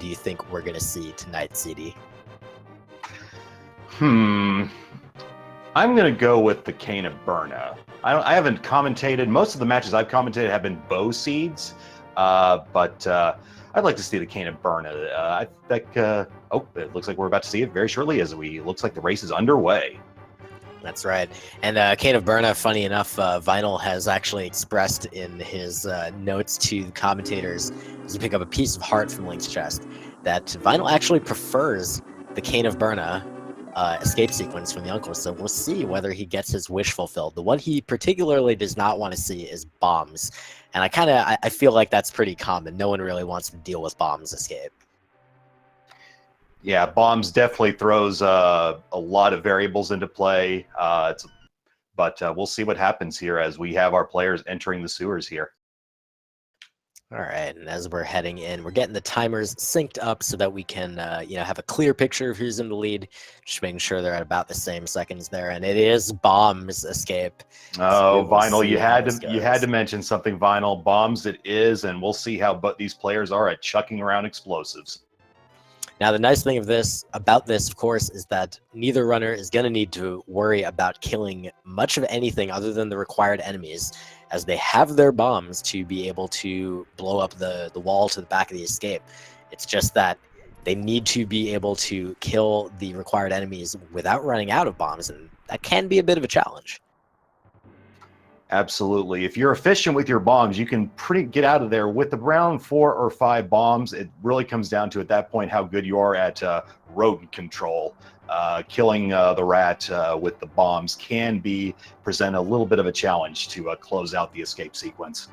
do you think we're going to see tonight, CD? I'm going to go with the Cane of Burna. I haven't commentated. Most of the matches I've commentated have been bow seeds, but I'd like to see the Cane of Burna. I think, it looks like we're about to see it very shortly as looks like the race is underway. That's right. And Cane of Burna, funny enough, Vinyl has actually expressed in his notes to the commentators, as you pick up a piece of heart from Link's chest, that Vinyl actually prefers the Cane of Burna escape sequence from the uncle. So we'll see whether he gets his wish fulfilled. The one he particularly does not want to see is bombs. And I feel like that's pretty common. No one really wants to deal with bombs escape. Yeah, bombs definitely throws a lot of variables into play, but we'll see what happens here as we have our players entering the sewers here. All right, and as we're heading in, we're getting the timers synced up so that we can, have a clear picture of who's in the lead. Just making sure they're at about the same seconds there, and it is bombs escape. Oh, so Vinyl, you had to mention something, Vinyl. Bombs it is, and we'll see how these players are at chucking around explosives. Now, the nice thing about this, of course, is that neither runner is going to need to worry about killing much of anything other than the required enemies, as they have their bombs to be able to blow up the wall to the back of the escape. It's just that they need to be able to kill the required enemies without running out of bombs, and that can be a bit of a challenge. Absolutely. If you're efficient with your bombs, you can get out of there with around 4 or 5 bombs. It really comes down to, at that point, how good you are at rodent control. Killing the rat with the bombs can present a little bit of a challenge to close out the escape sequence.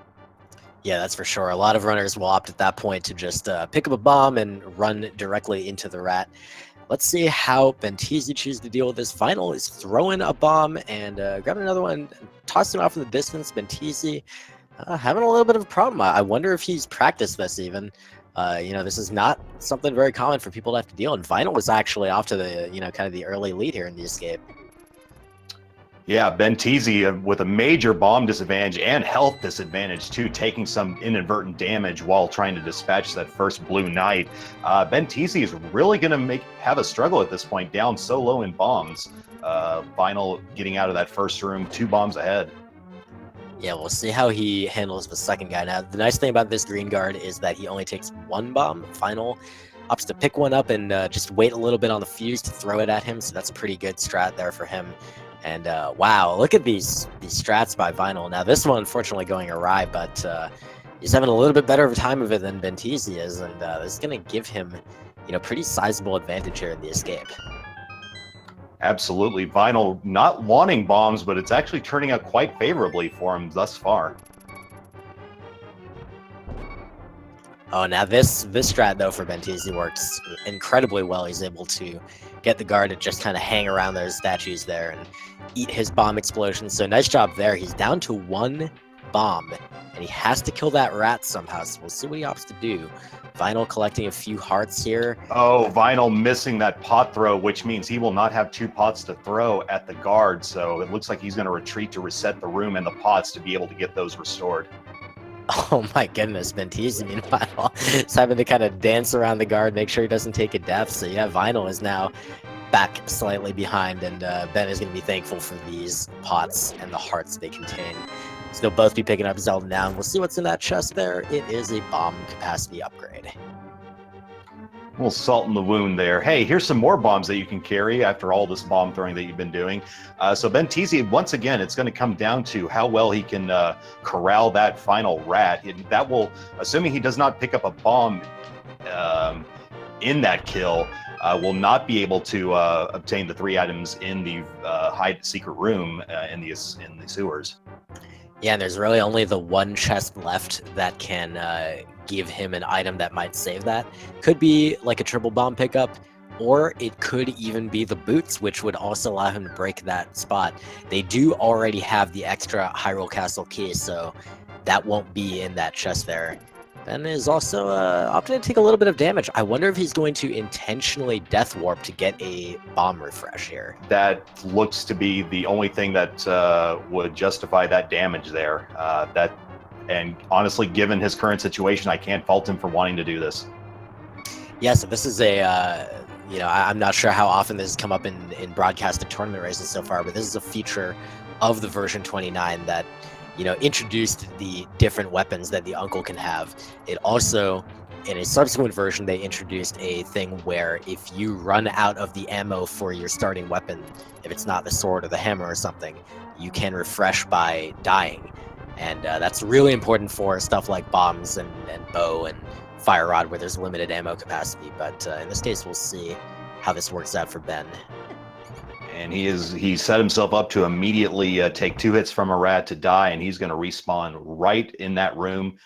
Yeah, that's for sure. A lot of runners will opt at that point to just pick up a bomb and run directly into the rat. Let's see how Benteezy chooses to deal with this. Vinyl is throwing a bomb and grabbing another one, tossing it off in the distance. Benteezy having a little bit of a problem. I wonder if he's practiced this even. This is not something very common for people to have to deal. And Vinyl was actually off to the, kind of the early lead here in the escape. Yeah, Benteezy with a major bomb disadvantage and health disadvantage too, taking some inadvertent damage while trying to dispatch that first Blue Knight. Benteezy is really going to have a struggle at this point, down so low in bombs. Vinyl getting out of that first room, 2 bombs ahead. Yeah, we'll see how he handles the second guy. Now, the nice thing about this green guard is that he only takes 1 bomb. Vinyl opts to pick one up and just wait a little bit on the fuse to throw it at him, so that's a pretty good strat there for him. And wow, look at these strats by Vinyl. Now, this one unfortunately going awry, but he's having a little bit better of a time of it than Benteezy is, and this is going to give him, pretty sizable advantage here in the escape. Absolutely. Vinyl not wanting bombs, but it's actually turning out quite favorably for him thus far. Oh, now this strat, though, for Benteezy works incredibly well. He's able to get the guard to just kind of hang around those statues there and eat his bomb explosion. So nice job there. He's down to 1 bomb, and he has to kill that rat somehow. So we'll see what he opts to do. Vinyl collecting a few hearts here. Oh, Vinyl missing that pot throw, which means he will not have 2 pots to throw at the guard. So it looks like he's going to retreat to reset the room and the pots to be able to get those restored. Oh my goodness, Benteezy, meanwhile, is having to kind of dance around the guard, make sure he doesn't take a death. So yeah, Vinyl is now back slightly behind, and Ben is going to be thankful for these pots and the hearts they contain. So they'll both be picking up Zelda now, and we'll see what's in that chest there. It is a bomb capacity upgrade. A little salt in the wound there. Hey, here's some more bombs that you can carry after all this bomb throwing that you've been doing. So Benteezy, once again, it's going to come down to how well he can corral that final rat. That will, assuming he does not pick up a bomb in that kill, will not be able to obtain the 3 items in the hide secret room in the sewers. Yeah, and there's really only the 1 chest left that can give him an item that might save that. Could be like a triple bomb pickup, or it could even be the boots, which would also allow him to break that spot. They do already have the extra Hyrule Castle key, so that won't be in that chest there. Ben is also opting to take a little bit of damage. I wonder if he's going to intentionally Death Warp to get a bomb refresh here. That looks to be the only thing that would justify that damage there. And honestly, given his current situation, I can't fault him for wanting to do this. Yeah, so this is a, I'm not sure how often this has come up in broadcasted tournament races so far, but this is a feature of the version 29 that, introduced the different weapons that the uncle can have. It also, in a subsequent version, they introduced a thing where if you run out of the ammo for your starting weapon, if it's not the sword or the hammer or something, you can refresh by dying. And that's really important for stuff like bombs and bow and fire rod where there's limited ammo capacity. But in this case, we'll see how this works out for Ben. And he set himself up to immediately take 2 hits from a rat to die, and he's going to respawn right in that room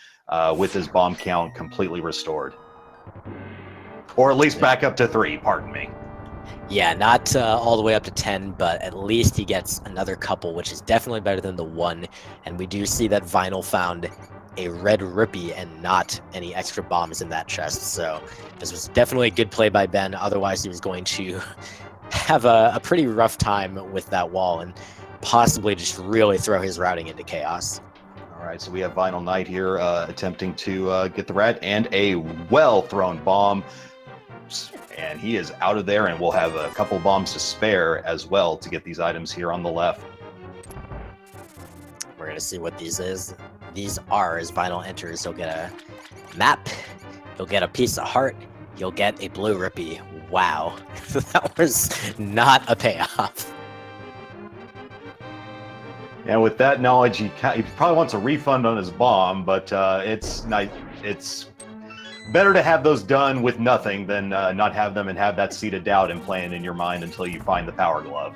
with his bomb count completely restored. Or at least back up to 3, pardon me. Yeah, not all the way up to 10, but at least he gets another couple, which is definitely better than the 1. And we do see that Vinyl found a red rupee and not any extra bombs in that chest. So this was definitely a good play by Ben. Otherwise, he was going to have a pretty rough time with that wall and possibly just really throw his routing into chaos. All right, so we have Vinyl Knight here attempting to get the rat, and a well-thrown bomb. And he is out of there, and we'll have a couple bombs to spare as well to get these items here on the left. We're going to see what these are as Vinyl enters. He'll get a map, he'll get a piece of heart, you'll get a blue rupee. Wow, that was not a payoff. And with that knowledge, he probably wants a refund on his bomb, but it's better to have those done with nothing than not have them and have that seed of doubt implanted in your mind until you find the power glove.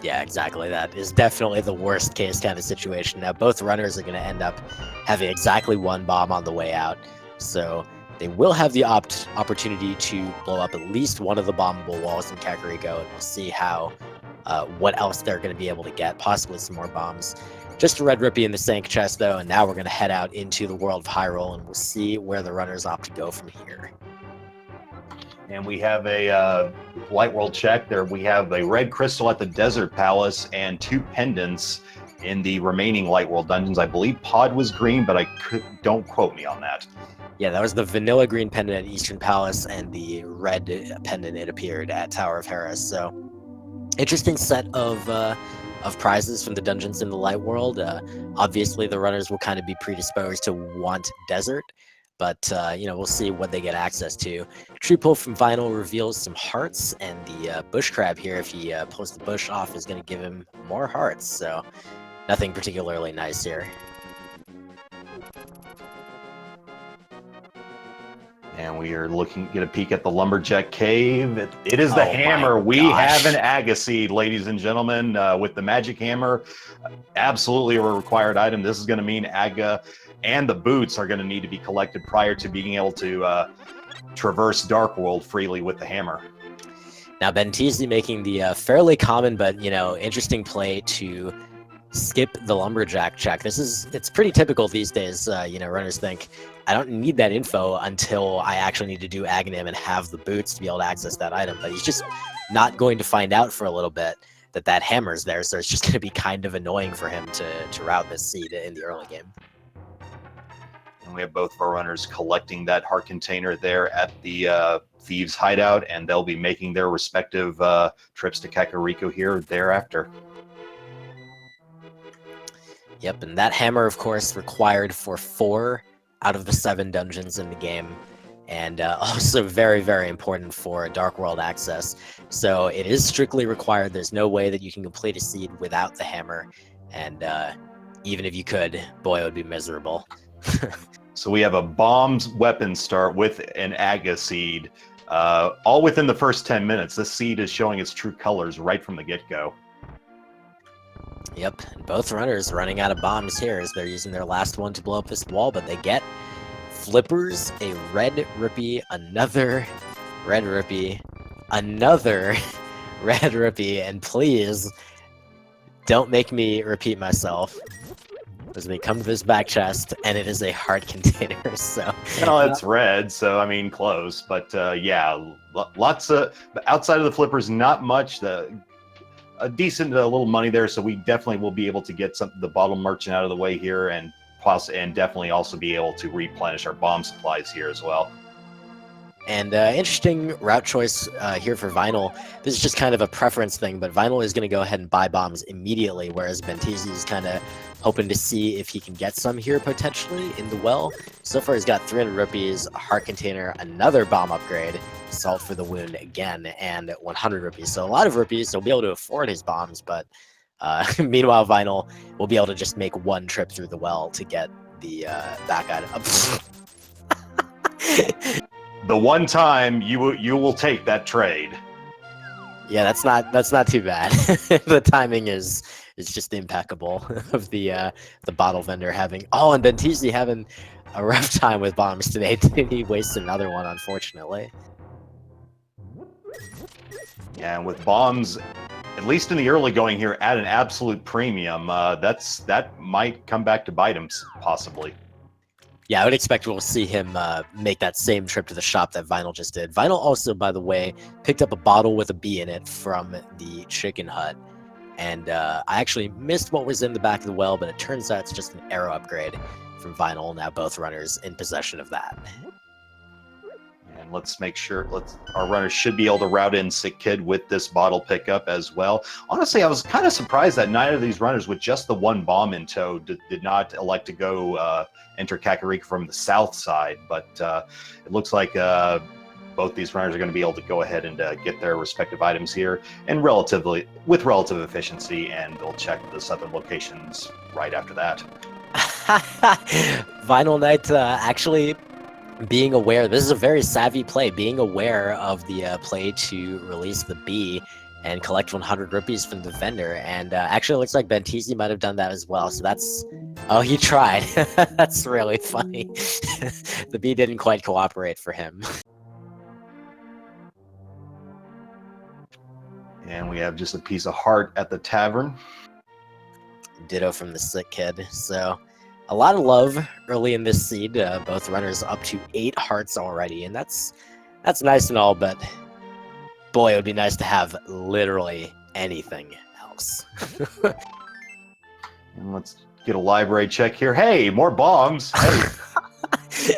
Yeah, exactly. That is definitely the worst case kind of situation. Now, both runners are going to end up having exactly 1 bomb on the way out. So they will have the opportunity to blow up at least one of the bombable walls in Kakariko, and we'll see how what else they're going to be able to get, possibly some more bombs. Just a red rupee in the Sank chest, though, and now we're going to head out into the world of Hyrule, and we'll see where the runners opt to go from here. And we have a Light World check there. We have a red crystal at the Desert Palace and 2 pendants in the remaining Light World dungeons. I believe Pod was green, but don't quote me on that. Yeah, that was the vanilla green pendant at Eastern Palace, and the red pendant, it appeared, at Tower of Hera. So, interesting set of prizes from the dungeons in the Light World. Obviously, the runners will kind of be predisposed to want Desert, but we'll see what they get access to. Tree pull from Vinyl reveals some hearts, and the bush crab here, if he pulls the bush off, is going to give him more hearts. So, nothing particularly nice here. And we are get a peek at the Lumberjack Cave. It is the hammer. We have an Agaseed, ladies and gentlemen, with the magic hammer. Absolutely a required item. This is going to mean Aga and the boots are going to need to be collected prior to being able to traverse Dark World freely with the hammer. Now, Benteezy making the fairly common but, interesting play to skip the Lumberjack check. It's pretty typical these days. Runners think, I don't need that info until I actually need to do Agahnim and have the boots to be able to access that item. But he's just not going to find out for a little bit that hammer's there. So it's just going to be kind of annoying for him to route this seed in the early game. And we have both of our runners collecting that heart container there at the Thieves' Hideout, and they'll be making their respective trips to Kakariko here thereafter. Yep, and that hammer, of course, required for 4 out of the 7 dungeons in the game, and also very, very important for Dark World access. So it is strictly required. There's no way that you can complete a seed without the hammer, and even if you could, boy, it would be miserable. So we have a bombs weapon start with an Aga seed, all within the first 10 minutes. This seed is showing its true colors right from the get-go. Yep, and both runners running out of bombs here as they're using their last one to blow up this wall, but they get flippers, a red rupee, another red rupee, another red rupee, and please don't make me repeat myself as we come to this back chest, and it is a heart container. So, well, it's red, so I mean close, but yeah, lots of outside of the flippers, not much. A decent little money there, so we definitely will be able to get the bottle merchant out of the way here, and definitely also be able to replenish our bomb supplies here as well. And interesting route choice here for Vinyl. This is just kind of a preference thing, but Vinyl is going to go ahead and buy bombs immediately, whereas Benteezy is kind of hoping to see if he can get some here potentially in the well. So far he's got 300 rupees, a heart container, another bomb upgrade, salt for the wound again, and 100 rupees. So a lot of rupees, so he'll be able to afford his bombs, but meanwhile Vinyl will be able to just make one trip through the well to get the back item. The one time you will take that trade. Yeah, that's not too bad. The timing is just impeccable of the bottle vendor having and Benteezy having a rough time with bombs today. He wasted another one, unfortunately. Yeah, and with bombs, at least in the early going here, at an absolute premium, that might come back to bite him possibly. Yeah, I would expect we'll see him make that same trip to the shop that Vinyl just did. Vinyl also, by the way, picked up a bottle with a bee in it from the chicken hut. And I actually missed what was in the back of the well, but it turns out it's just an arrow upgrade from Vinyl. Now both runners in possession of that. And let's make sure our runners should be able to route in Sick Kid with this bottle pickup as well. Honestly, I was kind of surprised that neither of these runners with just the one bomb in tow did not elect to go enter Kakariko from the south side, but it looks like both these runners are going to be able to go ahead and get their respective items here and with relative efficiency, and they'll check the southern locations right after that. Vinyl Knight actually being aware, this is a very savvy play, being aware of the play to release the bee and collect 100 rupees from the vendor, and actually looks like Benteezy might have done that as well, so that's... Oh, he tried. That's really funny. The bee didn't quite cooperate for him. And we have just a piece of heart at the tavern. Ditto from the Sick Kid. So a lot of love early in this seed. Both runners up to 8 hearts already, and that's nice and all, but boy, it would be nice to have literally anything else. And let's get a library check here. Hey, more bombs. Hey.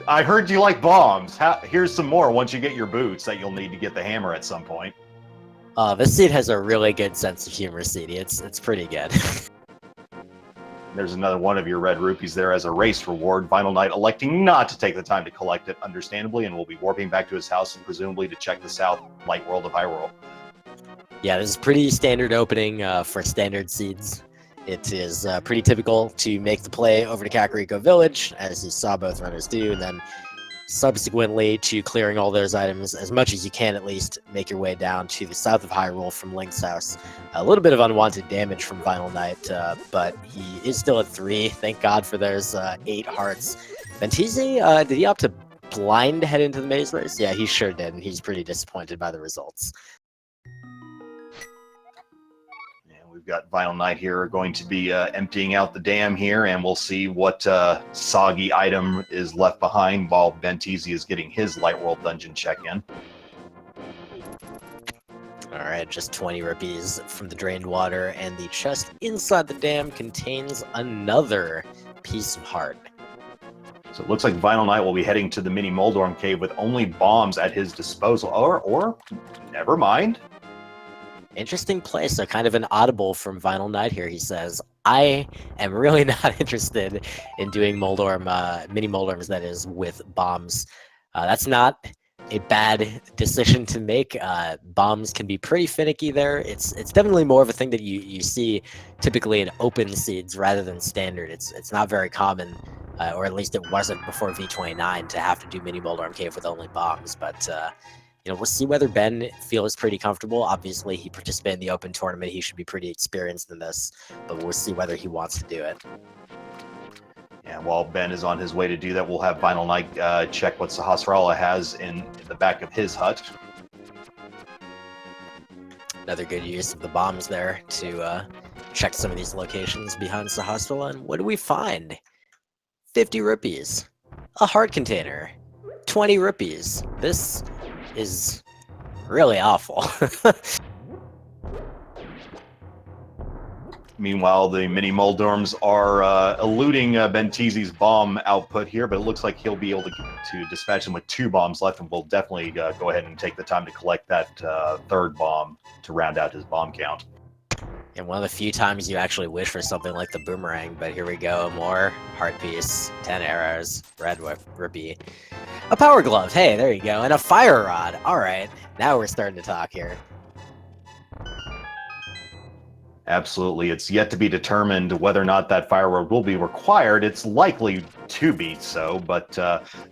I heard you like bombs. Here's some more once you get your boots that you'll need to get the hammer at some point. This seed has a really good sense of humor, Seedy. It's pretty good. There's another one of your red rupees there as a race reward. Vinyl Knight electing not to take the time to collect it, understandably, and will be warping back to his house and presumably to check the south light world of Hyrule. Yeah, this is pretty standard opening for standard seeds. It is pretty typical to make the play over to Kakariko Village, as you saw both runners do, and then subsequently to clearing all those items as much as you can, at least make your way down to the south of Hyrule from Link's house. A little bit of unwanted damage from Vinyl Knight, but he is still at 3. Thank God for those 8 hearts. Benteezy, did he opt to blind head into the maze race? Yeah, he sure did, and he's pretty disappointed by the results. We've got Vinyl Knight here going to be emptying out the dam here, and we'll see what soggy item is left behind while Benteezy is getting his Light World Dungeon check-in. Alright, just 20 rupees from the drained water, and the chest inside the dam contains another piece of heart. So it looks like Vinyl Knight will be heading to the mini Moldorm cave with only bombs at his disposal. Or never mind. Interesting play, so kind of an audible from Vinyl Knight here. He says, I am really not interested in doing Moldorm, mini Moldorms, that is, with bombs. That's not a bad decision to make. Bombs can be pretty finicky there. It's definitely more of a thing that you see typically in open seeds rather than standard. It's not very common, or at least it wasn't before V29, to have to do mini Moldorm Cave with only bombs, but you know, we'll see whether Ben feels pretty comfortable. Obviously, he participated in the open tournament. He should be pretty experienced in this, but we'll see whether he wants to do it. And while Ben is on his way to do that, we'll have Vinyl Knight check what Sahasrara has in the back of his hut. Another good use of the bombs there to check some of these locations behind Sahasrara. And what do we find? 50 rupees. A heart container. 20 rupees. This is really awful. Meanwhile, the mini Moldorms are eluding Benteezy's bomb output here, but it looks like he'll be able to dispatch them with 2 bombs left, and we'll definitely go ahead and take the time to collect that 3rd bomb to round out his bomb count. And one of the few times you actually wish for something like the boomerang, but here we go, more heart piece, 10 arrows, red rupee, a power glove, hey, there you go, and a fire rod. All right, now we're starting to talk here. Absolutely. It's yet to be determined whether or not that fire rod will be required. It's likely to be so, but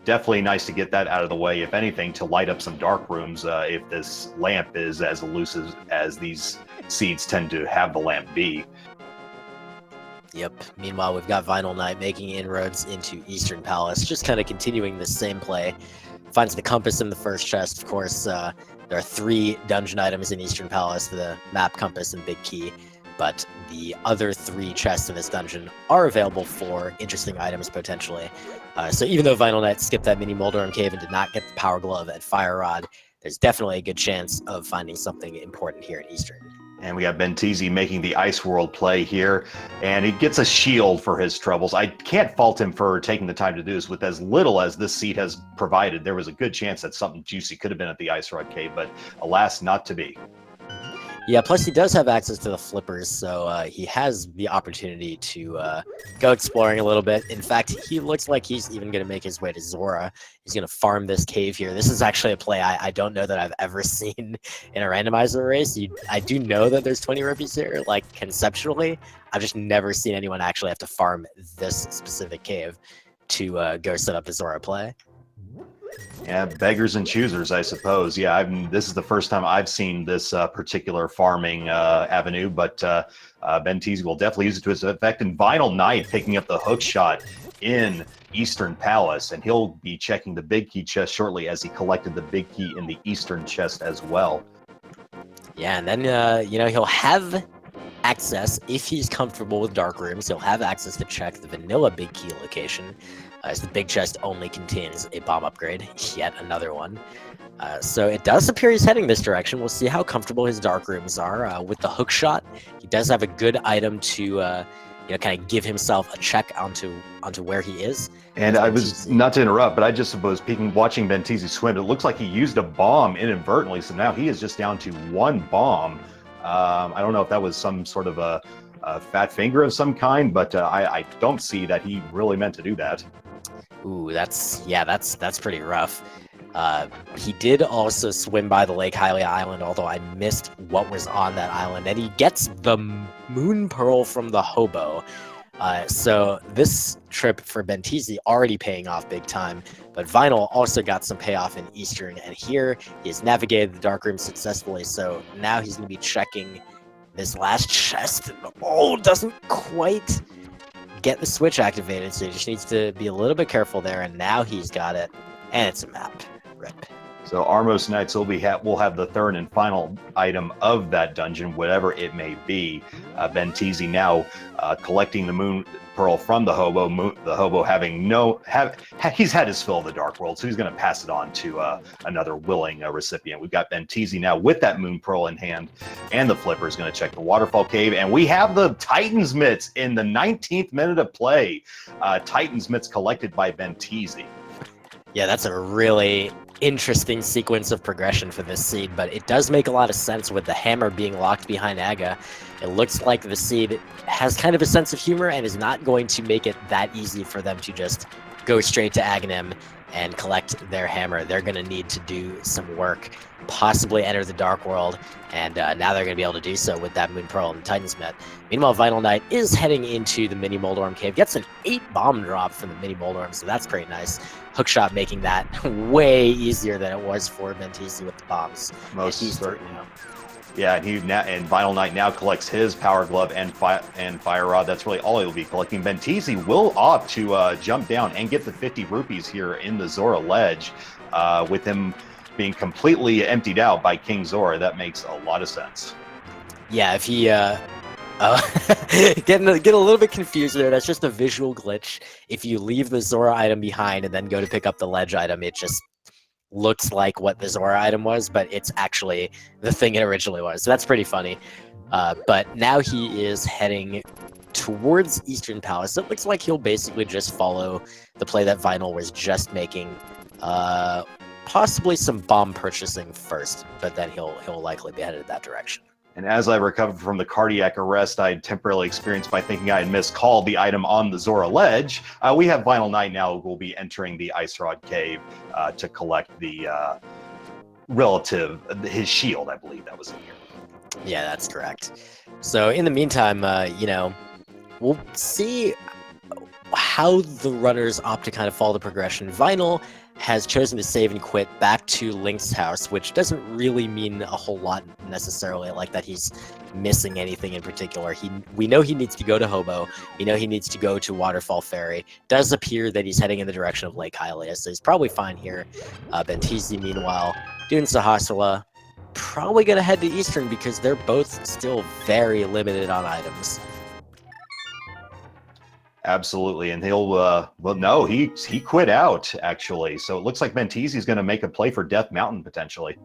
definitely nice to get that out of the way, if anything, to light up some dark rooms if this lamp is as elusive as these seeds tend to have the lamp be. Yep. Meanwhile, we've got Vinyl Knight making inroads into Eastern Palace, just kind of continuing the same play. Finds the compass in the first chest, of course. There are 3 dungeon items in Eastern Palace, the map, compass, and big key. But the other 3 chests in this dungeon are available for interesting items, potentially. So even though Vinyl Knight skipped that mini Moldorm Cave and did not get the Power Glove and Fire Rod, there's definitely a good chance of finding something important here in Eastern. And we got Benteezy making the Ice World play here, and he gets a shield for his troubles. I can't fault him for taking the time to do this. With as little as this seed has provided, there was a good chance that something juicy could have been at the Ice Rod Cave, but alas, not to be. Yeah, plus he does have access to the flippers, so he has the opportunity to go exploring a little bit. In fact, he looks like he's even going to make his way to Zora. He's going to farm this cave here. This is actually a play I don't know that I've ever seen in a randomizer race. I do know that there's 20 rupees here, like, conceptually. I've just never seen anyone actually have to farm this specific cave to go set up the Zora play. Yeah, beggars and choosers, I suppose. Yeah, this is the first time I've seen this particular farming avenue, but Benteezy will definitely use it to his effect. And Vinyl Knight picking up the hook shot in Eastern Palace, and he'll be checking the big key chest shortly, as he collected the big key in the Eastern chest as well. Yeah, and then, he'll have access, if he's comfortable with dark rooms, he'll have access to check the vanilla big key location, as the big chest only contains a bomb upgrade, yet another one. So it does appear he's heading this direction. We'll see how comfortable his dark rooms are. With the hook shot, he does have a good item to kind of give himself a check onto where he is. And I was, not to interrupt, but I just was watching Benteezy swim. It looks like he used a bomb inadvertently, so now he is just down to 1 bomb. I don't know if that was some sort of a fat finger of some kind, but I don't see that he really meant to do that. Ooh, that's pretty rough. He did also swim by the Lake Hylia Island, although I missed what was on that island, and he gets the Moon Pearl from the hobo. So this trip for Benteezy already paying off big time, but Vinyl also got some payoff in Eastern, and here he has navigated the dark room successfully, so now he's going to be checking this last chest. Oh, doesn't quite get the switch activated, so he just needs to be a little bit careful there, and now he's got it, and it's a map. Rip. So Armos Knights will have the 3rd and final item of that dungeon, whatever it may be. Benteezy now collecting the Moon Pearl from the hobo. The hobo he's had his fill of the Dark World, so he's going to pass it on to another willing recipient. We've got Benteezy now with that Moon Pearl in hand, and the flipper is going to check the Waterfall Cave, and we have the Titan's Mitts in the 19th minute of play. Titan's Mitts collected by Benteezy. Yeah, that's a really interesting sequence of progression for this seed, but it does make a lot of sense with the hammer being locked behind Aga. It looks like the seed has kind of a sense of humor and is not going to make it that easy for them to just go straight to Agahnim and collect their hammer. They're going to need to do some work, possibly enter the Dark World, and now they're going to be able to do so with that Moon Pearl and Titan's Mitt. Meanwhile, Vinyl Knight is heading into the Mini Moldorm Cave, gets an 8 bomb drop from the Mini Moldorm, so that's pretty nice. Hookshot making that way easier than it was for Benteezy with the bombs. Most certainly. Yeah, and Vinyl Knight now collects his Power Glove and Fire Rod. That's really all he'll be collecting. Benteezy will opt to jump down and get the 50 rupees here in the Zora Ledge, with him being completely emptied out by King Zora. That makes a lot of sense. Yeah, if he get a little bit confused there. That's just a visual glitch. If you leave the Zora item behind and then go to pick up the ledge item, it just looks like what the Zora item was, but it's actually the thing it originally was. So that's pretty funny. But now he is heading towards Eastern Palace. It looks like he'll basically just follow the play that Vinyl was just making. Possibly some bomb purchasing first, but then he'll likely be headed that direction. And as I recovered from the cardiac arrest I had temporarily experienced by thinking I had miscalled the item on the Zora ledge, we have Vinyl Knight now who will be entering the Ice Rod Cave to collect the his shield, I believe that was in here. Yeah, that's correct. So in the meantime, we'll see how the runners opt to kind of follow the progression. Vinyl has chosen to save and quit back to Link's house, which doesn't really mean a whole lot necessarily, like that he's missing anything in particular. We know he needs to go to Hobo. We know he needs to go to Waterfall Ferry. Does appear that he's heading in the direction of Lake Hylia, so he's probably fine here. Benteezy, meanwhile, doing Sahasrahla, probably going to head to Eastern because they're both still very limited on items. Absolutely, and he'll well, no, he quit out actually. So it looks like Benteezy's going to make a play for Death Mountain potentially.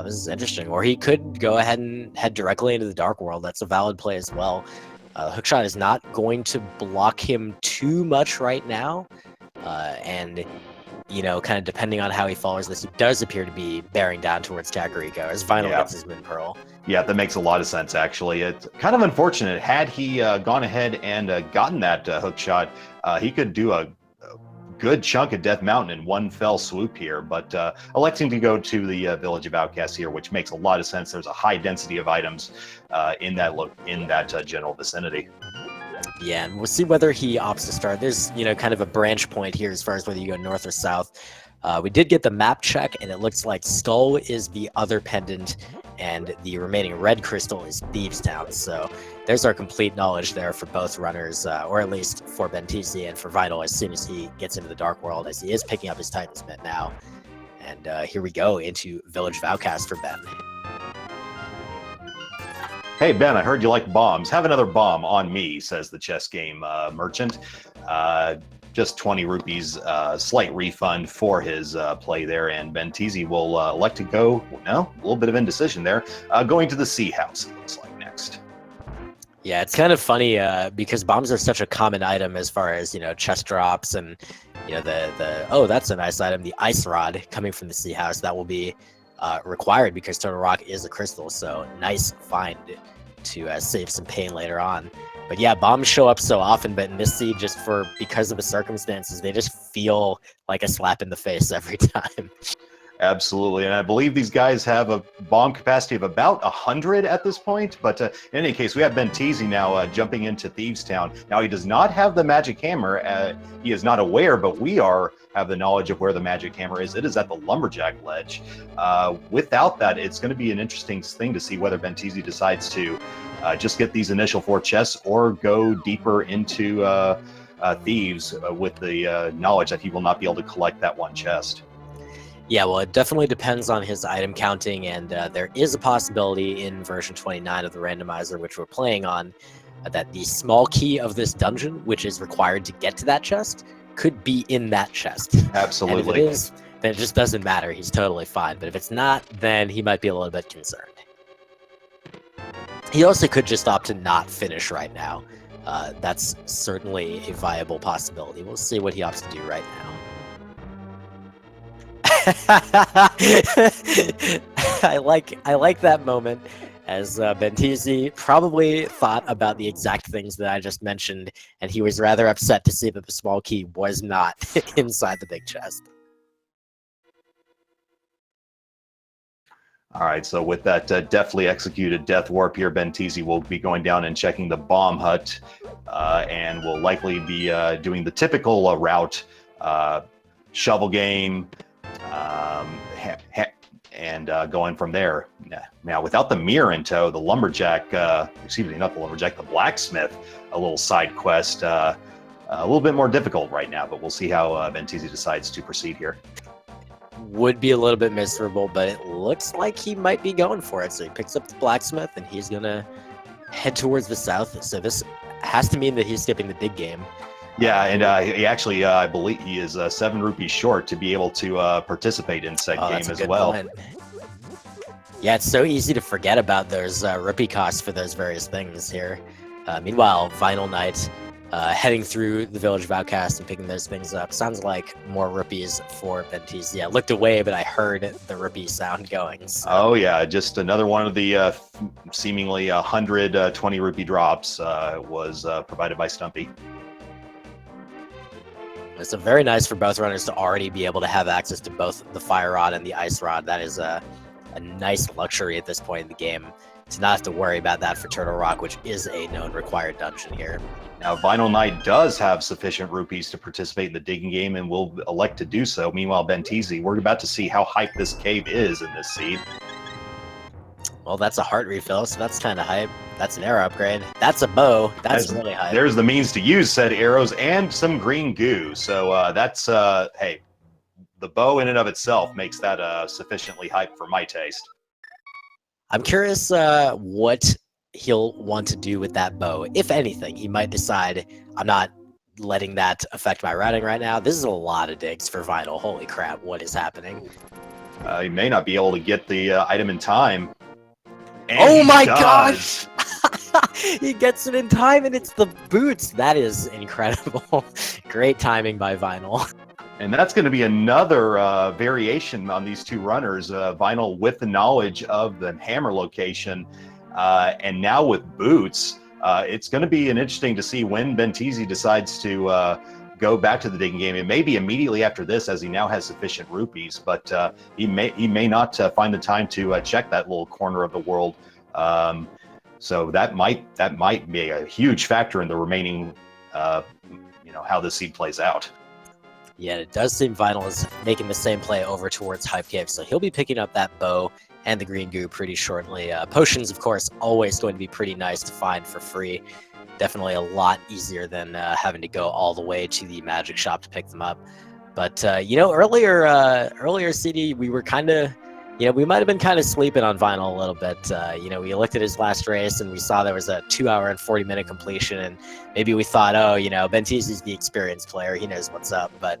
This is interesting. Or he could go ahead and head directly into the Dark World. That's a valid play as well. Hookshot is not going to block him too much right now, and kind of depending on how he follows this, he does appear to be bearing down towards Kakariko as Vinyl gets his Min Pearl. Yeah, that makes a lot of sense, actually. It's kind of unfortunate. Had he gone ahead and gotten that hook shot, he could do a good chunk of Death Mountain in one fell swoop here, but electing to go to the Village of Outcast here, which makes a lot of sense. There's a high density of items in that general vicinity. Yeah, and we'll see whether he opts to start. There's, kind of a branch point here as far as whether you go north or south. We did get the map check, and it looks like Skull is the other pendant, and the remaining red crystal is Thieves Town. So there's our complete knowledge there for both runners, or at least for Benteezy and for Vinyl as soon as he gets into the Dark World, as he is picking up his Titan's Mitt now. And here we go into Village of Outcast for Ben. Hey, Ben, I heard you like bombs. Have another bomb on me, says the chess game merchant. Just 20 rupees, slight refund for his play there, and Benteezy will elect to go, a little bit of indecision there, going to the Sea House, it looks like, next. Yeah, it's kind of funny because bombs are such a common item as far as, chest drops and, oh, that's a nice item, the Ice Rod coming from the Sea House, that will be required because Total Rock is a crystal, so nice find to save some pain later on. But yeah, bombs show up so often, but in this seed, because of the circumstances, they just feel like a slap in the face every time. Absolutely, and I believe these guys have a bomb capacity of about 100 at this point, but in any case, we have Benteezy now jumping into Thieves Town. Now, he does not have the magic hammer. He is not aware, but we have the knowledge of where the magic hammer is. It is at the Lumberjack ledge. Without that, it's going to be an interesting thing to see whether Benteezy decides to just get these initial 4 chests or go deeper into Thieves with the knowledge that he will not be able to collect that one chest. Yeah, well, it definitely depends on his item counting, and there is a possibility in version 29 of the randomizer, which we're playing on, that the small key of this dungeon, which is required to get to that chest, could be in that chest. Absolutely. And if it is, then it just doesn't matter. He's totally fine. But if it's not, then he might be a little bit concerned. He also could just opt to not finish right now. That's certainly a viable possibility. We'll see what he opts to do right now. I like that moment as Benteezy probably thought about the exact things that I just mentioned, and he was rather upset to see that the small key was not inside the big chest. All right, so with that deftly executed death warp here, Benteezy will be going down and checking the bomb hut, and will likely be doing the typical route, shovel game, and going from there. Now, without the Mire in tow, the Lumberjack, not the Lumberjack, the Blacksmith, a little side quest, a little bit more difficult right now, but we'll see how Benteezy decides to proceed here. Would be a little bit miserable, but it looks like he might be going for it. So he picks up the Blacksmith, and he's going to head towards the south. So this has to mean that he's skipping the big game. Yeah, and he actually, I believe he is 7 rupees short to be able to participate in said game as well. Point. Yeah, it's so easy to forget about those rupee costs for those various things here. Meanwhile, Vinyl Knight heading through the village of Outcast and picking those things up. Sounds like more rupees for Benteezy. Yeah, I looked away, but I heard the rupee sound going. So. Oh yeah, just another one of the seemingly 120 rupee drops was provided by Stumpy. So very nice for both runners to already be able to have access to both the Fire Rod and the Ice Rod. That is a nice luxury at this point in the game to not have to worry about that for Turtle Rock, which is a known required dungeon here. Now, Vinyl Knight does have sufficient rupees to participate in the digging game and will elect to do so. Meanwhile, Benteezy, we're about to see how hype this cave is in this seed. Well, that's a heart refill, so that's kind of hype. That's an arrow upgrade. That's a bow. That's really hype. There's the means to use said arrows and some green goo. So that's, hey, the bow in and of itself makes that sufficiently hype for my taste. I'm curious what he'll want to do with that bow. If anything, he might decide, I'm not letting that affect my routing right now. This is a lot of digs for Vinyl. Holy crap, what is happening? He may not be able to get the item in time. And oh my gosh! He gets it in time and it's the boots. That is incredible. Great timing by Vinyl. And that's going to be another variation on these two runners. Vinyl with the knowledge of the hammer location, and now with boots. It's going to be interesting to see when Benteezy decides to go back to the digging game. It may be immediately after this, as he now has sufficient rupees, but he may not find the time to check that little corner of the world. So that might be a huge factor in the remaining, how the seed plays out. Yeah, it does seem Vinyl is making the same play over towards Hype Cave, so he'll be picking up that bow and the green goo pretty shortly. Potions, of course, always going to be pretty nice to find for free. Definitely a lot easier than having to go all the way to the magic shop to pick them up. But, earlier, CD, we were kind of, we might have been kind of sleeping on Vinyl a little bit. We looked at his last race and we saw there was a 2-hour and 40-minute completion, and maybe we thought, Benteezy's the experienced player, he knows what's up. But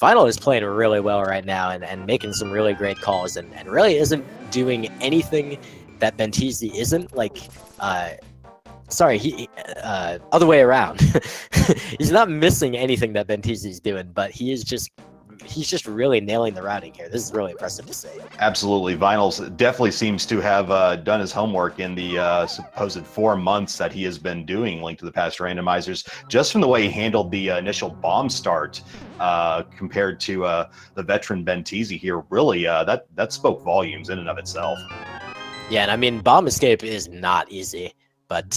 Vinyl is playing really well right now and making some really great calls and really isn't doing anything that Benteezy isn't. Other way around. He's not missing anything that Benteezy's doing, but he's just really nailing the routing here. This is really impressive to see. Absolutely. Vinyl definitely seems to have done his homework in the supposed 4 months that he has been doing Link to the Past randomizers, just from the way he handled the initial bomb start compared to the veteran Benteezy here. Really, that spoke volumes in and of itself. Yeah, and I mean, bomb escape is not easy. But,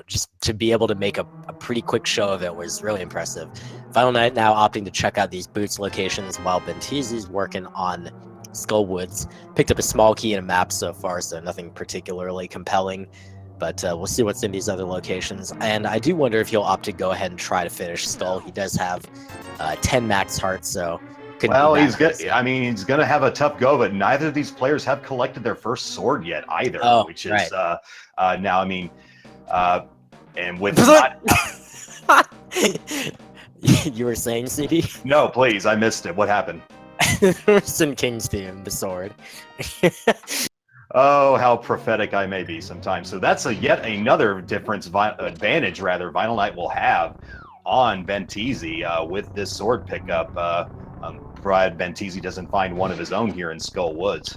just to be able to make a pretty quick show of it was really impressive. Vinyl Knight now opting to check out these boots locations while Benteezy's working on Skull Woods. Picked up a small key and a map so far, so nothing particularly compelling. But we'll see what's in these other locations. And I do wonder if he'll opt to go ahead and try to finish Skull. He does have 10 max hearts, so... Well, he's going to have a tough go, but neither of these players have collected their first sword yet either, which is right. now, and with not... You were saying, CD? No, please, I missed it. What happened? Sin King's team, the sword. Oh, how prophetic I may be sometimes. So that's yet another advantage Vinyl Knight will have on Benteezy with this sword pickup. Provided Benteezy doesn't find one of his own here in Skull Woods.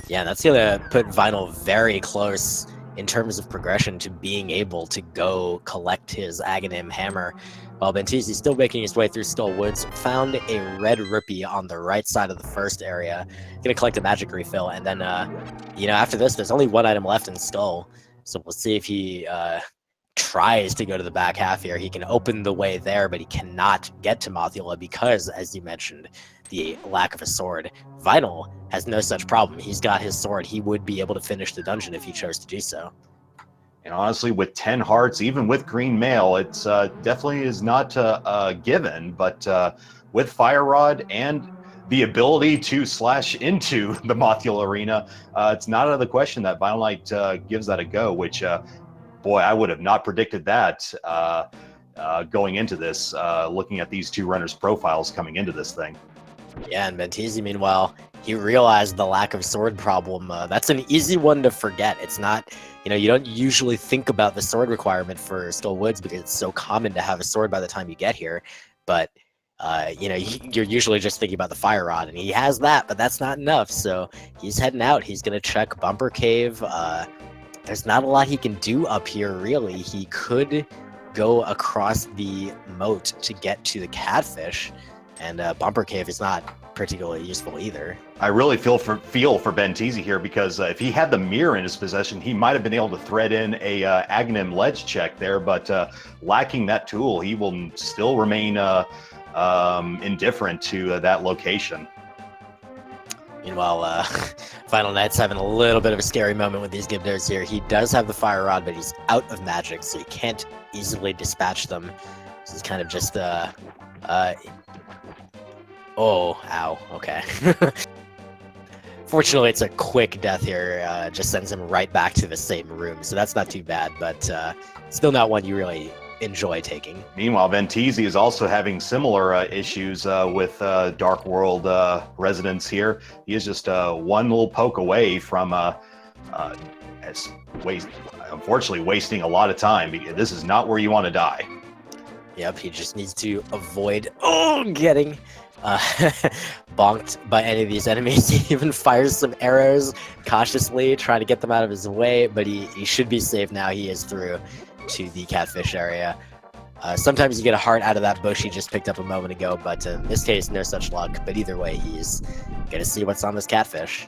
Yeah, that's going to put Vinyl very close in terms of progression to being able to go collect his Agahnim hammer. While Benteezy's still making his way through Skull Woods, found a red rupee on the right side of the first area. Going to collect a magic refill, and then, after this, there's only one item left in Skull. So we'll see if he tries to go to the back half here. He can open the way there, but he cannot get to Mothula because, as you mentioned, the lack of a sword. Vinyl has no such problem. He's got his sword. He would be able to finish the dungeon if he chose to do so. And honestly, with 10 hearts, even with green mail, it's definitely is not a given, but with Fire Rod and the ability to slash into the Mothula arena, it's not out of the question that Vinyl Knight gives that a go, which boy, I would have not predicted that going into this, looking at these two runners' profiles coming into this thing. Yeah, and Benteezy, meanwhile, he realized the lack of sword problem. That's an easy one to forget. It's not, you don't usually think about the sword requirement for Skull Woods because it's so common to have a sword by the time you get here. But, you're usually just thinking about the fire rod, and he has that, but that's not enough. So he's heading out. He's going to check Bumper Cave. There's not a lot he can do up here, really. He could go across the moat to get to the catfish, and Bumper Cave is not particularly useful either. I really feel for Benteezy here, because if he had the Mire in his possession, he might have been able to thread in a Agahnim ledge check there, but lacking that tool, he will still remain indifferent to that location. Meanwhile, Final Knight's having a little bit of a scary moment with these Gibdos here. He does have the Fire Rod, but he's out of magic, so he can't easily dispatch them. This is kind of just oh, ow, okay. Fortunately, it's a quick death here. Just sends him right back to the same room, so that's not too bad, but still not one you really enjoy taking. Meanwhile, Benteezy is also having similar issues with Dark World residents here. He is just one little poke away from unfortunately wasting a lot of time, because this is not where you want to die. Yep, he just needs to avoid getting bonked by any of these enemies. He even fires some arrows cautiously, trying to get them out of his way, but he should be safe now. He is through to the catfish area. Sometimes you get a heart out of that bush he just picked up a moment ago, but in this case, no such luck. But either way, he's gonna see what's on this catfish.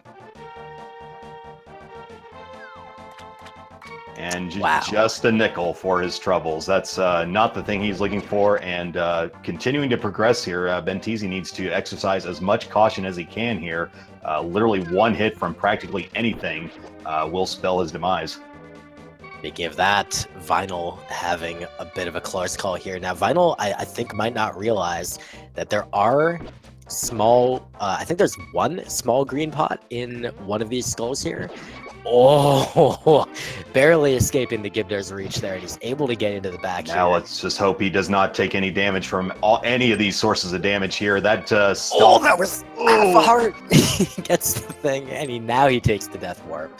And wow. Just a nickel for his troubles. That's not the thing he's looking for. And continuing to progress here, Benteezy needs to exercise as much caution as he can here. Literally one hit from practically anything will spell his demise. They give that. Vinyl having a bit of a close call here. Now, Vinyl, I think, might not realize that there are small... I think there's one small green pot in one of these skulls here. Oh, barely escaping the Gibdo's reach there, and he's able to get into the back now here. Let's just hope he does not take any damage from any of these sources of damage here. That oh, that was half a heart. He gets the thing, and now he takes the death warp.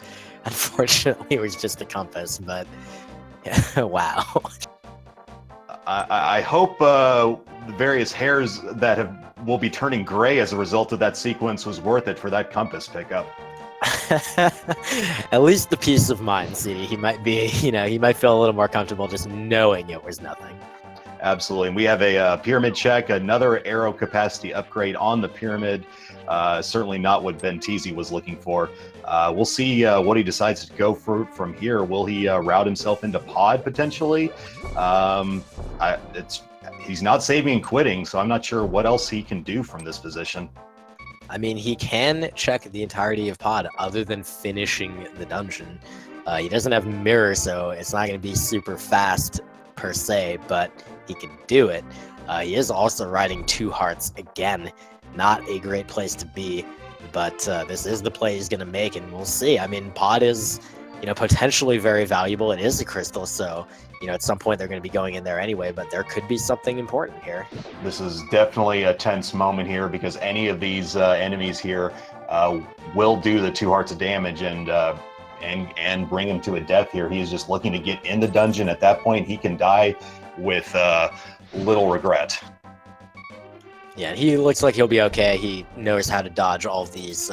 Unfortunately, it was just a compass, but yeah, wow. I hope the various hairs that will be turning gray as a result of that sequence was worth it for that compass pickup. At least the peace of mind, CD. He might be, he might feel a little more comfortable just knowing it was nothing. Absolutely. And we have a pyramid check, another arrow capacity upgrade on the pyramid. Certainly not what Benteezy was looking for. We'll see what he decides to go for from here. Will he route himself into pod potentially? He's not saving and quitting, so I'm not sure what else he can do from this position. I mean, he can check the entirety of pod other than finishing the dungeon. He doesn't have Mirror, so it's not going to be super fast per se, but he can do it. He is also riding 2 hearts again. Not a great place to be, but this is the play he's going to make, and we'll see. I mean, pod is, potentially very valuable. It is a crystal, so, at some point they're going to be going in there anyway, but there could be something important here. This is definitely a tense moment here, because any of these enemies here will do the 2 hearts of damage and bring him to a death here. He's just looking to get in the dungeon. At that point, he can die with little regret. Yeah, he looks like he'll be okay. He knows how to dodge all of these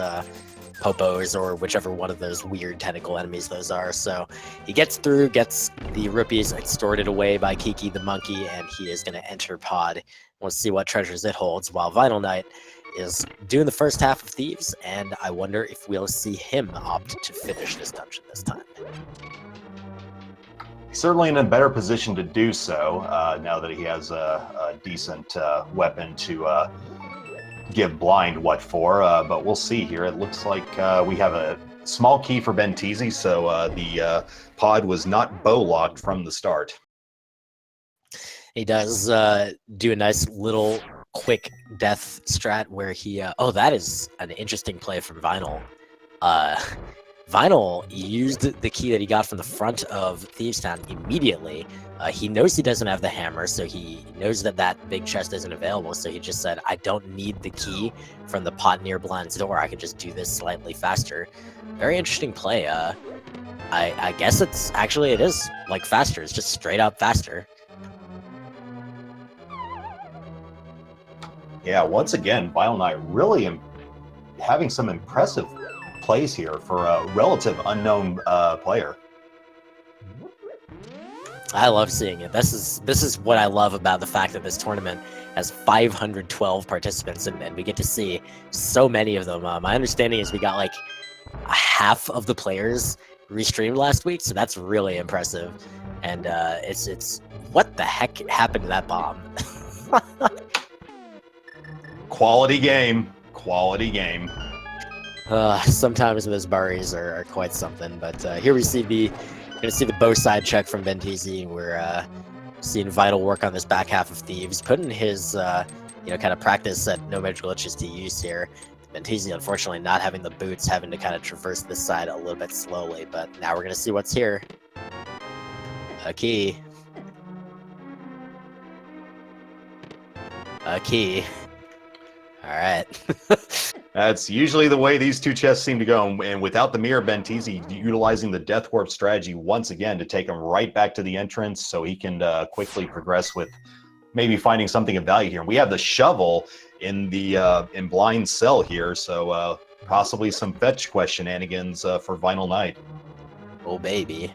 popos, or whichever one of those weird tentacle enemies those are. So he gets through, gets the rupees extorted away by Kiki the monkey, and he is going to enter pod. We'll see what treasures it holds, while Vinyl Knight is doing the first half of Thieves, and I wonder if we'll see him opt to finish this dungeon this time. Certainly in a better position to do so, now that he has a decent weapon to give blind what for, but we'll see here. It looks like we have a small key for Benteezy, so the pod was not bow locked from the start. He does do a nice little quick death strat where he... oh, that is an interesting play from Vinyl. Vinyl used the key that he got from the front of Thieves Town immediately. He knows he doesn't have the hammer, so he knows that that big chest isn't available, so he just said, I don't need the key from the pot near Blind's door, I can just do this slightly faster. Very interesting play. I guess it is like faster, it's just straight up faster. Yeah, once again, Vinyl Knight really having some impressive plays here for a relative unknown player. I love seeing it. This is what I love about the fact that this tournament has 512 participants, and we get to see so many of them. My understanding is we got like half of the players restreamed last week, so that's really impressive. And it's what the heck happened to that bomb? Quality game. Quality game. Sometimes those burries are quite something, but here we see gonna see the bow side check from Benteezy. We're seeing Vital work on this back half of Thieves, putting his kind of practice at no major glitches to use here. Benteezy, unfortunately, not having the boots, having to kind of traverse this side a little bit slowly, but now we're gonna see what's here. A key. A key. All right. That's usually the way these two chests seem to go, and without the Mire, Benteezy utilizing the Death Warp strategy once again to take him right back to the entrance so he can quickly progress with maybe finding something of value here. We have the shovel in the in Blind Cell here, so possibly some fetch quest shenanigans for Vinyl Knight. Oh, baby.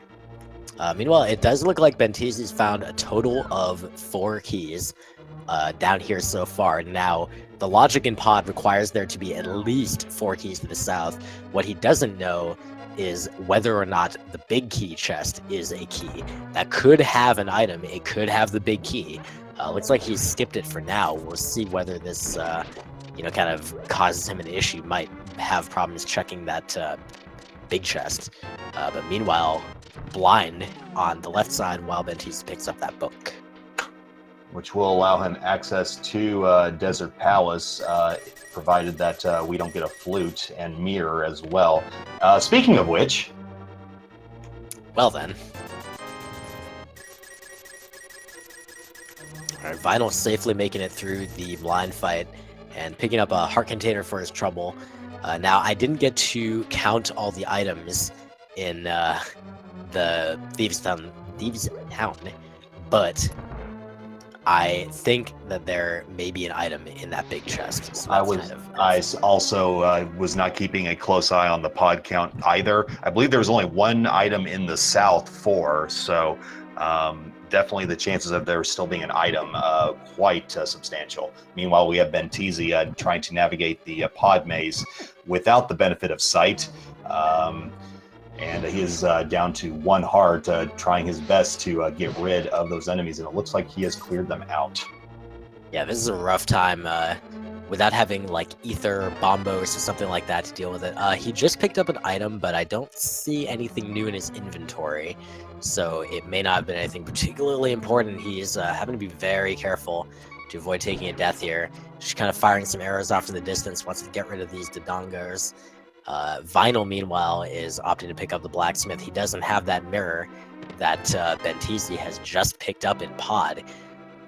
Meanwhile, it does look like Benteezy's found a total of 4 keys down here so far. Now, the logic in Pod requires there to be at least 4 keys to the south. What he doesn't know is whether or not the big key chest is a key. That could have an item. It could have the big key. Looks like he's skipped it for now. We'll see whether this, kind of causes him an issue. Might have problems checking that big chest. But meanwhile, Blind on the left side while Benteezy picks up that book, which will allow him access to Desert Palace, provided that we don't get a flute and mirror as well. Speaking of which... Well then. Alright, Vinyl safely making it through the blind fight and picking up a heart container for his trouble. Now, I didn't get to count all the items in the Thieves Town, but I think that there may be an item in that big chest. So I also was not keeping a close eye on the pod count either. I believe there was only one item in the south 4, so definitely the chances of there still being an item quite substantial. Meanwhile, we have Benteezy trying to navigate the pod maze without the benefit of sight. And he is down to 1 heart, trying his best to get rid of those enemies, and it looks like he has cleared them out. Yeah, this is a rough time without having like ether or bombos or something like that to deal with it. He just picked up an item, but I don't see anything new in his inventory, so it may not have been anything particularly important. He's having to be very careful to avoid taking a death here. Just kind of firing some arrows off in the distance, wants to get rid of these Dodongos. Vinyl, meanwhile, is opting to pick up the blacksmith. He doesn't have that mirror that Benteezy has just picked up in Pod.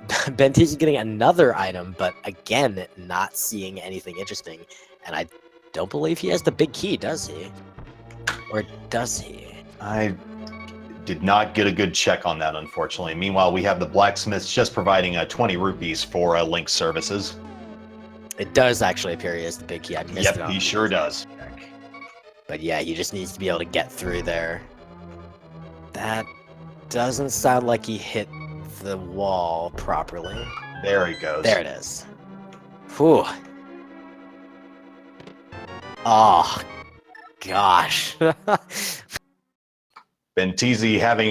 Benteezy getting another item, but again, not seeing anything interesting. And I don't believe he has the big key, does he? Or does he? I did not get a good check on that, unfortunately. Meanwhile, we have the blacksmiths just providing 20 rupees for Link services. It does actually appear he has the big key. I missed it. Yep, he sure does. But yeah, he just needs to be able to get through there. That doesn't sound like he hit the wall properly. There he goes. There it is. Whew. Oh, gosh. Benteezy having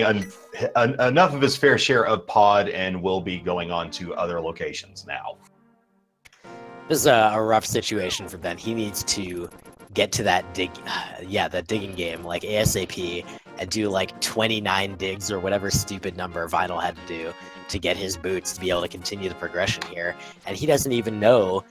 enough of his fair share of Pod and will be going on to other locations now. This is a rough situation for Ben. He needs to get to that that digging game like ASAP and do like 29 digs or whatever stupid number Vinyl had to do to get his boots to be able to continue the progression here. And he doesn't even know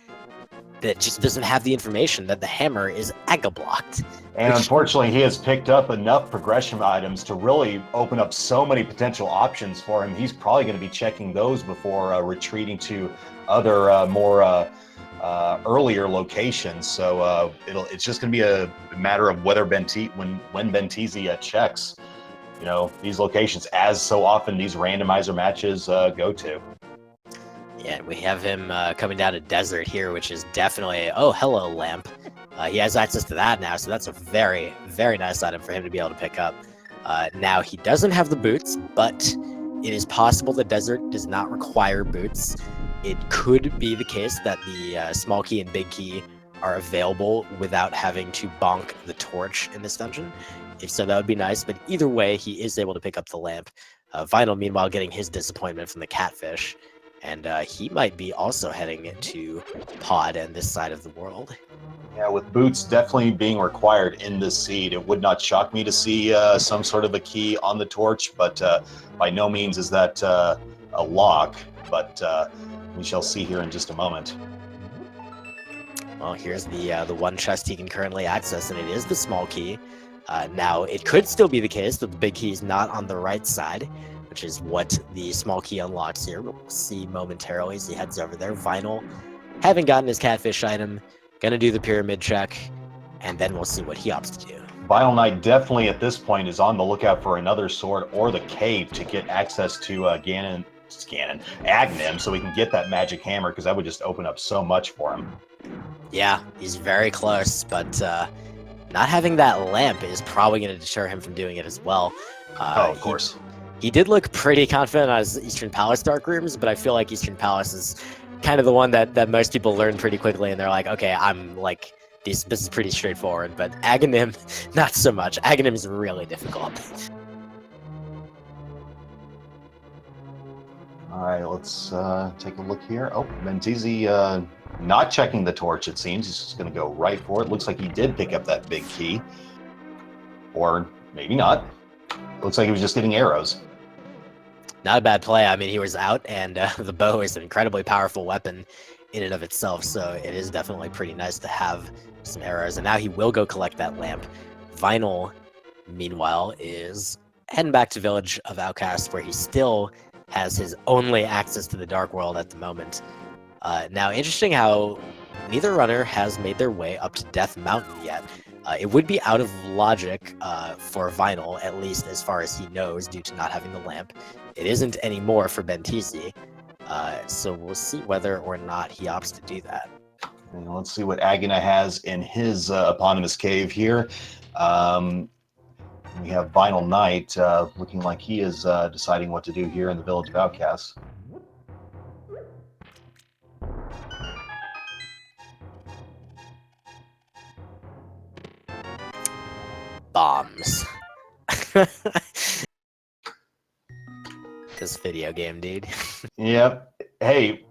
that just doesn't have the information that the hammer is Aga blocked. And unfortunately, he has picked up enough progression items to really open up so many potential options for him. He's probably going to be checking those before retreating to other more earlier locations. So it's just going to be a matter of whether when Benteezy checks, these locations, as so often these randomizer matches go to. Yeah, we have him coming down to desert here, which is definitely, oh, hello, lamp. He has access to that now, so that's a very, very nice item for him to be able to pick up. Now, he doesn't have the boots, but it is possible the desert does not require boots. It could be the case that the small key and big key are available without having to bonk the torch in this dungeon. If so, that would be nice, but either way, he is able to pick up the lamp. Vinyl, meanwhile, getting his disappointment from the catfish. And he might be also heading to Pod and this side of the world. Yeah, with boots definitely being required in this seed, it would not shock me to see some sort of a key on the torch, but by no means is that a lock, but we shall see here in just a moment. Well, here's the one chest he can currently access, and it is the small key. Now, it could still be the case that the big key is not on the right side, which is what the small key unlocks here. We'll see momentarily as he heads over there. Vinyl, having gotten his catfish item, gonna do the pyramid check, and then we'll see what he opts to do. Vinyl Knight definitely at this point is on the lookout for another sword or the cave to get access to Agahnim, so he can get that magic hammer, because that would just open up so much for him. Yeah, he's very close, but not having that lamp is probably going to deter him from doing it as well. Of course. He did look pretty confident on his Eastern Palace Dark Rooms, but I feel like Eastern Palace is kind of the one that most people learn pretty quickly, and they're like, okay, I'm like, this is pretty straightforward, but Agahnim, not so much. Agahnim is really difficult. All right, let's take a look here. Oh, Benteezy not checking the torch, it seems. He's just going to go right for it. Looks like he did pick up that big key. Or maybe not. Looks like he was just getting arrows. Not a bad play. I mean, he was out, and the bow is an incredibly powerful weapon in and of itself, so it is definitely pretty nice to have some arrows. And now he will go collect that lamp. Vinyl, meanwhile, is heading back to Village of Outcast, where he still has his only access to the Dark World at the moment. Now, interesting how neither runner has made their way up to Death Mountain yet. It would be out of logic for Vinyl, at least as far as he knows, due to not having the lamp. It isn't anymore for Benteezy, so we'll see whether or not he opts to do that. And let's see what Agahnim has in his eponymous cave here. We have Vinyl Knight looking like he is deciding what to do here in the Village of Outcasts. Bombs. This video game, dude. Yep. Hey,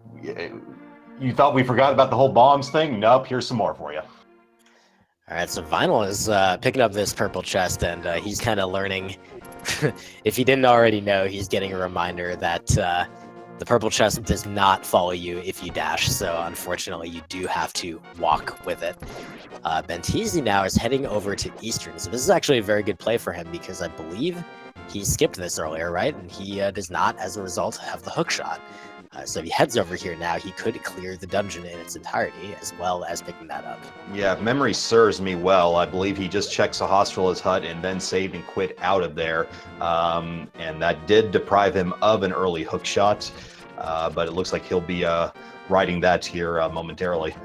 you thought we forgot about the whole bombs thing? Nope, here's some more for you. All right, so Vinyl is picking up this purple chest, and he's kind of learning. If he didn't already know, he's getting a reminder that the purple chest does not follow you if you dash, so unfortunately you do have to walk with it. Benteezy now is heading over to Eastern, so this is actually a very good play for him, because I believe he skipped this earlier, right? And he does not, as a result, have the hook shot. So if he heads over here now, he could clear the dungeon in its entirety, as well as picking that up. Yeah, if memory serves me well, I believe he just checks a Hospitala's hut and then saved and quit out of there. And that did deprive him of an early hook shot, but it looks like he'll be riding that here momentarily.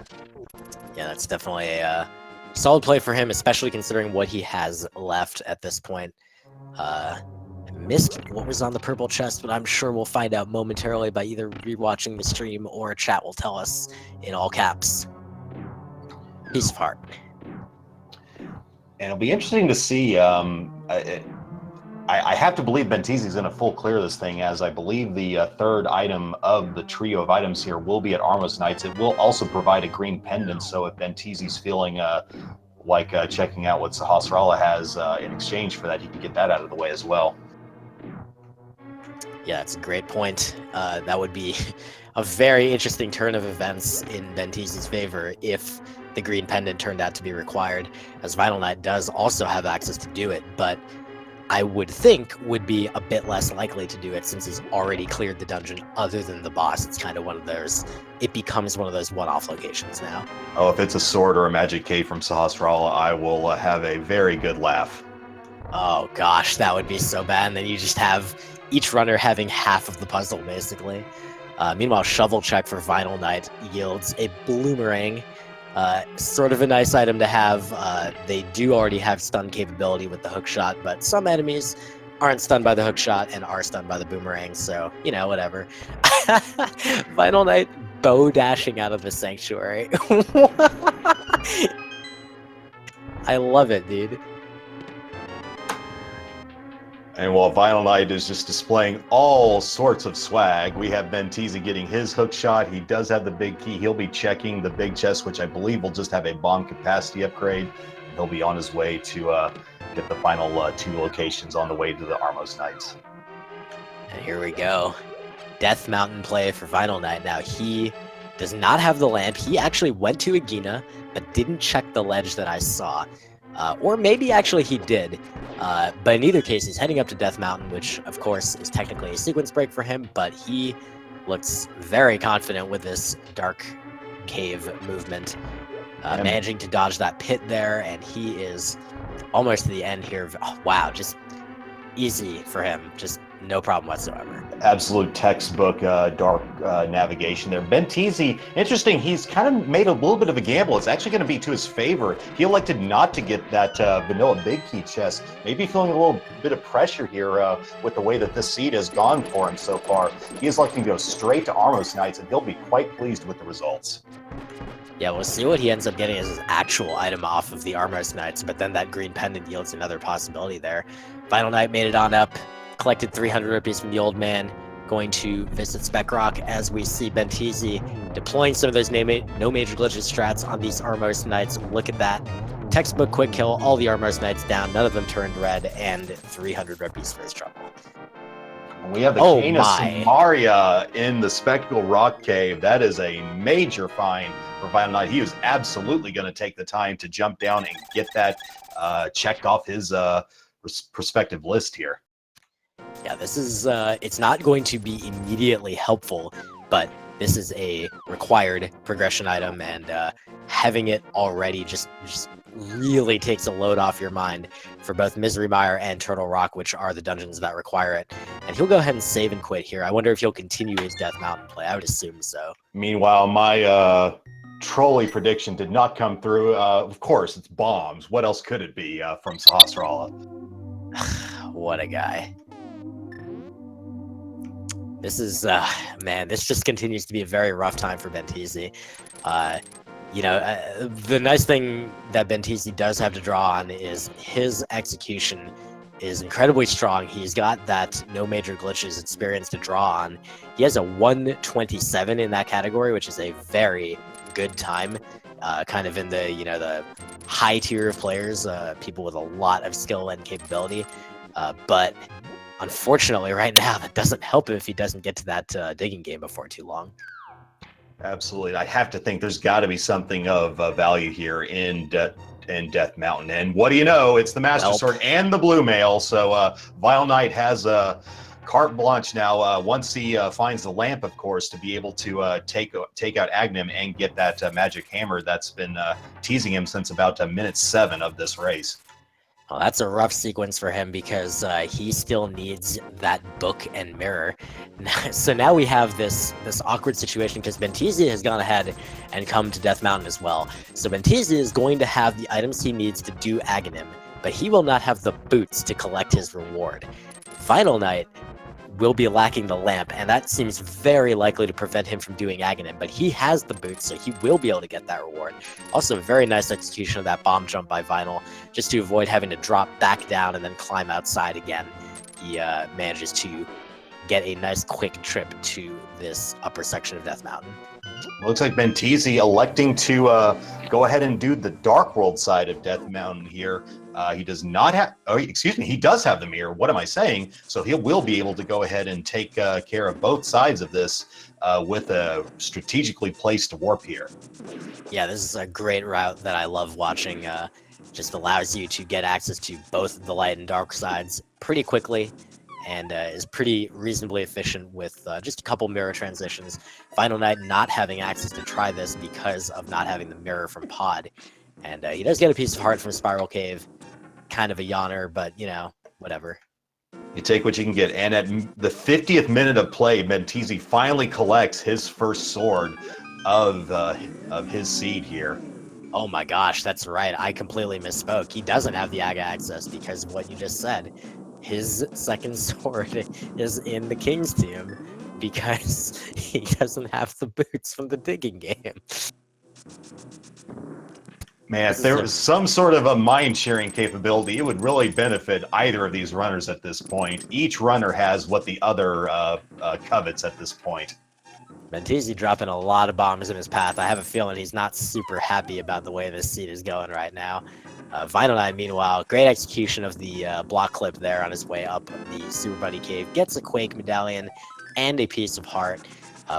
Yeah, that's definitely a solid play for him, especially considering what he has left at this point. I missed what was on the purple chest, but I'm sure we'll find out momentarily by either rewatching the stream or chat will tell us in all caps. Piece of heart. And it'll be interesting to see. I have to believe Benteezy's going to full clear this thing, as I believe the third item of the trio of items here will be at Armos Knights. It will also provide a green pendant, so if Benteezy's feeling like checking out what Sahasrara has in exchange for that, he can get that out of the way as well. Yeah, that's a great point. That would be a very interesting turn of events in Benteezy's favor if the green pendant turned out to be required, as Vinyl Knight does also have access to do it, but I would think would be a bit less likely to do it since he's already cleared the dungeon other than the boss. It's kind of one of those, it becomes one of those one-off locations now. Oh, if it's a sword or a magic cave from Sahasrara, I will have a very good laugh. Oh gosh, that would be so bad. And then you just have each runner having half of the puzzle, basically. Meanwhile, Shovel Check for Vinyl Knight yields a Bloomerang. Sort of a nice item to have. They do already have stun capability with the hook shot, but some enemies aren't stunned by the hook shot and are stunned by the boomerang, so, you know, whatever. Vinyl Knight bow dashing out of the sanctuary. I love it, dude. And while Vinyl Knight is just displaying all sorts of swag, we have Benteezy getting his hook shot. He does have the big key. He'll be checking the big chest, which I believe will just have a bomb capacity upgrade. He'll be on his way to get the final 2 locations on the way to the Armos Knights. And here we go. Death Mountain play for Vinyl Knight. Now, he does not have the lamp. He actually went to Agahnim, but didn't check the ledge that I saw. Or maybe actually he did. But in either case, he's heading up to Death Mountain, which, of course, is technically a sequence break for him, but he looks very confident with this dark cave movement, managing to dodge that pit there, and he is almost to the end here. Oh, wow, just easy for him. Just no problem whatsoever. Absolute textbook dark navigation there. Benteezy, interesting, he's kind of made a little bit of a gamble. It's actually going to be to his favor. He elected not to get that vanilla big key chest. Maybe feeling a little bit of pressure here with the way that this seed has gone for him so far. He is electing to go straight to Armos Knights, and he'll be quite pleased with the results. Yeah, we'll see what he ends up getting as his actual item off of the Armos Knights, but then that green pendant yields another possibility there. Vinyl Knight made it on up, collected 300 rupees from the old man, going to visit Spec Rock as we see Benteezy deploying some of those no major glitches strats on these Armos Knights. Look at that. Textbook quick kill, all the Armos Knights down, none of them turned red, and 300 rupees for his trouble. We have the Cane of Samaria in the Spectacle Rock Cave. That is a major find for Vinyl Knight. He is absolutely going to take the time to jump down and get that checked off his prospective list here. Yeah, this is, it's not going to be immediately helpful, but this is a required progression item, and having it already just really takes a load off your mind for both Misery Mire and Turtle Rock, which are the dungeons that require it. And he'll go ahead and save and quit here. I wonder if he'll continue his Death Mountain play. I would assume so. Meanwhile, my trolley prediction did not come through. Of course, it's bombs. What else could it be from Sahasrara? What a guy. This is, man, this just continues to be a very rough time for Benteezy. You know, the nice thing that Benteezy does have to draw on is his execution is incredibly strong. He's got that no major glitches experience to draw on. He has a 127 in that category, which is a very good time. Kind of in the, you know, the high tier of players, people with a lot of skill and capability. But unfortunately, right now, that doesn't help him if he doesn't get to that digging game before too long. Absolutely. I have to think there's got to be something of value here in Death Mountain. And what do you know? It's the Master Sword and the Blue Mail. So Vinyl Knight has carte blanche now, once he finds the lamp, of course, to be able to take out Agahnim and get that magic hammer that's been teasing him since about minute 7 of this race. Well, that's a rough sequence for him because he still needs that book and mirror. So now we have this awkward situation because Benteezy has gone ahead and come to Death Mountain as well. So Benteezy is going to have the items he needs to do Agahnim, but he will not have the boots to collect his reward. Vinyl Knight will be lacking the lamp, and that seems very likely to prevent him from doing Agahnim, but he has the boots, so he will be able to get that reward. Also, very nice execution of that bomb jump by Vinyl, just to avoid having to drop back down and then climb outside again. He manages to get a nice quick trip to this upper section of Death Mountain. Looks like Benteezy electing to go ahead and do the Dark World side of Death Mountain here. He does not have, oh, excuse me, he does have the mirror. What am I saying? So he will be able to go ahead and take care of both sides of this with a strategically placed warp here. Yeah, this is a great route that I love watching. Just allows you to get access to both the light and dark sides pretty quickly, and is pretty reasonably efficient with just a couple mirror transitions. Final Knight not having access to try this because of not having the mirror from Pod. And he does get a piece of heart from Spiral Cave. Kind of a yawner, but, you know, whatever. You take what you can get. And at the 50th minute of play, Benteezy finally collects his first sword of his seed here. Oh my gosh, that's right. I completely misspoke. He doesn't have the Aga access because of what you just said. His second sword is in the King's Tomb because he doesn't have the boots from the digging game. Man, if there was some sort of a mind-sharing capability, it would really benefit either of these runners at this point. Each runner has what the other covets at this point. Benteezy dropping a lot of bombs in his path. I have a feeling he's not super happy about the way this seed is going right now. Vinyl Knight, meanwhile, great execution of the block clip there on his way up the Super Buddy Cave. Gets a Quake medallion and a piece of heart.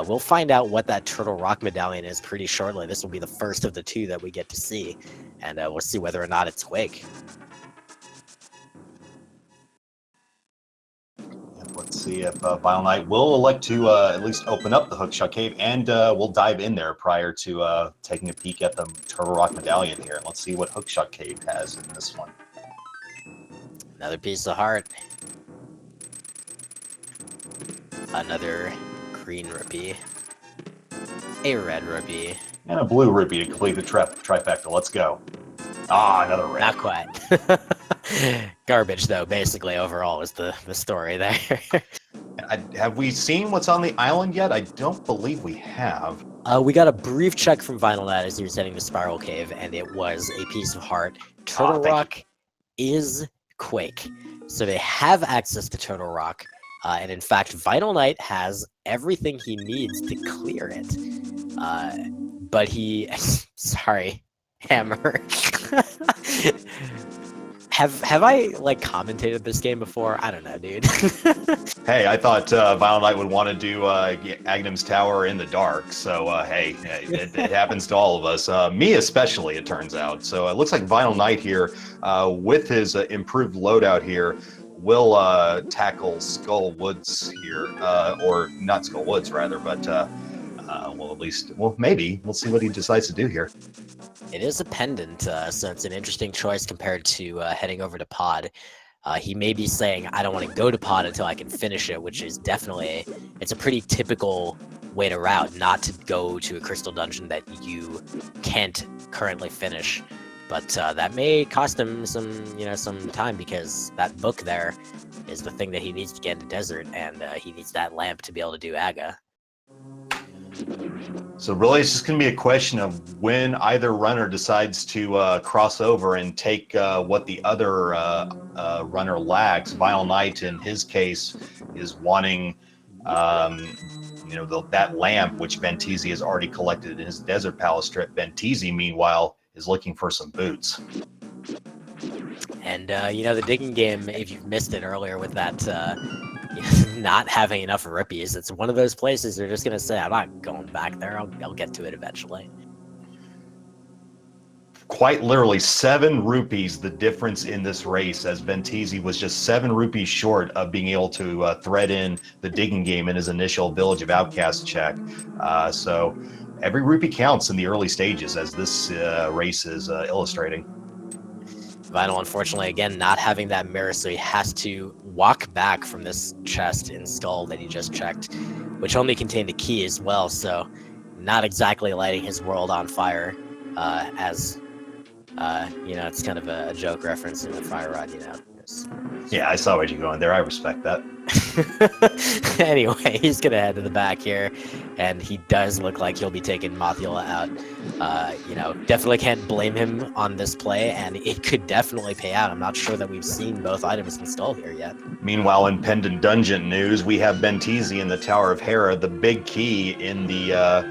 We'll find out what that Turtle Rock medallion is pretty shortly. This will be the first of the two that we get to see, and we'll see whether or not it's Quake. Let's see if Vinyl Knight will elect to at least open up the Hookshot Cave, and we'll dive in there prior to taking a peek at the Turtle Rock medallion here. Let's see what Hookshot Cave has in this one. Another piece of heart. Another green rupee, a red rupee, and a blue rupee to complete the trifecta. Let's go. Ah, another red. Not quite. Garbage, though, basically, overall, is the story there. Have we seen what's on the island yet? I don't believe we have. We got a brief check from Vinyl Knight as he was heading to Spiral Cave, and it was a piece of heart. Turtle Rock is Quake, so they have access to Turtle Rock. And in fact, Vinyl Knight has everything he needs to clear it. But he... Sorry, Hammer. Have I, like, commentated this game before? I don't know, dude. Hey, I thought Vinyl Knight would want to do Aghnim's Tower in the dark. So, hey, it happens to all of us. Me especially, it turns out. So it looks like Vinyl Knight here, with his improved loadout here, will tackle Skull Woods here, or not Skull Woods rather, but well, at least, well, maybe we'll see what he decides to do here. It is a pendant, so it's an interesting choice compared to heading over to Pod. He may be saying, I don't want to go to Pod until I can finish it, which is definitely, it's a pretty typical way to route, not to go to a crystal dungeon that you can't currently finish. But that may cost him some time, because that book there is the thing that he needs to get in the desert, and he needs that lamp to be able to do Aga. So really, it's just going to be a question of when either runner decides to cross over and take what the other runner lacks. Vinyl Knight, in his case, is wanting that lamp, which Benteezy has already collected in his Desert Palace trip. Benteezy, meanwhile, is looking for some boots. And, the digging game, if you've missed it earlier with that not having enough rupees, it's one of those places they're just going to say, I'm not going back there, I'll get to it eventually. Quite literally 7 rupees the difference in this race, as Benteezy was just 7 rupees short of being able to thread in the digging game in his initial Village of Outcast check. So every rupee counts in the early stages, as this race is illustrating. Vinyl, unfortunately, again, not having that mirror, so he has to walk back from this chest in Skull that he just checked, which only contained a key as well, so not exactly lighting his world on fire, as, it's kind of a joke reference in the Fire Rod, Yeah, I saw where you're going there. I respect that. Anyway, he's gonna head to the back here, and he does look like he'll be taking Mothula out. Definitely can't blame him on this play, and it could definitely pay out. I'm not sure that we've seen both items installed here yet. Meanwhile, in Pendant Dungeon news, we have Benteezy in the Tower of Hera, the big key in the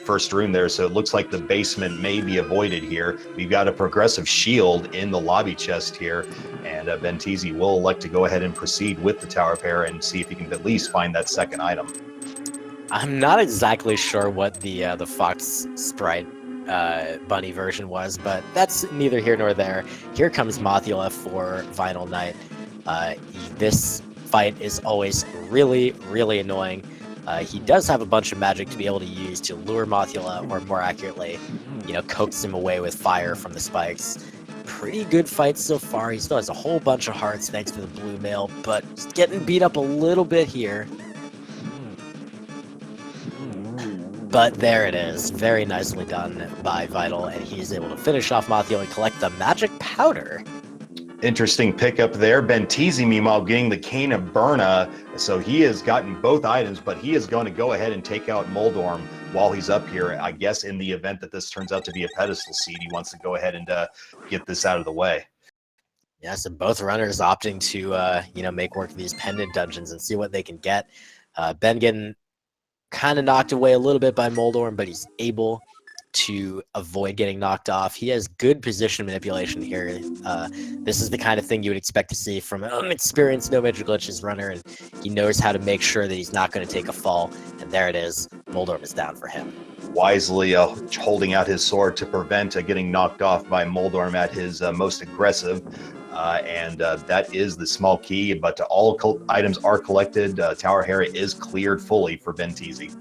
first room there, so it looks like the basement may be avoided here. We've got a progressive shield in the lobby chest here, and Benteezy will elect to go ahead and proceed with the Tower of Hera and see if he can at least find that second item. I'm not exactly sure what the Fox Sprite bunny version was, but that's neither here nor there. Here comes Mothula for Vinyl Knight. This fight is always really, really annoying. He does have a bunch of magic to be able to use to lure Mothula, or more accurately, coax him away with fire from the spikes. Pretty good fight so far. He still has a whole bunch of hearts thanks to the blue mail, but he's getting beat up a little bit here. But there it is. Very nicely done by Vital, and he's able to finish off Mothula and collect the magic powder. Interesting pickup there. Benteezy, meanwhile, getting the Cane of Berna. So he has gotten both items, but he is going to go ahead and take out Moldorm while he's up here. I guess in the event that this turns out to be a pedestal seed, he wants to go ahead and get this out of the way. Yeah, so both runners opting to, make work of these pendant dungeons and see what they can get. Ben getting kind of knocked away a little bit by Moldorm, but he's able to avoid getting knocked off. He has good position manipulation here. This is the kind of thing you would expect to see from an unexperienced No Major Glitches runner, and he knows how to make sure that he's not going to take a fall. And there it is. Moldorm is down for him. Wisely holding out his sword to prevent getting knocked off by Moldorm at his most aggressive. And that is the small key, but all items are collected. Tower Hera is cleared fully for Benteezy.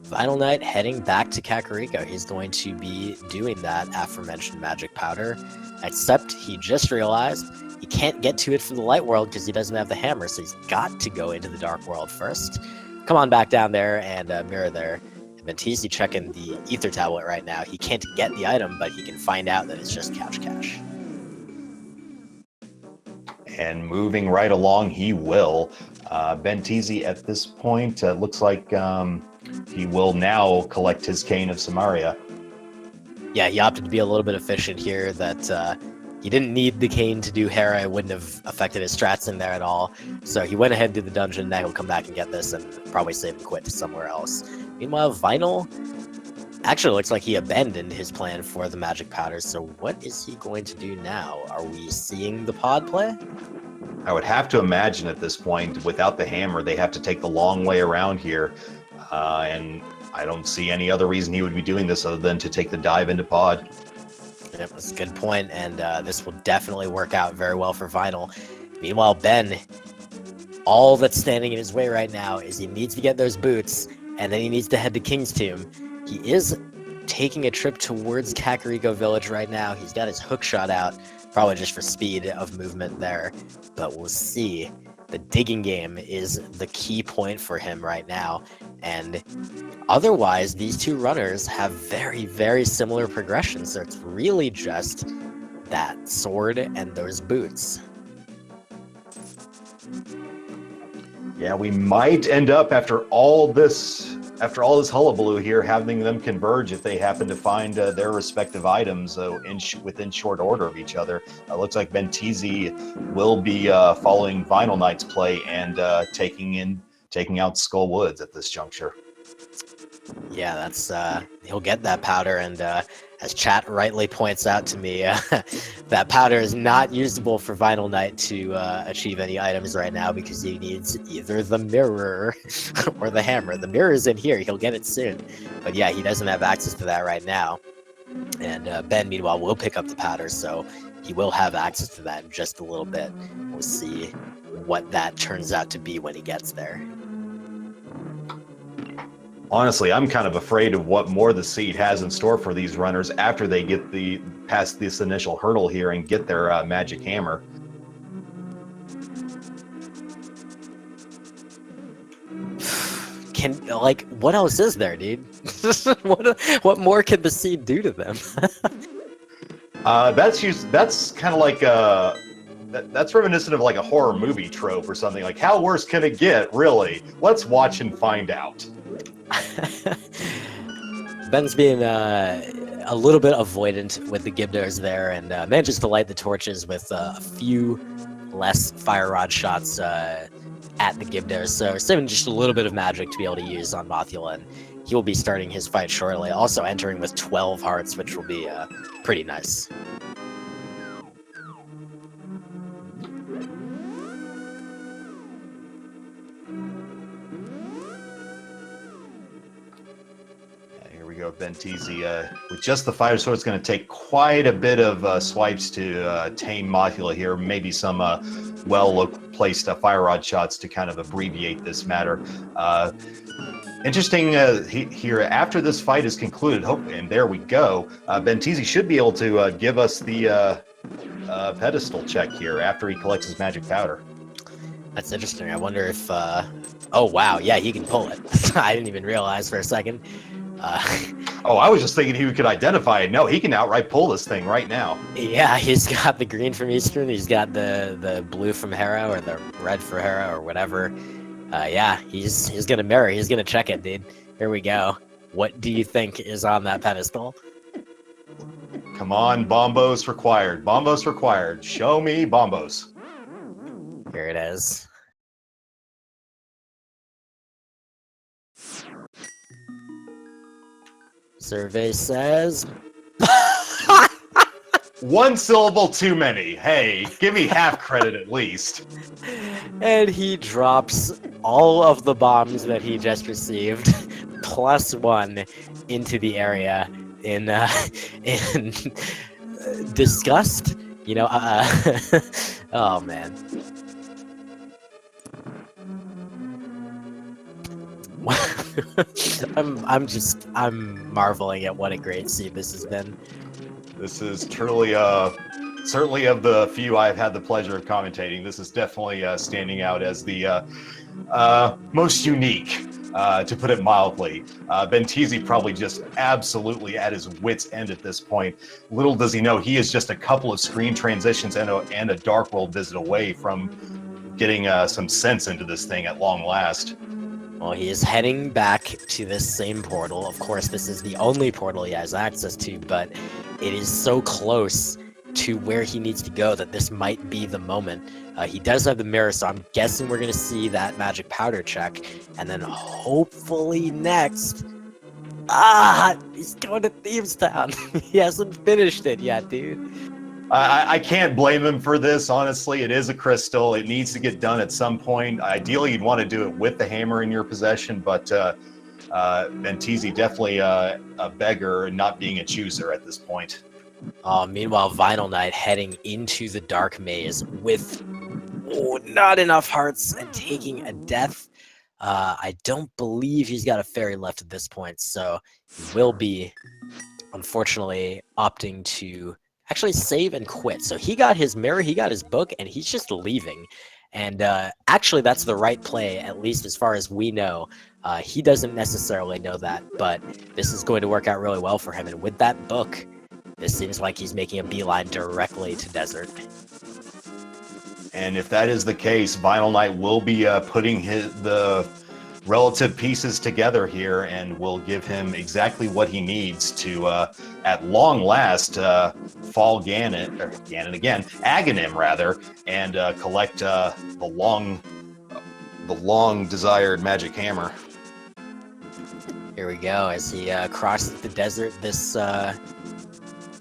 Vinyl Knight heading back to Kakariko. He's going to be doing that aforementioned magic powder, except he just realized he can't get to it from the light world because he doesn't have the hammer, so he's got to go into the dark world first. Come on back down there, and Mire there. Benteezy checking the ether tablet right now. He can't get the item, but he can find out that it's just Couch Cash. And moving right along, he will. Benteezy at this point looks like he will now collect his Cane of Samaria. Yeah, he opted to be a little bit efficient here, that he didn't need the cane to do Hera. It wouldn't have affected his strats in there at all. So he went ahead and did the dungeon. Now he'll come back and get this and probably save and quit to somewhere else. Meanwhile, Vinyl actually looks like he abandoned his plan for the magic powder. So what is he going to do now? Are we seeing the pod play? I would have to imagine at this point, without the hammer, they have to take the long way around here. And I don't see any other reason he would be doing this other than to take the dive into pod. Yep, that's a good point, and this will definitely work out very well for Vinyl. Meanwhile, Ben, all that's standing in his way right now is he needs to get those boots, and then he needs to head to King's Tomb. He is taking a trip towards Kakariko Village right now. He's got his hook shot out, probably just for speed of movement there, but we'll see. The digging game is the key point for him right now, and otherwise these two runners have very, very similar progressions, so it's really just that sword and those boots. Yeah, we might end up after all this hullabaloo here, having them converge if they happen to find their respective items within short order of each other. Looks like Benteezy will be following Vinyl Knight's play and taking out Skull Woods at this juncture. Yeah, that's he'll get that powder, and as chat rightly points out to me, that powder is not usable for Vinyl Knight to achieve any items right now because he needs either the mirror or the hammer. The mirror is in here, he'll get it soon, but yeah, he doesn't have access to that right now. And Ben, meanwhile, will pick up the powder, so he will have access to that in just a little bit. We'll see what that turns out to be when he gets there. Honestly, I'm kind of afraid of what more the seed has in store for these runners after they get past this initial hurdle here and get their magic hammer. What else is there, dude? What more can the seed do to them? That's kind of like That's reminiscent of like a horror movie trope or something. Like, how worse can it get, really? Let's watch and find out. Ben's being a little bit avoidant with the Gibders there, and manages to light the torches with a few less fire rod shots at the Gibders. So saving just a little bit of magic to be able to use on Mothula, and he will be starting his fight shortly. Also entering with 12 hearts, which will be pretty nice. Benteezy, with just the fire sword, it's going to take quite a bit of swipes to tame Mothula here. Maybe some well-placed fire rod shots to kind of abbreviate this matter. Interesting here, after this fight is concluded, and there we go, Benteezy should be able to give us the pedestal check here after he collects his magic powder. That's interesting. I wonder if... oh, wow. Yeah, he can pull it. I didn't even realize for a second. Oh, I was just thinking he could identify it. No, he can outright pull this thing right now. Yeah, he's got the green from Eastern, he's got the blue from Hera, or the red for Hera, or whatever. Yeah, he's gonna mirror, he's gonna check it, dude. Here we go. What do you think is on that pedestal? Come on, bombos required. Bombos required. Show me bombos. Here it is. Survey says... One syllable too many. Hey, give me half credit at least. And he drops all of the bombs that he just received, +1, into the area in disgust. You know, oh man. I'm marveling at what a great scene this has been. This is truly, certainly of the few I've had the pleasure of commentating, this is definitely standing out as the most unique, to put it mildly. Benteezy probably just absolutely at his wit's end at this point. Little does he know he is just a couple of screen transitions and a Dark World visit away from getting some sense into this thing at long last. Well, he is heading back to this same portal. Of course, this is the only portal he has access to, but it is so close to where he needs to go that this might be the moment. He does have the mirror, so I'm guessing we're going to see that magic powder check. And then hopefully next... he's going to Thieves Town. He hasn't finished it yet, dude. I can't blame him for this, honestly. It is a crystal. It needs to get done at some point. Ideally, you'd want to do it with the hammer in your possession, but Benteezy definitely a beggar and not being a chooser at this point. Meanwhile, Vinyl Knight heading into the Dark Maze with not enough hearts and taking a death. I don't believe he's got a fairy left at this point, so he will be, unfortunately, opting to actually save and quit. So he got his mirror, he got his book, and he's just leaving. And actually, that's the right play, at least as far as we know. He doesn't necessarily know that, but this is going to work out really well for him. And with that book, this seems like he's making a beeline directly to Desert. And if that is the case, Vinyl Knight will be putting the relative pieces together here and will give him exactly what he needs to, at long last, fall Agahnim rather, and collect the long desired magic hammer. Here we go, as he crosses the desert. This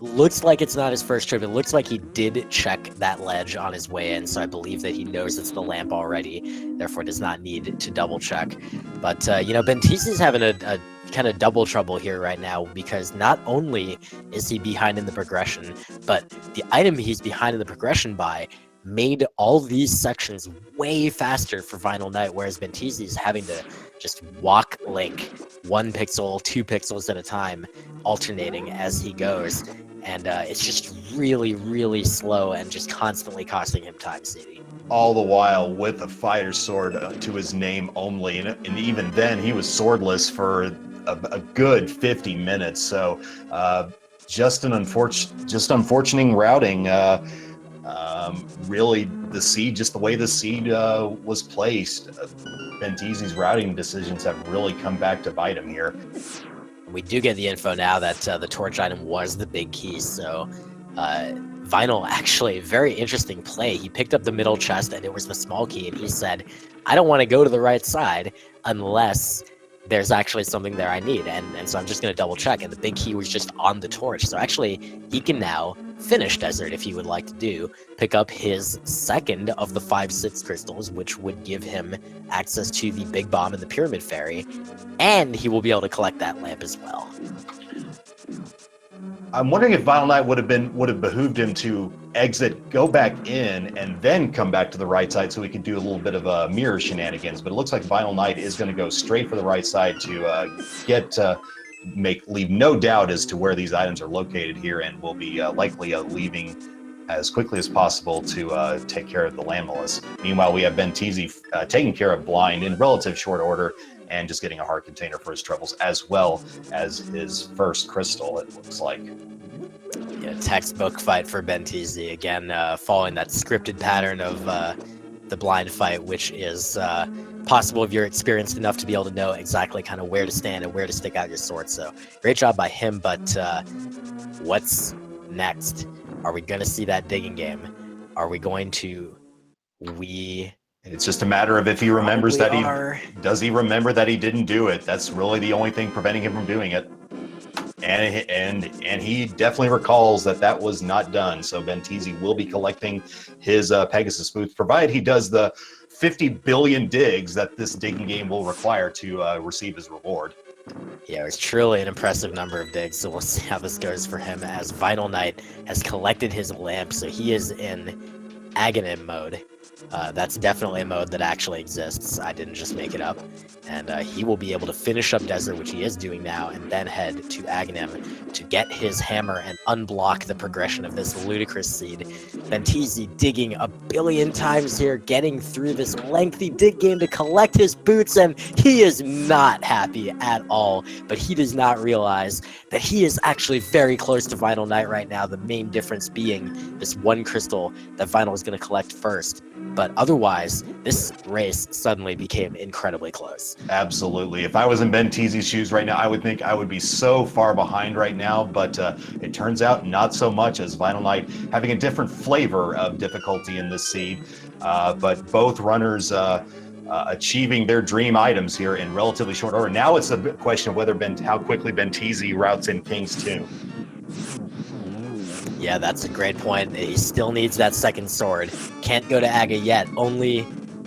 looks like it's not his first trip. It looks like he did check that ledge on his way in, so I believe that he knows it's the lamp already, therefore does not need to double check. But, you know, Benteezy's having a kind of double trouble here right now, because not only is he behind in the progression, but the item he's behind in the progression by made all these sections way faster for Vinyl Knight, whereas Benteezy's having to just walk Link 1 pixel, 2 pixels at a time, alternating as he goes. And it's just really, really slow and just constantly costing him time, CD. All the while with a fire sword to his name only. And even then, he was swordless for a good 50 minutes. So just unfortunate routing. Really, the seed, just the way the seed was placed, Benteezy's routing decisions have really come back to bite him here. We do get the info now that the torch item was the big key, so Vinyl, actually, very interesting play. He picked up the middle chest and it was the small key, and he said, I don't want to go to the right side unless there's actually something there I need, and so I'm just going to double check, and the big key was just on the torch. So actually, he can now finish Desert if he would like to pick up his second of the 5 Sith crystals, which would give him access to the Big Bomb and the Pyramid Fairy, and he will be able to collect that lamp as well. I'm wondering if Vinyl Knight would have behooved him to exit, go back in, and then come back to the right side so he could do a little bit of a mirror shenanigans. But it looks like Vinyl Knight is going to go straight for the right side to leave no doubt as to where these items are located here, and will be likely leaving as quickly as possible to take care of the Landless. Meanwhile, we have Benteezy taking care of Blind in relative short order, and just getting a heart container for his troubles, as well as his first crystal, it looks like. Yeah, textbook fight for Benteezy, again, following that scripted pattern of the blind fight, which is possible if you're experienced enough to be able to know exactly kind of where to stand and where to stick out your sword. So great job by him, but what's next? Are we going to see that digging game? Are we going to... It's just a matter of if he remembers does he remember that he didn't do it? That's really the only thing preventing him from doing it. And he definitely recalls that was not done. So Benteezy will be collecting his Pegasus boots, provided he does the 50 billion digs that this digging game will require to receive his reward. Yeah, it was truly an impressive number of digs, so we'll see how this goes for him, as Vinyl Knight has collected his lamp, so he is in Agahnim mode. That's definitely a mode that actually exists. I didn't just make it up. And he will be able to finish up Desert, which he is doing now, and then head to Agahnim to get his hammer and unblock the progression of this ludicrous seed. Benteezy digging a billion times here, getting through this lengthy dig game to collect his boots, and he is not happy at all. But he does not realize that he is actually very close to Vinyl Knight right now, the main difference being this one crystal that Vinyl is going to collect first. But otherwise, this race suddenly became incredibly close. Absolutely. If I was in Benteezy's shoes right now, I would think I would be so far behind right now, but it turns out not so much, as Vinyl Knight having a different flavor of difficulty in this seed. But both runners achieving their dream items here in relatively short order. Now it's a question of how quickly Benteezy routes in King's Tomb. Yeah, that's a great point. He still needs that second sword. Can't go to Aga yet. Only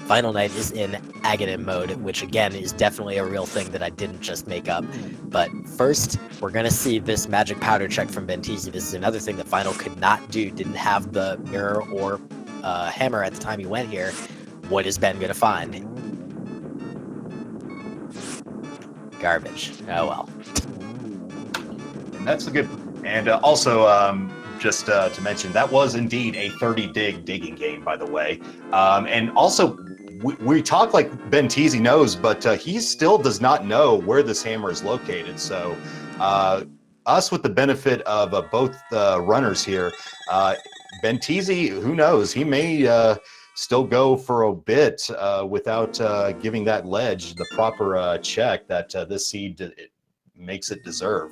Vinyl Knight is in Agahnim mode, which again is definitely a real thing that I didn't just make up. But first, we're going to see this magic powder check from Benteezy. This is another thing that Vinyl could not do. Didn't have the mirror or hammer at the time he went here. What is Ben going to find? Garbage. Oh well. And that's a good... And also... just to mention, that was indeed a 30 digging game, by the way. And also, we talk like Benteezy knows, but he still does not know where this hammer is located. So us with the benefit of both runners here, Benteezy, who knows, he may still go for a bit without giving that ledge the proper check that this seed makes it deserve.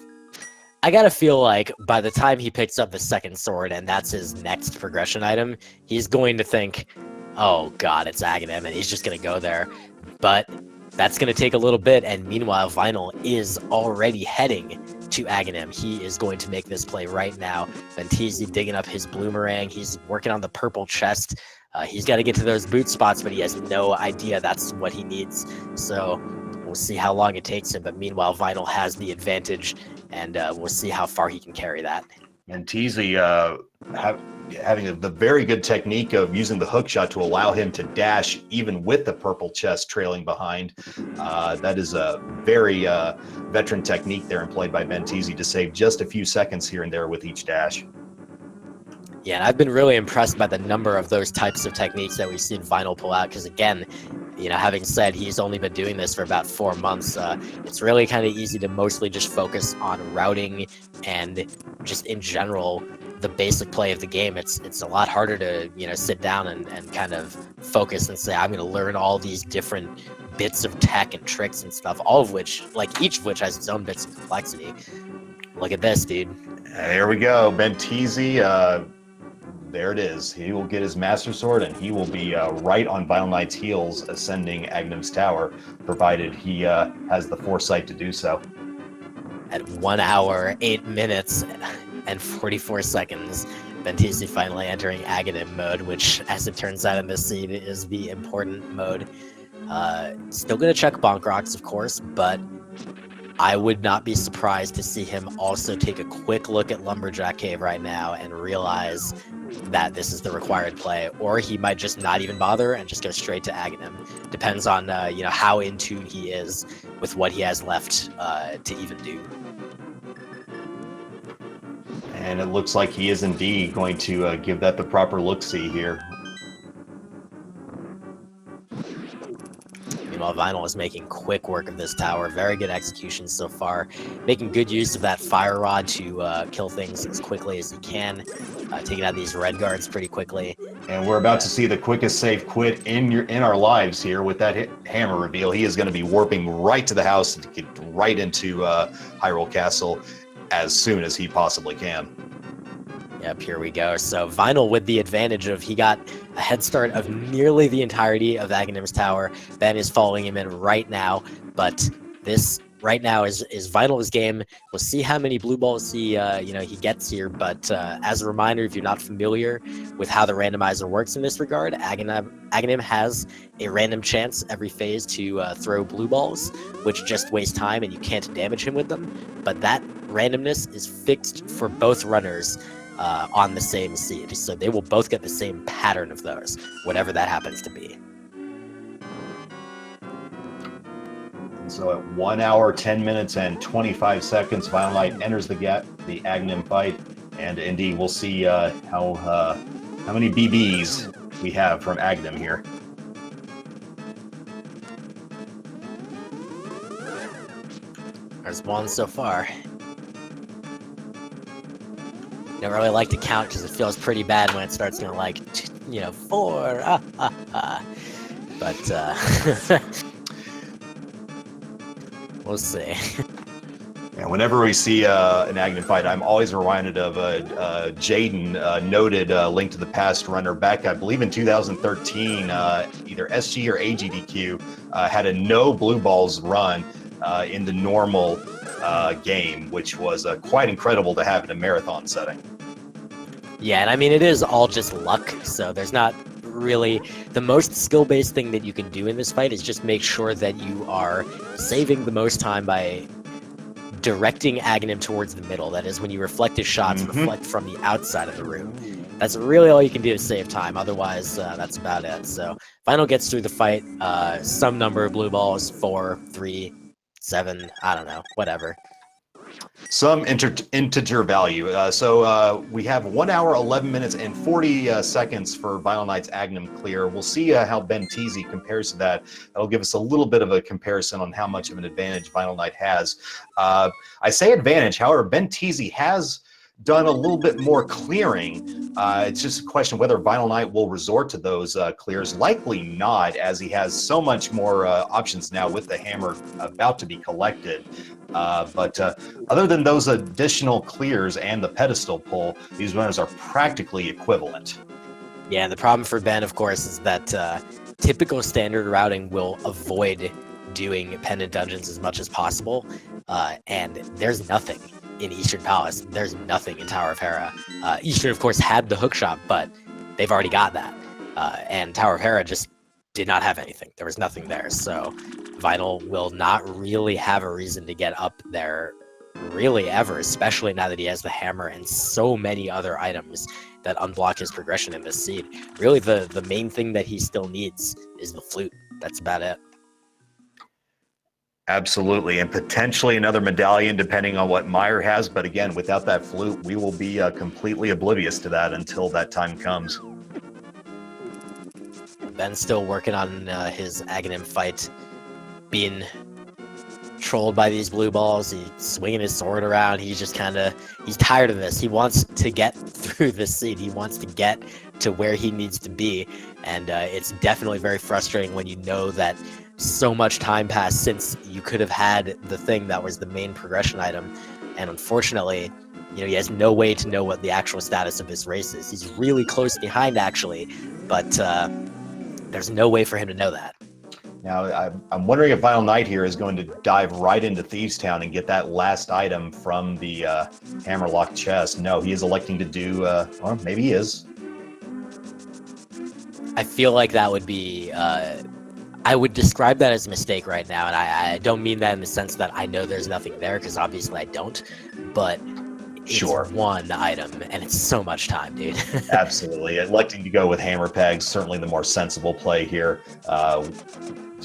I gotta feel like by the time he picks up the second sword and that's his next progression item, he's going to think, oh god, it's Agahnim, and he's just gonna go there. But that's gonna take a little bit, and meanwhile, Vinyl is already heading to Agahnim. He is going to make this play right now. Benteezy digging up his bloomerang. He's working on the purple chest. He's got to get to those boot spots, but he has no idea that's what he needs. So we'll see how long it takes him. But meanwhile, Vinyl has the advantage, and we'll see how far he can carry that. Benteezy having the very good technique of using the hook shot to allow him to dash even with the purple chest trailing behind. That is a very veteran technique there employed by Benteezy to save just a few seconds here and there with each dash. Yeah, and I've been really impressed by the number of those types of techniques that we've seen Vinyl pull out, because again, you know, having said he's only been doing this for about 4 months, it's really kind of easy to mostly just focus on routing and just in general the basic play of the game, it's a lot harder to, you know, sit down and kind of focus and say, I'm going to learn all these different bits of tech and tricks and stuff, all of which, like, each of which has its own bits of complexity. Look at this, dude. There we go. Benteezy, there it is. He will get his Master Sword, and he will be right on Vinyl Knight's heels, ascending Aghnim's Tower, provided he has the foresight to do so. At 1 hour, 8 minutes, and 44 seconds, Benteezy finally entering Agahnim mode, which, as it turns out in this scene, is the important mode. Still gonna check Bonk Rocks, of course, but I would not be surprised to see him also take a quick look at Lumberjack Cave right now and realize that this is the required play, or he might just not even bother and just go straight to Agahnim. Depends on you know, how in tune he is with what he has left to even do. And it looks like he is indeed going to give that the proper look-see here. Meanwhile, Vinyl is making quick work of this tower. Very good execution so far. Making good use of that fire rod to kill things as quickly as he can. Taking out these red guards pretty quickly. And we're about to see the quickest safe quit in our lives here with that hammer reveal. He is going to be warping right to the house to get right into Hyrule Castle as soon as he possibly can. Yep, here we go. So Vinyl with the advantage of he got a head start of nearly the entirety of Aghanim's Tower. Ben is following him in right now, but this right now is Vinyl's game. We'll see how many blue balls he you know, he gets here, but as a reminder, if you're not familiar with how the randomizer works in this regard, Agahnim has a random chance every phase to throw blue balls, which just waste time and you can't damage him with them, but that randomness is fixed for both runners on the same seed, so they will both get the same pattern of those, whatever that happens to be. So at 1 hour, 10 minutes, and 25 seconds, Vinyl Knight enters the Agahnim fight, and indeed we'll see how many BBs we have from Agahnim here. There's one so far. Don't really like to count because it feels pretty bad when it starts going like, you know, 4. But we'll see. And whenever we see an Agahnim fight, I'm always reminded of Jaden, noted Link to the Past runner back, I believe in 2013, either SG or AGDQ, had a no blue balls run in the normal game, which was quite incredible to have in a marathon setting. Yeah, and I mean, it is all just luck, so there's not really... The most skill-based thing that you can do in this fight is just make sure that you are saving the most time by directing Agahnim towards the middle. That is, when you reflect his shots, reflect from the outside of the room. That's really all you can do to save time. Otherwise, that's about it. So, Vinyl gets through the fight. Some number of blue balls, 4, 3, 7, I don't know, whatever. Some integer value. So we have 1 hour, 11 minutes, and 40 seconds for Vinyl Knight's Agahnim clear. We'll see how Benteezy compares to that. That'll give us a little bit of a comparison on how much of an advantage Vinyl Knight has. I say advantage, however, Benteezy has done a little bit more clearing. It's just a question of whether Vinyl Knight will resort to those clears. Likely not, as he has so much more options now with the hammer about to be collected. But other than those additional clears and the pedestal pull, these runners are practically equivalent. Yeah, and the problem for Ben, of course, is that typical standard routing will avoid doing pendant dungeons as much as possible, and there's nothing in Eastern Palace. There's nothing in Tower of Hera. Eastern, of course, had the hookshot, but they've already got that. And Tower of Hera just did not have anything. There was nothing there. So Vinyl will not really have a reason to get up there really ever, especially now that he has the hammer and so many other items that unblock his progression in this seed. Really, the main thing that he still needs is the flute. That's about it. Absolutely, and potentially another medallion depending on what Mire has, but again, without that flute, we will be completely oblivious to that until that time comes. Ben's still working on his Agahnim fight, being trolled by these blue balls. He's swinging his sword around. He's just he's tired of this. He wants to get through through this seed. He wants to get to where he needs to be, and it's definitely very frustrating when you know that so much time passed since you could have had the thing that was the main progression item, and unfortunately, he has no way to know what the actual status of this race is. He's really close behind, actually, but there's no way for him to know that. Now, I'm wondering if Vinyl Knight here is going to dive right into Thieves Town and get that last item from the Hammerlock chest. No, he is electing to do, or maybe he is. I feel like that would be, I would describe that as a mistake right now, and I don't mean that in the sense that I know there's nothing there, because obviously I don't, but it's one item, and it's so much time, dude. Absolutely. Electing to go with Hammer Pegs, certainly the more sensible play here.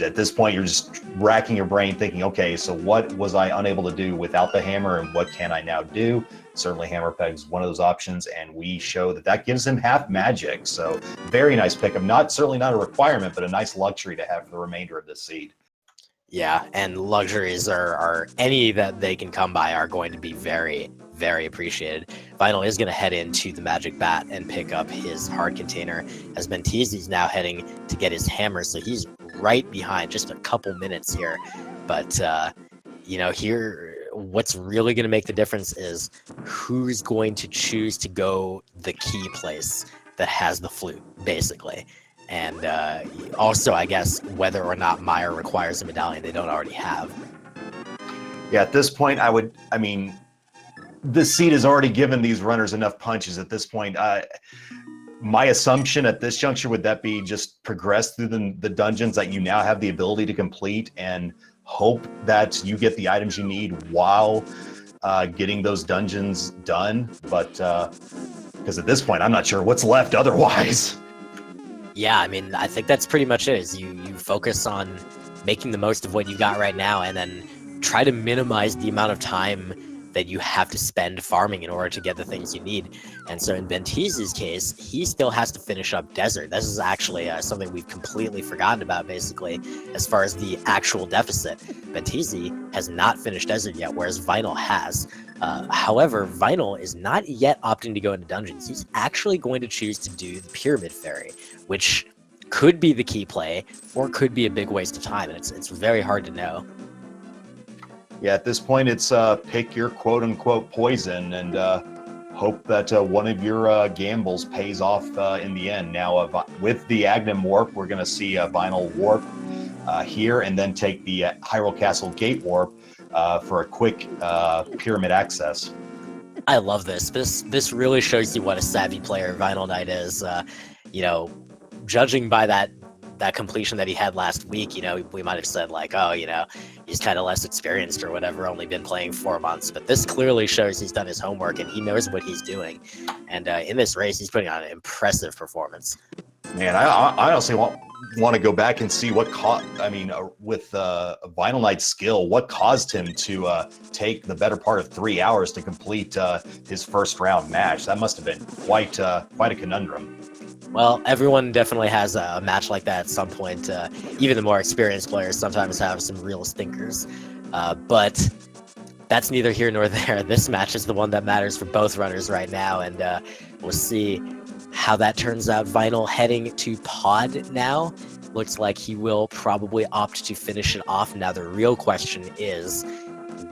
At this point, you're just racking your brain thinking, okay, so what was I unable to do without the hammer, and what can I now do? Certainly Hammer Pegs one of those options, and we show that gives him half magic. So very nice pickup. Certainly not a requirement, but a nice luxury to have for the remainder of this seed. Yeah, and luxuries are any that they can come by are going to be very, very appreciated. Vinyl is going to head into the Magic Bat and pick up his hard container, as Benteezy's now heading to get his hammer, so he's right behind, just a couple minutes here. But, here, what's really going to make the difference is who's going to choose to go the key place that has the flute, basically. And also, I guess, whether or not Mire requires a medallion they don't already have. Yeah, at this point, this seed has already given these runners enough punches at this point. My assumption at this juncture would that be just progress through the dungeons that you now have the ability to complete and hope that you get the items you need while getting those dungeons done. But because at this point, I'm not sure what's left otherwise. Yeah, I think that's pretty much it. Is you focus on making the most of what you got right now, and then try to minimize the amount of time that you have to spend farming in order to get the things you need. And so in Benteezy's case, he still has to finish up Desert. This is actually something we've completely forgotten about, basically, as far as the actual deficit. Benteezy has not finished Desert yet, whereas Vinyl has. However, Vinyl is not yet opting to go into dungeons. He's actually going to choose to do the Pyramid Fairy, which could be the key play, or could be a big waste of time, and it's very hard to know. Yeah, at this point, it's pick your quote-unquote poison and hope that one of your gambles pays off in the end. Now, with the Agahnim Warp, we're going to see Vinyl Warp here, and then take the Hyrule Castle Gate Warp for a quick pyramid access. I love this. This really shows you what a savvy player Vinyl Knight is. Judging by that completion that he had last week, we might have said like, oh, he's kind of less experienced or whatever, only been playing 4 months. But this clearly shows he's done his homework and he knows what he's doing. And in this race, he's putting on an impressive performance. Man, I honestly want to go back and see what with Vinyl Knight's skill, what caused him to take the better part of 3 hours to complete his first round match. That must have been quite a conundrum. Well, everyone definitely has a match like that at some point. Even the more experienced players sometimes have some real stinkers. But that's neither here nor there. This match is the one that matters for both runners right now, and we'll see how that turns out. Vinyl heading to Pod now. Looks like he will probably opt to finish it off. Now, the real question is,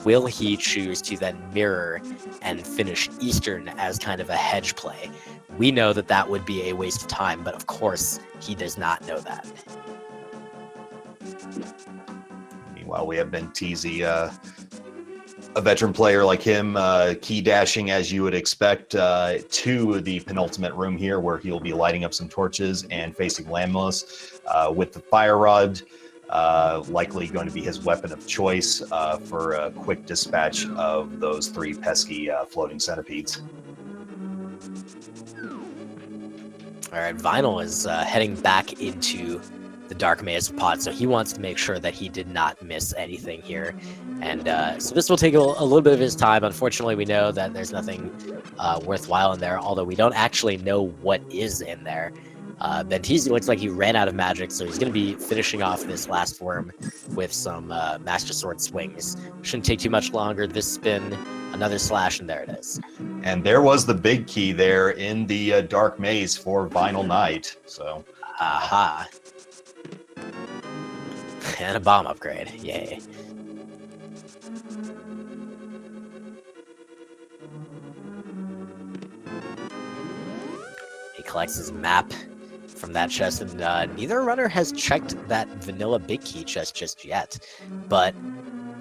will he choose to then mirror and finish Eastern as kind of a hedge play? We know that would be a waste of time, but of course, he does not know that. Meanwhile, we have Benteezy, a veteran player like him, key dashing as you would expect to the penultimate room here, where he'll be lighting up some torches and facing Lamlos with the Fire Rod. Likely going to be his weapon of choice for a quick dispatch of those 3 pesky floating centipedes. All right, Vinyl is heading back into the Dark Maze of Pod, so he wants to make sure that he did not miss anything here. And so this will take a little bit of his time. Unfortunately, we know that there's nothing worthwhile in there, although we don't actually know what is in there. Benteezy looks like he ran out of magic, so he's going to be finishing off this last form with some Master Sword swings. Shouldn't take too much longer. This spin, another slash, and there it is. And there was the big key there in the Dark Maze for Vinyl Knight. So, aha. And a bomb upgrade. Yay. He collects his map from that chest, and neither runner has checked that vanilla big key chest just yet. But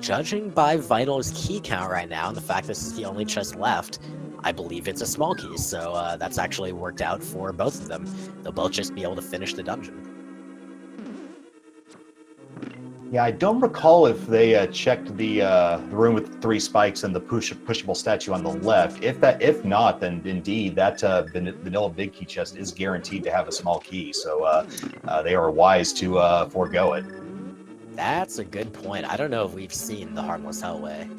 judging by Vinyl's key count right now, and the fact this is the only chest left, I believe it's a small key, so that's actually worked out for both of them. They'll both just be able to finish the dungeon. yeah, I don't recall if they checked the room with 3 spikes and the pushable statue on the left. If not, then indeed that vanilla big key chest is guaranteed to have a small key. So they are wise to forego it. That's a good point. I don't know if we've seen the Harmless Hellway.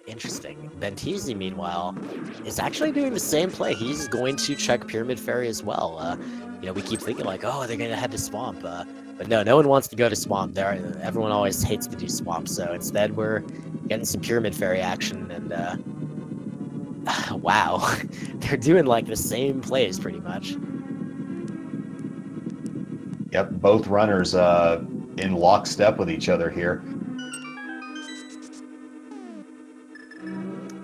Interesting. Benteezy, meanwhile, is actually doing the same play. He's going to check Pyramid Fairy as well. You know, we keep thinking like, oh, they're going to head to Swamp. But no one wants to go to Swamp. Everyone always hates to do Swamp. So instead, we're getting some Pyramid Fairy action. And wow, they're doing like the same plays pretty much. Yep, both runners in lockstep with each other here.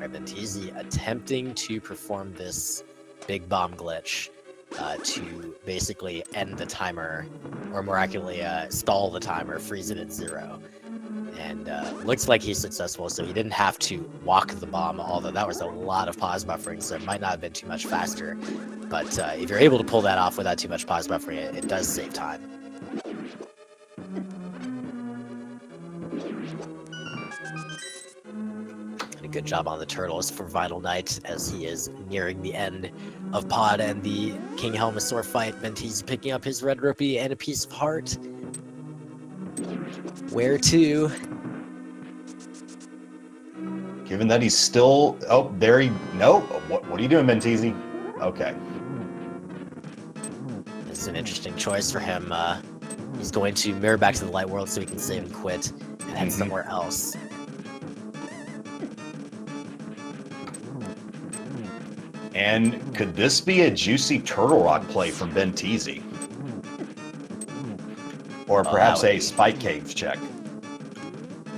Benteezy attempting to perform this big bomb glitch to basically end the timer, or more accurately, stall the timer, freeze it at 0. And looks like he's successful, so he didn't have to walk the bomb, although that was a lot of pause buffering, so it might not have been too much faster. But if you're able to pull that off without too much pause buffering, it does save time. Good job on the turtles for Vinyl Knight as he is nearing the end of Pod and the King Helmasaur fight. Benteezy picking up his red rupee and a piece of heart. Where to? Given that he's still... Oh, there he... No. What are you doing, Benteezy? Okay. This is an interesting choice for him. He's going to mirror back to the light world so he can save and quit and head somewhere else. And could this be a juicy Turtle Rock play from Benteezy? Or perhaps a Spike Cave check?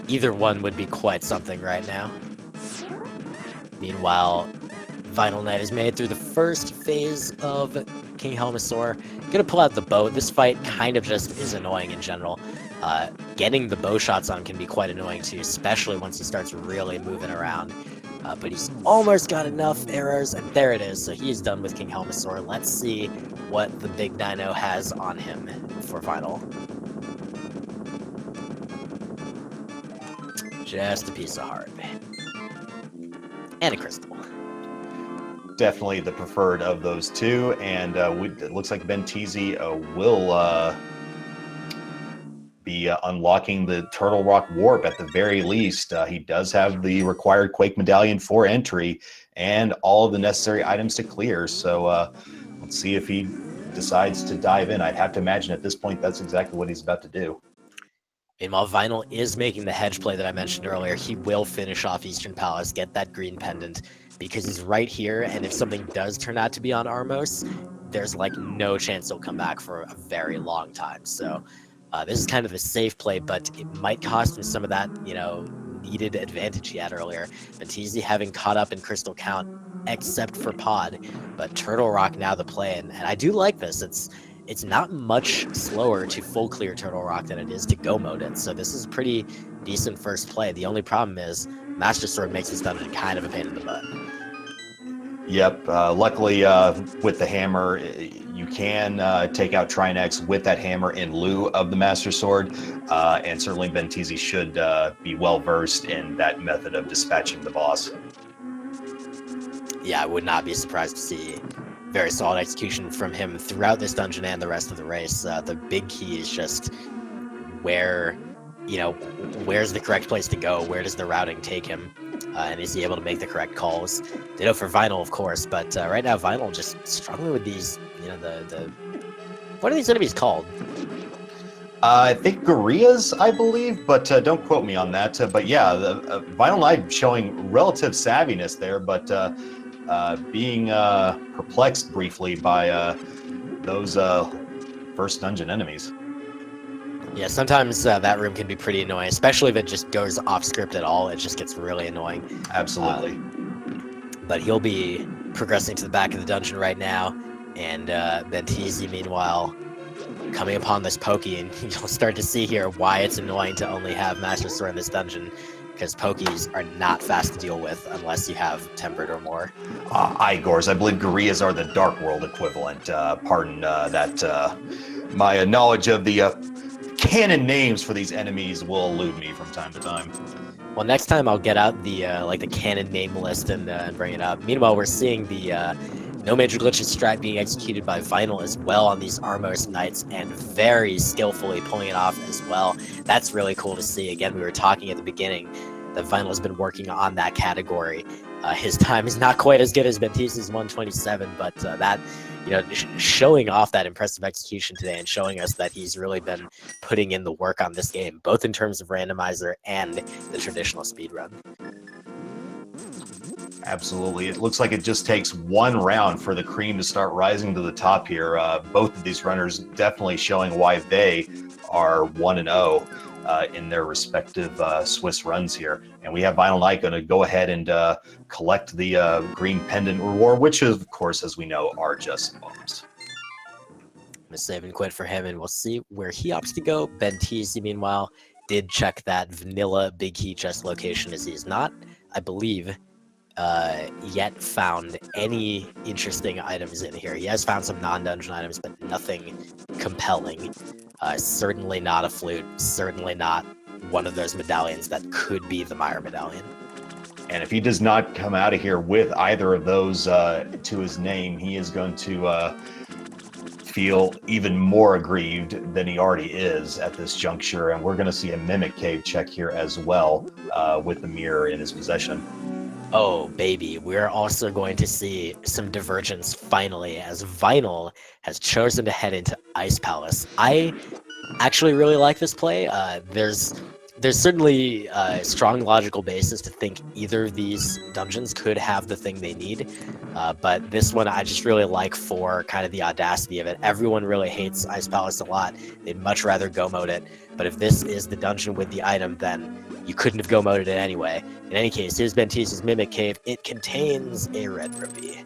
Either one would be quite something right now. Meanwhile, Vinyl Knight is made through the first phase of King Helmasaur. Gonna pull out the bow. This fight kind of just is annoying in general. Getting the bow shots on can be quite annoying too, especially once he starts really moving around. But he's almost got enough errors, and there it is. So he is done with King Helmasaur. Let's see what the big dino has on him for Vinyl. Just a piece of heart. And a crystal. Definitely the preferred of those two, and it looks like Benteezy will be unlocking the Turtle Rock Warp at the very least. He does have the required Quake Medallion for entry and all of the necessary items to clear. So let's see if he decides to dive in. I'd have to imagine at this point that's exactly what he's about to do. Meanwhile, Vinyl is making the hedge play that I mentioned earlier. He will finish off Eastern Palace, get that green pendant, because he's right here, and if something does turn out to be on Armos, there's like no chance he'll come back for a very long time. So this is kind of a safe play, but it might cost him some of that, needed advantage he had earlier. Benteezy having caught up in crystal count, except for Pod, but Turtle Rock now the play, and I do like this. It's not much slower to full clear Turtle Rock than it is to go mode it, so this is a pretty decent first play. The only problem is Master Sword makes this dungeon kind of a pain in the butt. Yep, luckily with the hammer, you can take out Trinex with that hammer in lieu of the Master Sword, and certainly Benteezy should be well versed in that method of dispatching the boss. Yeah, I would not be surprised to see very solid execution from him throughout this dungeon and the rest of the race. The big key is just where's the correct place to go? Where does the routing take him? And is he able to make the correct calls? Ditto for Vinyl, of course, but right now Vinyl just struggling with these, the What are these enemies called? I think gorillas, I believe, but don't quote me on that. But yeah, the Vinyl Knight showing relative savviness there, but being perplexed briefly by those first dungeon enemies. Yeah, sometimes that room can be pretty annoying, especially if it just goes off script at all. It just gets really annoying. Absolutely. But he'll be progressing to the back of the dungeon right now, and Benteezy, meanwhile, coming upon this Pokey, and you'll start to see here why it's annoying to only have Master Sword in this dungeon, because Pokies are not fast to deal with unless you have Tempered or more. Igors, I believe gorillas are the Dark World equivalent. Pardon that. My knowledge of the canon names for these enemies will elude me from time to time. Well, next time I'll get out the the canon name list and bring it up. Meanwhile, we're seeing the no major glitches strat being executed by Vinyl as well on these Armos Knights, and very skillfully pulling it off as well. That's really cool to see. Again, we were talking at the beginning that Vinyl has been working on that category. His time is not quite as good as Benteezy's 127, but that, you know, showing off that impressive execution today and showing us that he's really been putting in the work on this game, both in terms of randomizer and the traditional speedrun. Absolutely. It looks like it just takes one round for the cream to start rising to the top here. Both of these runners definitely showing why they are 1-0 in their respective Swiss runs here. And we have Vinyl Knight going to go ahead and collect the green pendant reward, which of course, as we know, are just bombs. Miss Save and Quit for him, and we'll see where he opts to go. Benteezy, meanwhile, did check that vanilla big key chest location, as he is not, I believe, yet found any interesting items in here. He has found some non-dungeon items, but nothing compelling. Certainly not a flute, certainly not one of those medallions that could be the Mire medallion. And if he does not come out of here with either of those to his name, he is going to feel even more aggrieved than he already is at this juncture. And we're going to see a Mimic Cave check here as well with the mirror in his possession. Oh, baby, we're also going to see some divergence finally, as Vinyl has chosen to head into Ice Palace. I actually really like this play. There's certainly a strong logical basis to think either of these dungeons could have the thing they need, but this one I just really like for kind of the audacity of it. Everyone really hates Ice Palace a lot. They'd much rather go mode it, but if this is the dungeon with the item, then you couldn't have go moded it anyway. In any case, here's Benteezy's Mimic Cave. It contains a red rupee.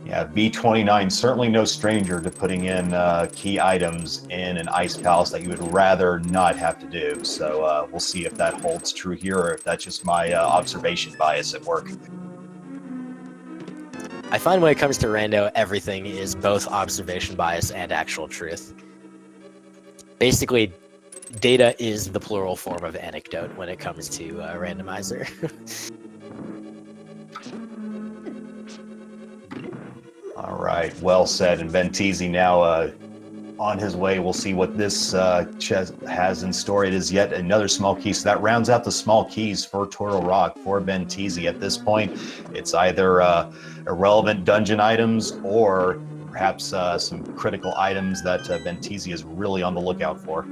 Yeah, V29, certainly no stranger to putting in key items in an Ice Palace that you would rather not have to do. So we'll see if that holds true here, or if that's just my observation bias at work. I find when it comes to rando, everything is both observation bias and actual truth. Basically, data is the plural form of anecdote when it comes to randomizer. All right, well said. And Benteezy now on his way. We'll see what this chest has in store. It is yet another small key. So that rounds out the small keys for Turtle Rock for Benteezy. At this point, it's either irrelevant dungeon items or perhaps some critical items that Benteezy is really on the lookout for.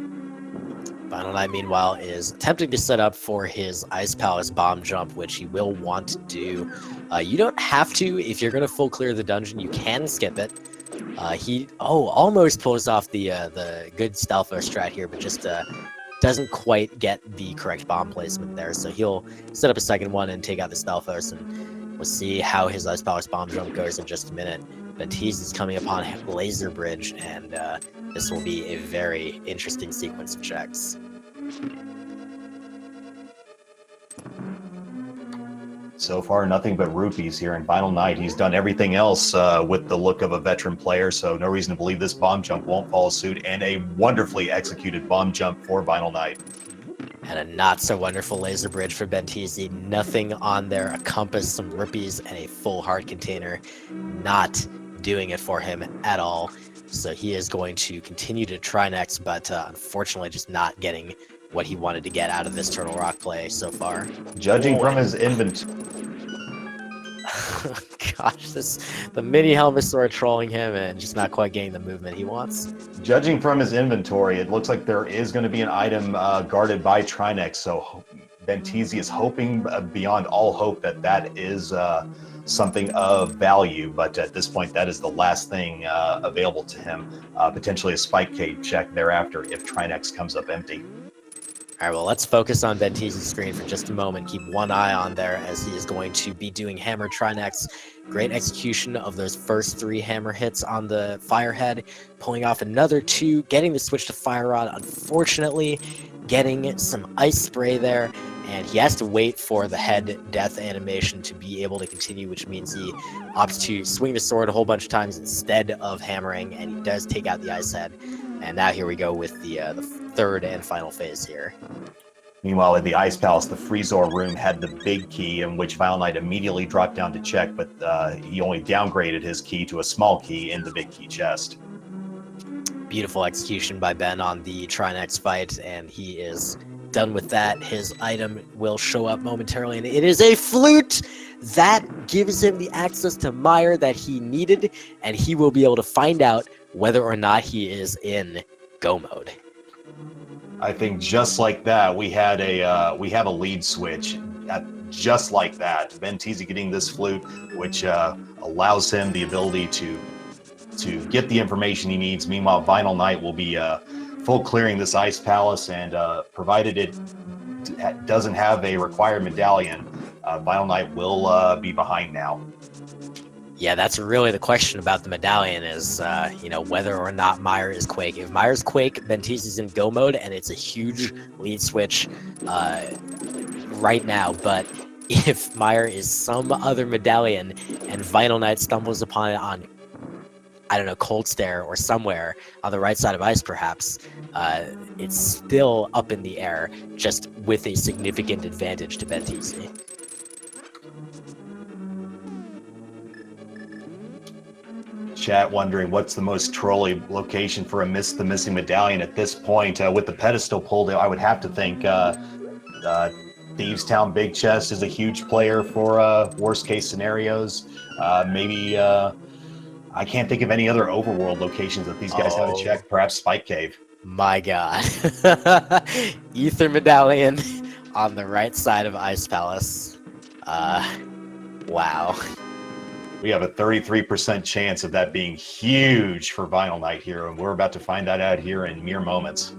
Vinyl Knight, meanwhile, is attempting to set up for his Ice Palace bomb jump, which he will want to do. You don't have to. If you're going to full clear the dungeon, you can skip it. He almost pulls off the good Stalfo strat here, but just doesn't quite get the correct bomb placement there. So he'll set up a second one and take out the Stalfos, and we'll see how his Ice Palace bomb jump goes in just a minute. Benteezy is coming upon Laser Bridge, and this will be a very interesting sequence of checks. So far, nothing but rupees here in Vinyl Knight. He's done everything else with the look of a veteran player, so no reason to believe this bomb jump won't follow suit, and a wonderfully executed bomb jump for Vinyl Knight. And a not-so-wonderful Laser Bridge for Benteezy. Nothing on there, a compass, some rupees, and a full heart container. Not doing it for him at all. So he is going to continue to try next, but unfortunately just not getting what he wanted to get out of this Turtle Rock play so far. Judging from his inventory. Gosh, the mini Helmasaur trolling him and just not quite getting the movement he wants. Judging from his inventory, it looks like there is going to be an item guarded by Trinex, so Benteezy is hoping beyond all hope that that is something of value, but at this point, that is the last thing available to him. Potentially a spike cage check thereafter if Trinex comes up empty. All right, well, let's focus on Benteezy's screen for just a moment. Keep one eye on there as he is going to be doing Hammer Trinex. Great execution of those first 3 hammer hits on the Firehead, pulling off another 2, getting the switch to Fire Rod. Unfortunately, getting some Ice Spray there, and he has to wait for the head death animation to be able to continue, which means he opts to swing the sword a whole bunch of times instead of hammering, and he does take out the Ice Head. And now here we go with the third and final phase here. Meanwhile, in the Ice Palace, the Freezor room had the big key, in which Vital Knight immediately dropped down to check, but he only downgraded his key to a small key in the big key chest. Beautiful execution by Ben on the Trinex fight, and he is done with that. His item will show up momentarily, and it is a flute! That gives him the access to Mire that he needed, and he will be able to find out whether or not he is in go mode. I think just like that, we have a lead switch. Just like that, Benteezy getting this flute, which allows him the ability to get the information he needs. Meanwhile, Vinyl Knight will be full clearing this Ice Palace, and provided it doesn't have a required medallion, Vinyl Knight will be behind now. Yeah, that's really the question about the medallion is, whether or not Mire is Quake. If Mire's Quake, Benteezy's in go mode, and it's a huge lead switch right now. But if Mire is some other medallion and Vinyl Knight stumbles upon it on, I don't know, Cold Stare or somewhere on the right side of ice, perhaps, it's still up in the air, just with a significant advantage to Benteezy. Chat wondering what's the most trolly location for the missing medallion at this point. With the pedestal pulled, I would have to think Thieves Town Big Chest is a huge player for worst case scenarios. Maybe I can't think of any other overworld locations that these guys haven't checked. Perhaps Spike Cave. My God. Ether Medallion on the right side of Ice Palace. Wow. We have a 33% chance of that being huge for Vinyl Knight here, and we're about to find that out here in mere moments.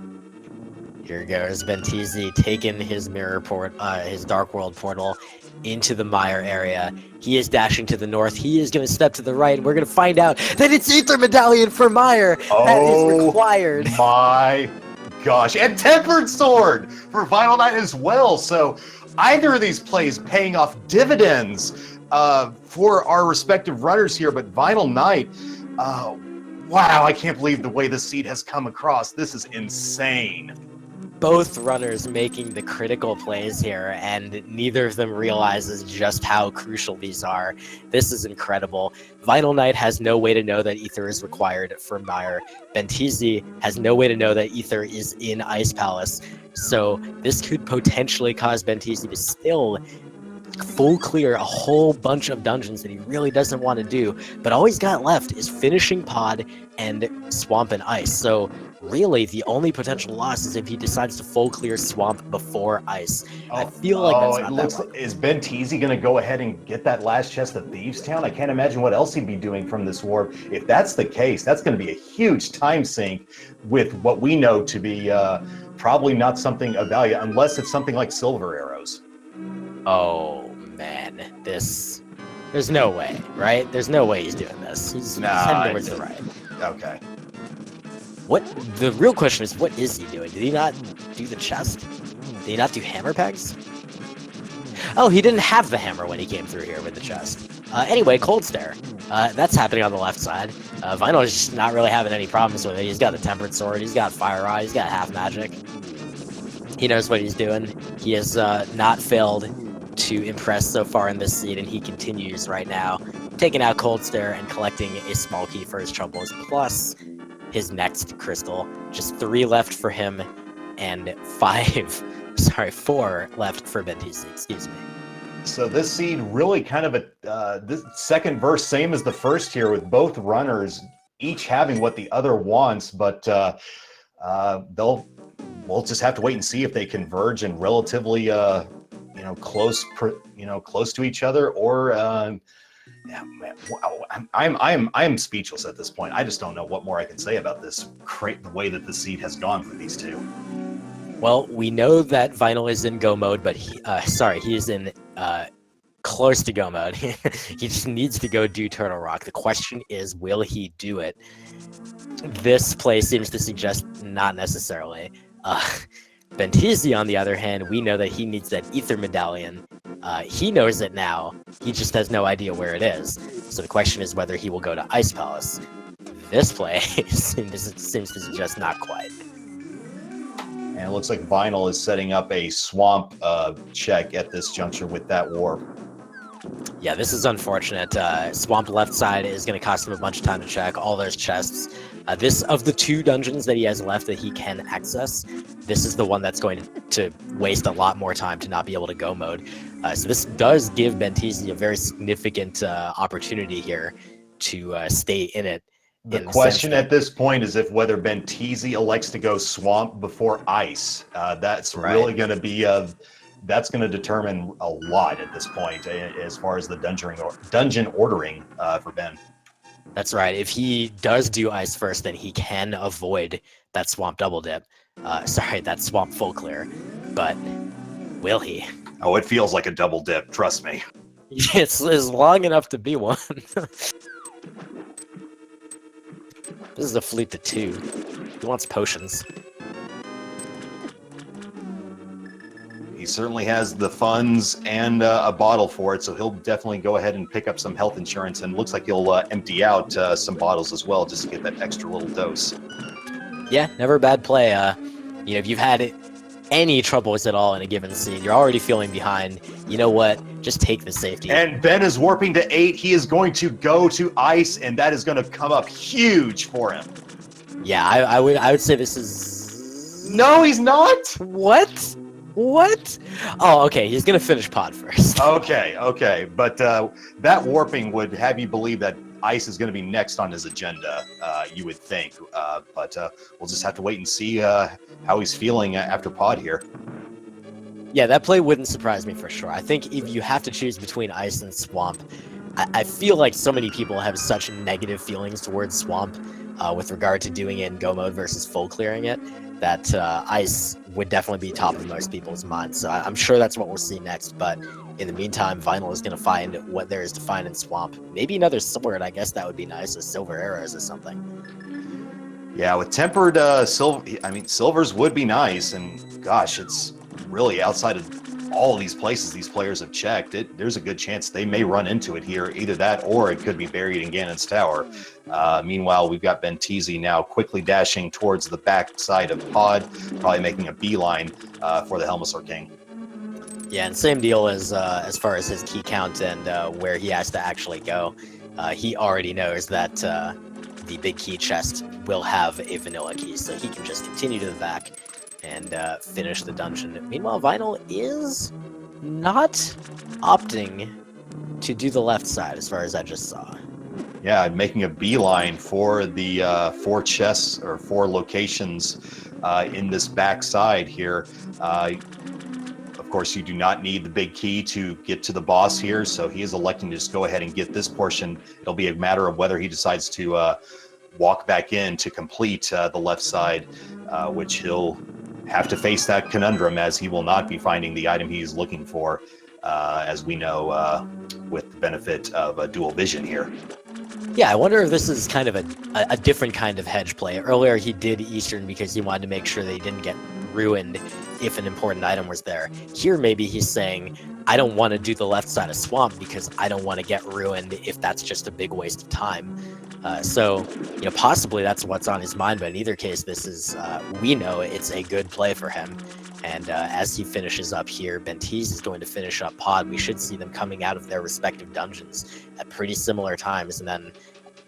Here goes Benteezy taking his his Dark World portal into the Mire area. He is dashing to the north. He is going to step to the right, and we're going to find out that it's Ether Medallion for Mire. That is required. My gosh. And Tempered Sword for Vinyl Knight as well. So either of these plays paying off dividends for our respective runners here, but Vinyl Knight, wow, I can't believe the way this seed has come across. This is insane. Both runners making the critical plays here, and neither of them realizes just how crucial these are. This is incredible. Vinyl Knight has no way to know that Ether is required for Mire. Benteezy has no way to know that Ether is in Ice Palace. So this could potentially cause Benteezy to still full clear a whole bunch of dungeons that he really doesn't want to do, but all he's got left is Finishing Pod and Swamp and Ice. So really the only potential loss is if he decides to full clear Swamp before Ice. I feel like that's not that likely. Is Benteezy going to go ahead and get that last chest of Thieves Town? I can't imagine what else he'd be doing from this warp. If that's the case, that's going to be a huge time sink with what we know to be probably not something of value, unless it's something like Silver Arrows. Oh man, there's no way, right? There's no way he's doing this. He's heading towards the right. Okay. The real question is, what is he doing? Did he not do the chest? Did he not do hammer pegs? Oh, he didn't have the hammer when he came through here with the chest. Anyway, Cold Stare. That's happening on the left side. Vinyl is just not really having any problems with it. He's got the Tempered Sword, he's got Fire Rod, he's got half magic. He knows what he's doing. He has not failed to impress so far in this seed, and he continues right now, taking out Cold Stare and collecting a small key for his troubles, plus his next crystal. Just 3 left for him, and 4 left for Benteezy, excuse me. So this seed really kind of this second verse, same as the first here, with both runners each having what the other wants, but we'll just have to wait and see if they converge and relatively close to each other, or yeah, man, wow, I'm speechless at this point. I just don't know what more I can say about this. The way that the seed has gone for these two. Well, we know that Vinyl is in go mode, but he is in close to go mode. He just needs to go do Turtle Rock. The question is, will he do it? This play seems to suggest not necessarily. Benteezy, on the other hand, we know that he needs that Ether Medallion. He knows it now. He just has no idea where it is. So the question is whether he will go to Ice Palace. This play seems to suggest not quite. And it looks like Vinyl is setting up a swamp check at this juncture with that warp. Yeah, this is unfortunate. Swamp left side is going to cost him a bunch of time to check all those chests. This, of the two dungeons that he has left that he can access, this is the one that's going to waste a lot more time to not be able to go mode. So this does give Benteezy a very significant opportunity here to stay in it. The question at this point is if whether Benteezy elects to go swamp before ice. That's really going to be that's going to determine a lot at this point as far as the dungeon ordering for Ben. That's right. If he does do ice first, then he can avoid that swamp double dip. That swamp full clear. But will he? Oh, it feels like a double dip. Trust me. It's long enough to be one. This is a fleet to 2. He wants potions. He certainly has the funds and a bottle for it, so he'll definitely go ahead and pick up some health insurance, and looks like he'll empty out some bottles as well just to get that extra little dose. Yeah, never a bad play. If you've had any troubles at all in a given seed, you're already feeling behind. You know what? Just take the safety. And Ben is warping to 8. He is going to go to ice, and that is going to come up huge for him. Yeah, I would say this is... No, he's not! What? Oh, okay, he's going to finish pod first. Okay. But that warping would have you believe that ice is going to be next on his agenda, you would think. But we'll just have to wait and see how he's feeling after pod here. Yeah, that play wouldn't surprise me for sure. I think if you have to choose between ice and swamp, I feel like so many people have such negative feelings towards swamp with regard to doing it in go mode versus full clearing it, that ice would definitely be top of most people's minds. So I'm sure that's what we'll see next. But in the meantime, Vinyl is going to find what there is to find in swamp. Maybe another sword. I guess that would be nice, a silver arrows or something. Yeah, with tempered silver, I mean, silvers would be nice. And gosh, it's really outside of all these places these players have checked. There's a good chance they may run into it here. Either that, or it could be buried in Ganon's tower. Meanwhile, we've got Benteezy now quickly dashing towards the back side of pod, probably making a beeline for the Helmasaur King. Yeah, and same deal as far as his key count and where he has to actually go. He already knows that the big key chest will have a vanilla key, so he can just continue to the back and finish the dungeon. Meanwhile, Vinyl is not opting to do the left side, as far as I just saw. Yeah, making a beeline for the 4 chests or 4 locations in this back side here. Of course, you do not need the big key to get to the boss here, so he is electing to just go ahead and get this portion. It'll be a matter of whether he decides to walk back in to complete the left side, which he'll have to face that conundrum, as he will not be finding the item he's looking for, as we know, with the benefit of a dual vision here. Yeah, I wonder if this is kind of a different kind of hedge play. Earlier, he did Eastern because he wanted to make sure that he didn't get ruined if an important item was there. Here, maybe he's saying, I don't want to do the left side of Swamp because I don't want to get ruined if that's just a big waste of time. So, possibly that's what's on his mind, but in either case, this is, we know it's a good play for him. And as he finishes up here, Benteezy is going to finish up pod. We should see them coming out of their respective dungeons at pretty similar times, and then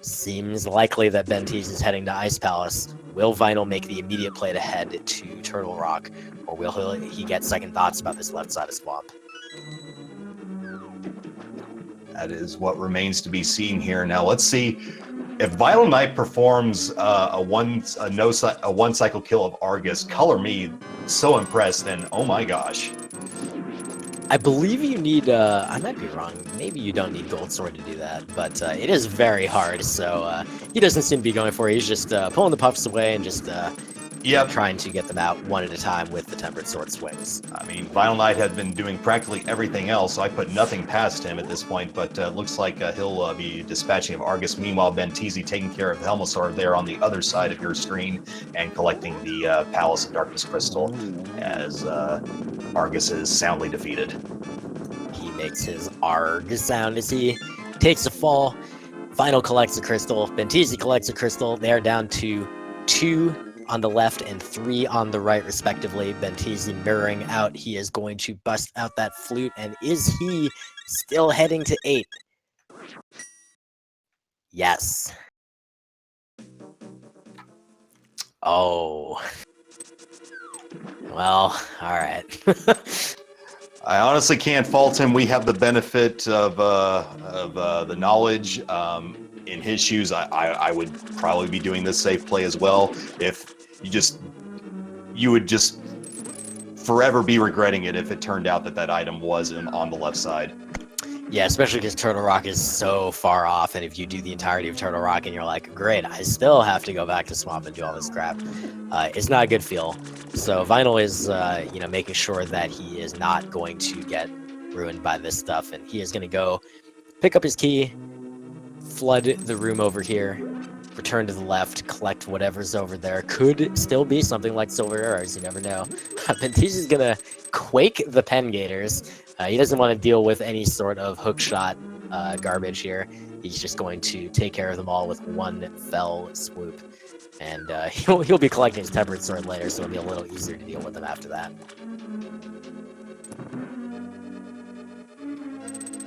seems likely that Benteezy is heading to Ice Palace. Will Vinyl make the immediate play to head to Turtle Rock, or will he get second thoughts about this left side of Swamp? That is what remains to be seen here. Now let's see if Vital Knight performs a one cycle kill of Argus. Color me so impressed, and oh my gosh. I believe you need, I might be wrong, maybe you don't need Gold Sword to do that, but it is very hard, so he doesn't seem to be going for it. He's just pulling the puffs away and just trying to get them out one at a time with the Tempered Sword swings. I mean, Vital Knight had been doing practically everything else, so I put nothing past him at this point, but looks like he'll be dispatching of Argus. Meanwhile, Benteezy taking care of Helmasaur there on the other side of your screen and collecting the Palace of Darkness Crystal as Argus is soundly defeated. He makes his arg sound as he takes a fall. Vinyl collects a crystal. Benteezy collects a crystal. They're down to 2 on the left and 3 on the right, respectively. Benteezy mirroring out. He is going to bust out that flute. And is he still heading to 8? Yes. Oh. Well, all right. I honestly can't fault him. We have the benefit of the knowledge. In his shoes, I would probably be doing this safe play as well. If you would just forever be regretting it if it turned out that item was on the left side. Yeah, especially because Turtle Rock is so far off, and if you do the entirety of Turtle Rock and you're like, great, I still have to go back to Swamp and do all this crap, it's not a good feel. So Vinyl is, making sure that he is not going to get ruined by this stuff, and he is going to go pick up his key, flood the room over here, return to the left, collect whatever's over there. Could still be something like silver arrows, you never know. Benteezy's going to quake the Pen Gators. He doesn't want to deal with any sort of hookshot garbage here. He's just going to take care of them all with one fell swoop. And he'll be collecting his Tempered Sword later, so it'll be a little easier to deal with them after that.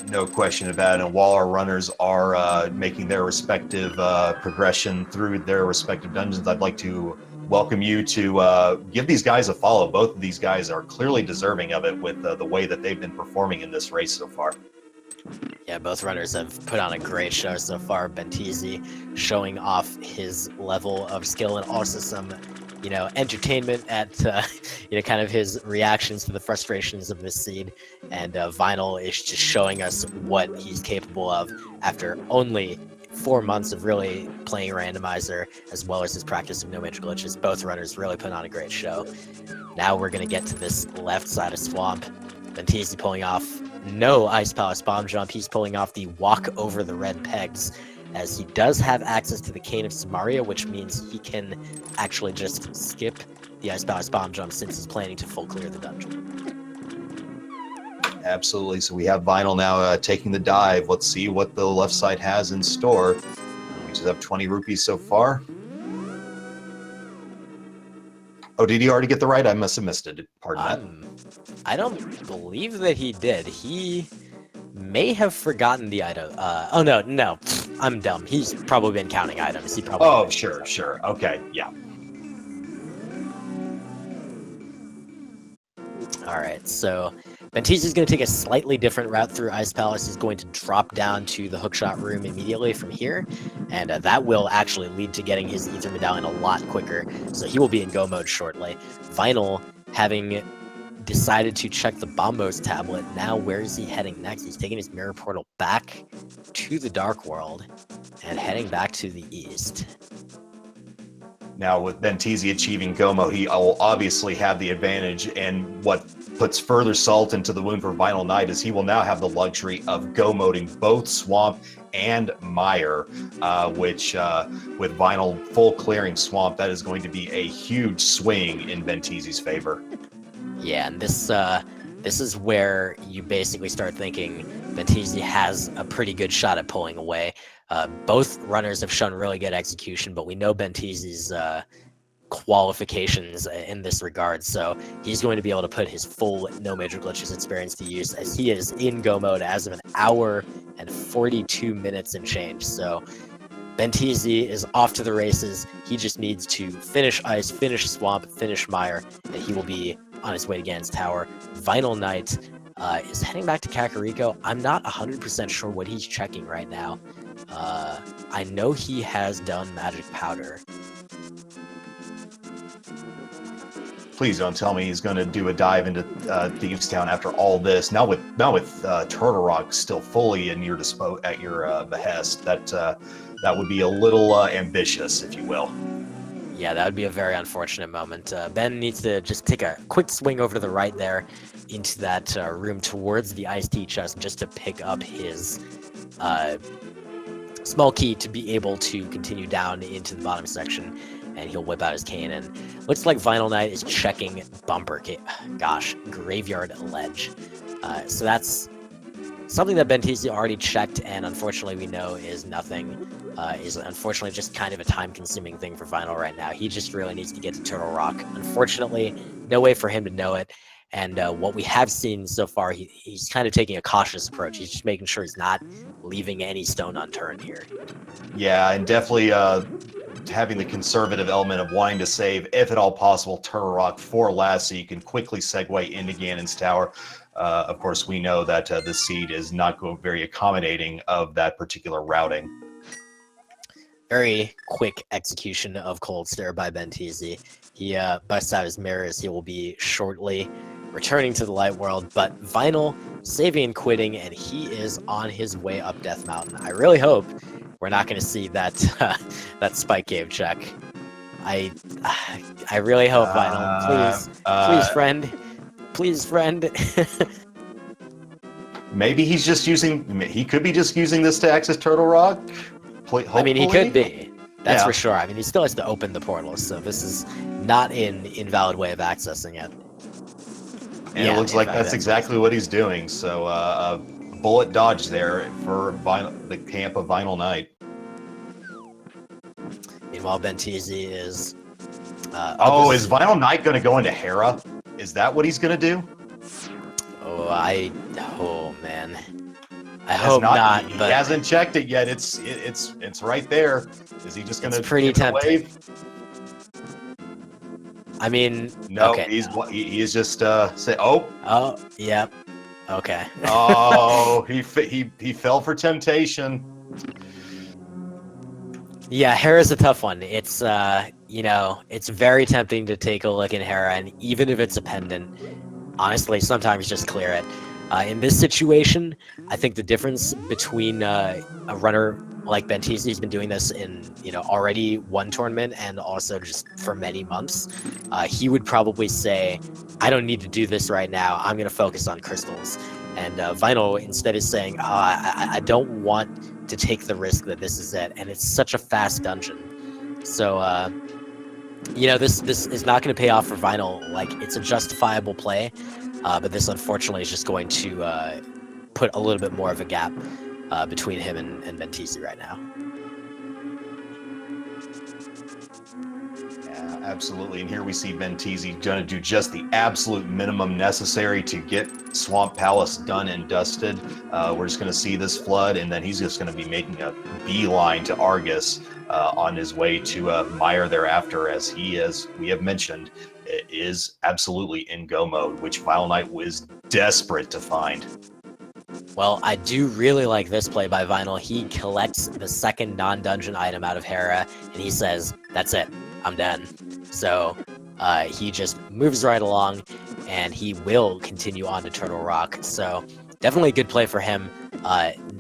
No question about it. And while our runners are making their respective progression through their respective dungeons, I'd like to welcome you to give these guys a follow. Both of these guys are clearly deserving of it with the way that they've been performing in this race so far. Yeah, both runners have put on a great show so far. Benteezy showing off his level of skill and also some, entertainment at, kind of his reactions to the frustrations of this seed. And Vinyl is just showing us what he's capable of after only 4 months of really playing Randomizer, as well as his practice of no major glitches. Both runners really put on a great show. Now we're going to get to this left side of Swamp. Benteezy pulling off no Ice Palace bomb jump. He's pulling off the walk over the red pegs, as he does have access to the Cane of Samaria, which means he can actually just skip the Ice Palace bomb jump since he's planning to full clear the dungeon. Absolutely. So we have Vinyl now taking the dive. Let's see what the left side has in store. We just have 20 rupees so far. Oh, did he already get the right? I must have missed it. Pardon that. I don't believe that he did. He may have forgotten the item. Oh, no. I'm dumb. He's probably been counting items. He probably. Oh, sure. Okay, yeah. All right, so Benteezy's going to take a slightly different route through Ice Palace. He's going to drop down to the hookshot room immediately from here, and that will actually lead to getting his Ether Medallion a lot quicker, so he will be in go mode shortly. Vinyl, having decided to check the Bombos tablet, now where is he heading next? He's taking his mirror portal back to the Dark World and heading back to the east. Now, with Benteezy achieving Gomo, he will obviously have the advantage, and what puts further salt into the wound for Vinyl Knight is he will now have the luxury of go-moding both Swamp and Mire, which with Vinyl full clearing Swamp, that is going to be a huge swing in Benteezy's favor. Yeah, and this is where you basically start thinking Benteezy has a pretty good shot at pulling away. Both runners have shown really good execution, but we know Benteezy's qualifications in this regard, so he's going to be able to put his full no major glitches experience to use, as he is in go mode as of 1 hour and 42 minutes and change. So Benteezy is off to the races. He just needs to finish Ice, finish Swamp, finish Mire, and he will be on his way to Gan's Tower. Vinyl Knight is heading back to Kakariko. I'm not 100% sure what he's checking right now. I know he has done Magic Powder. Please don't tell me he's going to do a dive into Thieves Town after all this. Now with Turtle Rock still fully at your behest, that would be a little ambitious, if you will. Yeah, that would be a very unfortunate moment. Ben needs to just take a quick swing over to the right there into that room towards the iced tea chest just to pick up his small key to be able to continue down into the bottom section, and he'll whip out his cane. And looks like Vinyl Knight is checking Graveyard Ledge. So that's something that Benteezy already checked, and unfortunately we know is nothing. Is unfortunately just kind of a time-consuming thing for Vinyl right now. He just really needs to get to Turtle Rock. Unfortunately, no way for him to know it. And what we have seen so far, he's kind of taking a cautious approach. He's just making sure he's not leaving any stone unturned here. Yeah, and definitely having the conservative element of wanting to save, if at all possible, Turtle Rock for last, so you can quickly segue into Ganon's Tower. Of course, we know that the seed is not very accommodating of that particular routing. Very quick execution of Cold Stare by Benteezy. He busts out his mirrors. He will be shortly returning to the light world, but Vinyl saving and quitting, and he is on his way up Death Mountain. I really hope we're not going to see that that Spike Cave check. I really hope, Vinyl. Please, friend. Maybe he's just using. He could be just using this to access Turtle Rock. Hopefully. I mean, he could be. That's for sure. I mean, he still has to open the portal, so this is not an invalid way of accessing it. And it looks like that's exactly what he's doing. So a bullet dodge there for the camp of Vinyl Knight. Meanwhile, Benteezy is... is Vinyl Knight going to go into Hera? Is that what he's going to do? Oh, man. I hope not, he but... hasn't checked it yet. It's right there. Is he just going to... It's pretty tempting. I mean, no, okay. He is just say, oh, yep, okay. Oh, he fell for temptation. Yeah, Hera's a tough one. It's it's very tempting to take a look in Hera, and even if it's a pendant, honestly, sometimes just clear it. In this situation, I think the difference between a runner like Benteezy, he's been doing this in already one tournament and also just for many months, he would probably say, I don't need to do this right now, I'm going to focus on crystals. And Vinyl instead is saying, I don't want to take the risk that this is it, and it's such a fast dungeon. So this is not going to pay off for Vinyl. Like, it's a justifiable play, but this unfortunately is just going to put a little bit more of a gap between him and Benteezy right now. Yeah, absolutely. And here we see Benteezy going to do just the absolute minimum necessary to get Swamp Palace done and dusted. We're just going to see this flood, and then he's just going to be making a beeline to Argus on his way to Mire thereafter, as we have mentioned, is absolutely in go mode, which Vinyl Knight was desperate to find. Well, I do really like this play by Vinyl. He collects the second non-dungeon item out of Hera, and he says, that's it, I'm done. So he just moves right along, and he will continue on to Turtle Rock. So definitely a good play for him.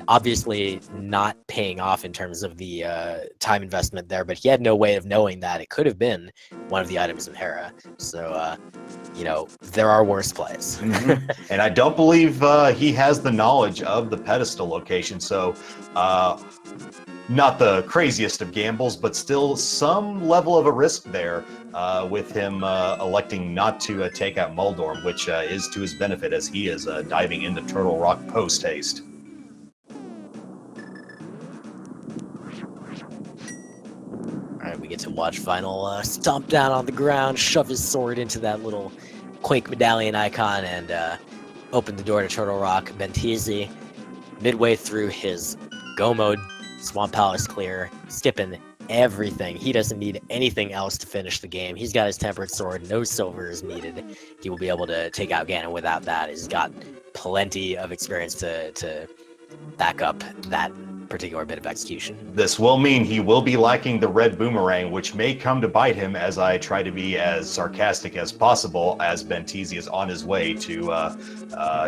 Obviously not paying off in terms of the time investment there, but he had no way of knowing that it could have been one of the items in Hera. So, there are worse plays. Mm-hmm. And I don't believe he has the knowledge of the pedestal location. So, not the craziest of gambles, but still some level of a risk there with him electing not to take out Muldorm, which is to his benefit as he is diving into Turtle Rock post-haste. Alright, we get to watch Vinyl stomp down on the ground, shove his sword into that little Quake medallion icon, and open the door to Turtle Rock. Benteezy, midway through his go mode, Swamp Palace clear, skipping everything. He doesn't need anything else to finish the game. He's got his tempered sword, no silver is needed. He will be able to take out Ganon without that. He's got plenty of experience to back up that particular bit of execution. This will mean he will be lacking the red boomerang, which may come to bite him as I try to be as sarcastic as possible as Benteezy is on his way to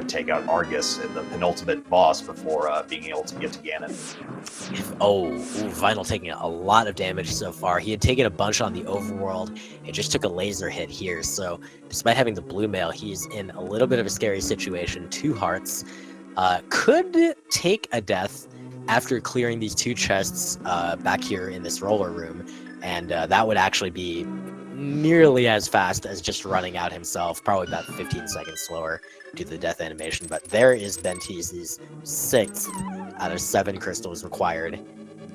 take out Argus, the penultimate boss, before being able to get to Ganon. Vinyl taking a lot of damage so far. He had taken a bunch on the overworld and just took a laser hit here. So despite having the blue mail, he's in a little bit of a scary situation. 2 hearts. Could take a death after clearing these 2 chests back here in this roller room, and that would actually be nearly as fast as just running out himself, probably about 15 seconds slower due to the death animation. But there is Benteezy's 6th out of 7 crystals required,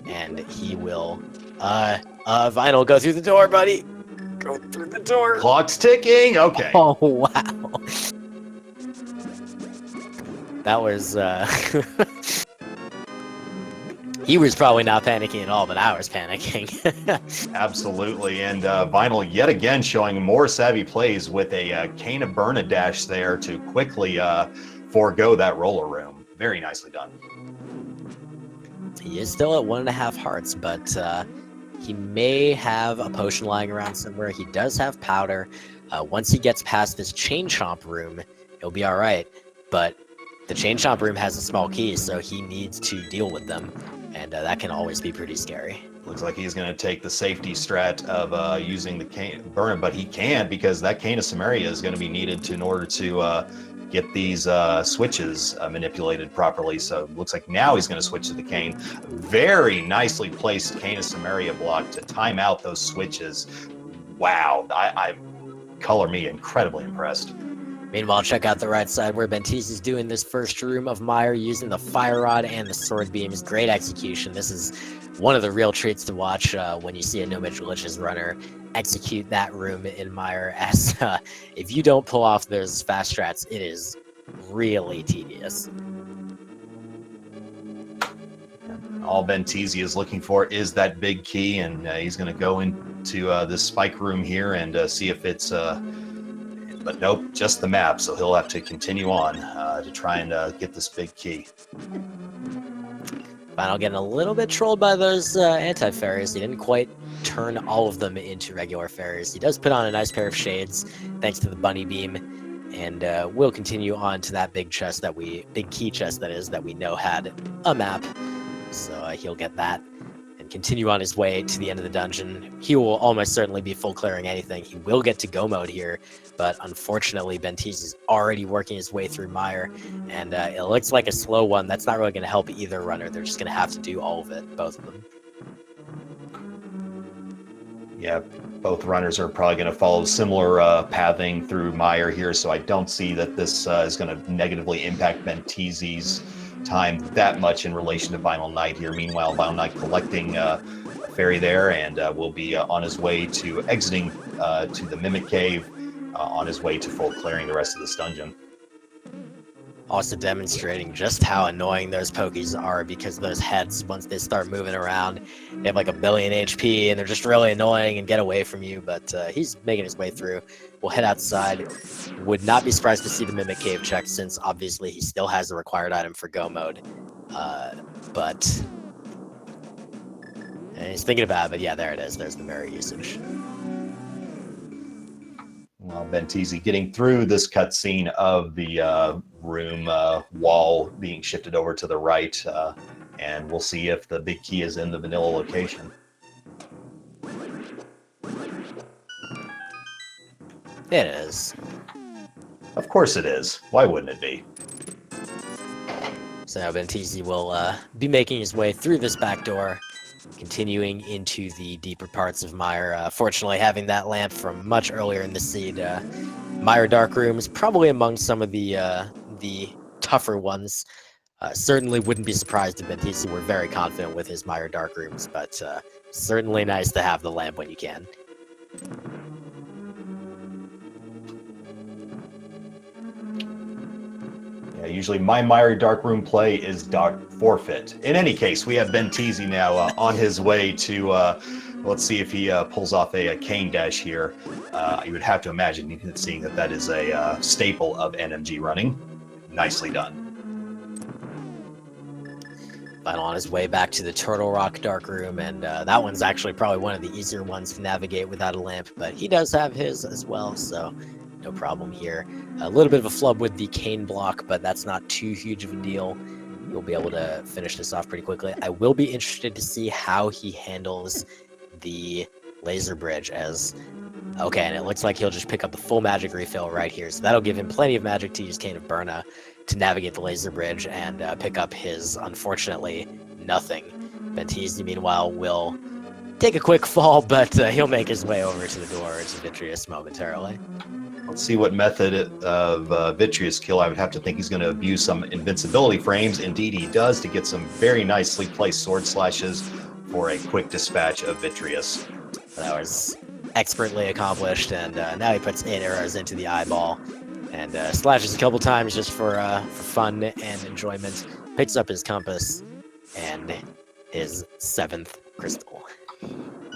and he will Vinyl, go through the door, buddy. Go through the door. Clock's ticking. Okay. Oh wow. That was he was probably not panicking at all, but I was panicking. Absolutely, and Vinyl yet again showing more savvy plays with a Cane of Burn dash there to quickly forego that roller room. Very nicely done. He is still at 1.5 hearts, but he may have a potion lying around somewhere. He does have powder. Once he gets past this Chain Chomp room, he'll be all right. But the Chain Chomp room has a small key, so he needs to deal with them, and that can always be pretty scary. Looks like he's going to take the safety strat of using the Cane Burn, but he can't because that Cane of Samaria is going to be needed in order to get these switches manipulated properly. So it looks like now he's going to switch to the Cane. Very nicely placed Cane of Samaria block to time out those switches. Wow, I color me incredibly impressed. Meanwhile, check out the right side where Benteezy's doing this first room of Mire using the Fire Rod and the Sword Beams. Great execution. This is one of the real treats to watch when you see a No Mitch Glitches runner execute that room in Mire, as if you don't pull off those fast strats, it is really tedious. All Benteezy is looking for is that big key, and he's going to go into this spike room here and see if it's... but nope, just the map, so he'll have to continue on to try and get this big key. Vinyl getting a little bit trolled by those anti-fairies. He didn't quite turn all of them into regular fairies. He does put on a nice pair of shades, thanks to the bunny beam, and we'll continue on to that big chest big key chest that we know had a map. So he'll get that and continue on his way to the end of the dungeon. He will almost certainly be full clearing anything. He will get to go mode here, but unfortunately Benteezy is already working his way through Mire, and it looks like a slow one. That's not really going to help either runner. They're just going to have to do all of it, both of them. Yeah, both runners are probably going to follow similar pathing through Mire here, so I don't see that this is going to negatively impact Benteezy's time that much in relation to Vinyl Knight here. Meanwhile, Vinyl Knight collecting a fairy there, and will be on his way to exiting to the Mimic Cave, on his way to full clearing the rest of this dungeon. Also demonstrating just how annoying those Pokies are, because those heads, once they start moving around, they have like 1 billion HP, and they're just really annoying and get away from you, but he's making his way through. We'll head outside. Would not be surprised to see the Mimic Cave check, since obviously he still has the required item for go mode. But and he's thinking about it, but yeah, there it is. There's the mirror usage. Well, Benteezy getting through this cutscene of the room wall being shifted over to the right, and we'll see if the big key is in the vanilla location. It is. Of course it is. Why wouldn't it be? So now Benteezy will be making his way through this back door, continuing into the deeper parts of Mire. Fortunately, having that lamp from much earlier in the seed, Mire Dark Room is probably among some of the tougher ones. Certainly wouldn't be surprised if Benteezy were very confident with his Mire Dark Rooms, but certainly nice to have the lamp when you can. Yeah, usually my Mire Dark Room play is dark forfeit. In any case, we have Benteezy now on his way to, let's see if he pulls off a cane dash here. You would have to imagine, seeing that is a staple of NMG running. Nicely done. Final on his way back to the Turtle Rock Dark Room, and that one's actually probably one of the easier ones to navigate without a lamp, but he does have his as well, so no problem here. A little bit of a flub with the cane block, but that's not too huge of a deal. You'll be able to finish this off pretty quickly. I will be interested to see how he handles the laser bridge as... Okay, and it looks like he'll just pick up the full magic refill right here, so that'll give him plenty of magic to use Cane of Burna to navigate the laser bridge and pick up his, unfortunately, nothing. Benteezy, meanwhile, will take a quick fall, but he'll make his way over to the door to Vitreous momentarily. Let's see what method of Vitreous kill. I would have to think he's going to abuse some invincibility frames. Indeed, he does, to get some very nicely placed sword slashes for a quick dispatch of Vitreous. That was expertly accomplished, and now he puts 8 arrows into the eyeball and slashes a couple times just for fun and enjoyment. Picks up his compass and his 7th crystal.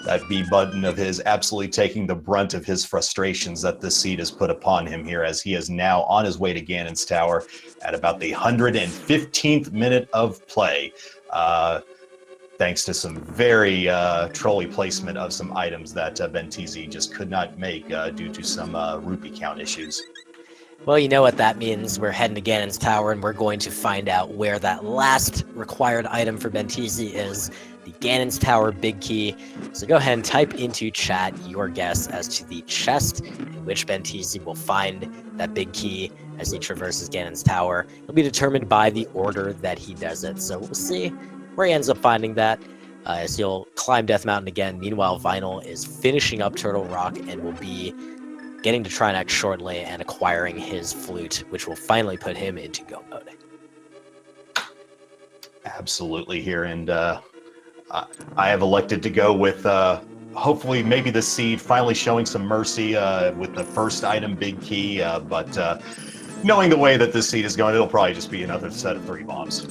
That B button of his absolutely taking the brunt of his frustrations that this seed has put upon him here, as he is now on his way to Ganon's Tower at about the 115th minute of play. Thanks to some very trolly placement of some items that Benteezy just could not make due to some rupee count issues. Well, you know what that means. We're heading to Ganon's Tower, and we're going to find out where that last required item for Benteezy is, the Ganon's Tower Big Key. So go ahead and type into chat your guess as to the chest in which Benteezy will find that big key as he traverses Ganon's Tower. It'll be determined by the order that he does it, so we'll see where he ends up finding that. As he'll climb Death Mountain again. Meanwhile, Vinyl is finishing up Turtle Rock and will be getting to Trinex shortly and acquiring his flute, which will finally put him into go mode. Absolutely here, and I have elected to go with hopefully maybe the seed finally showing some mercy with the first item, Big Key, but knowing the way that this seed is going, it'll probably just be another set of 3 bombs.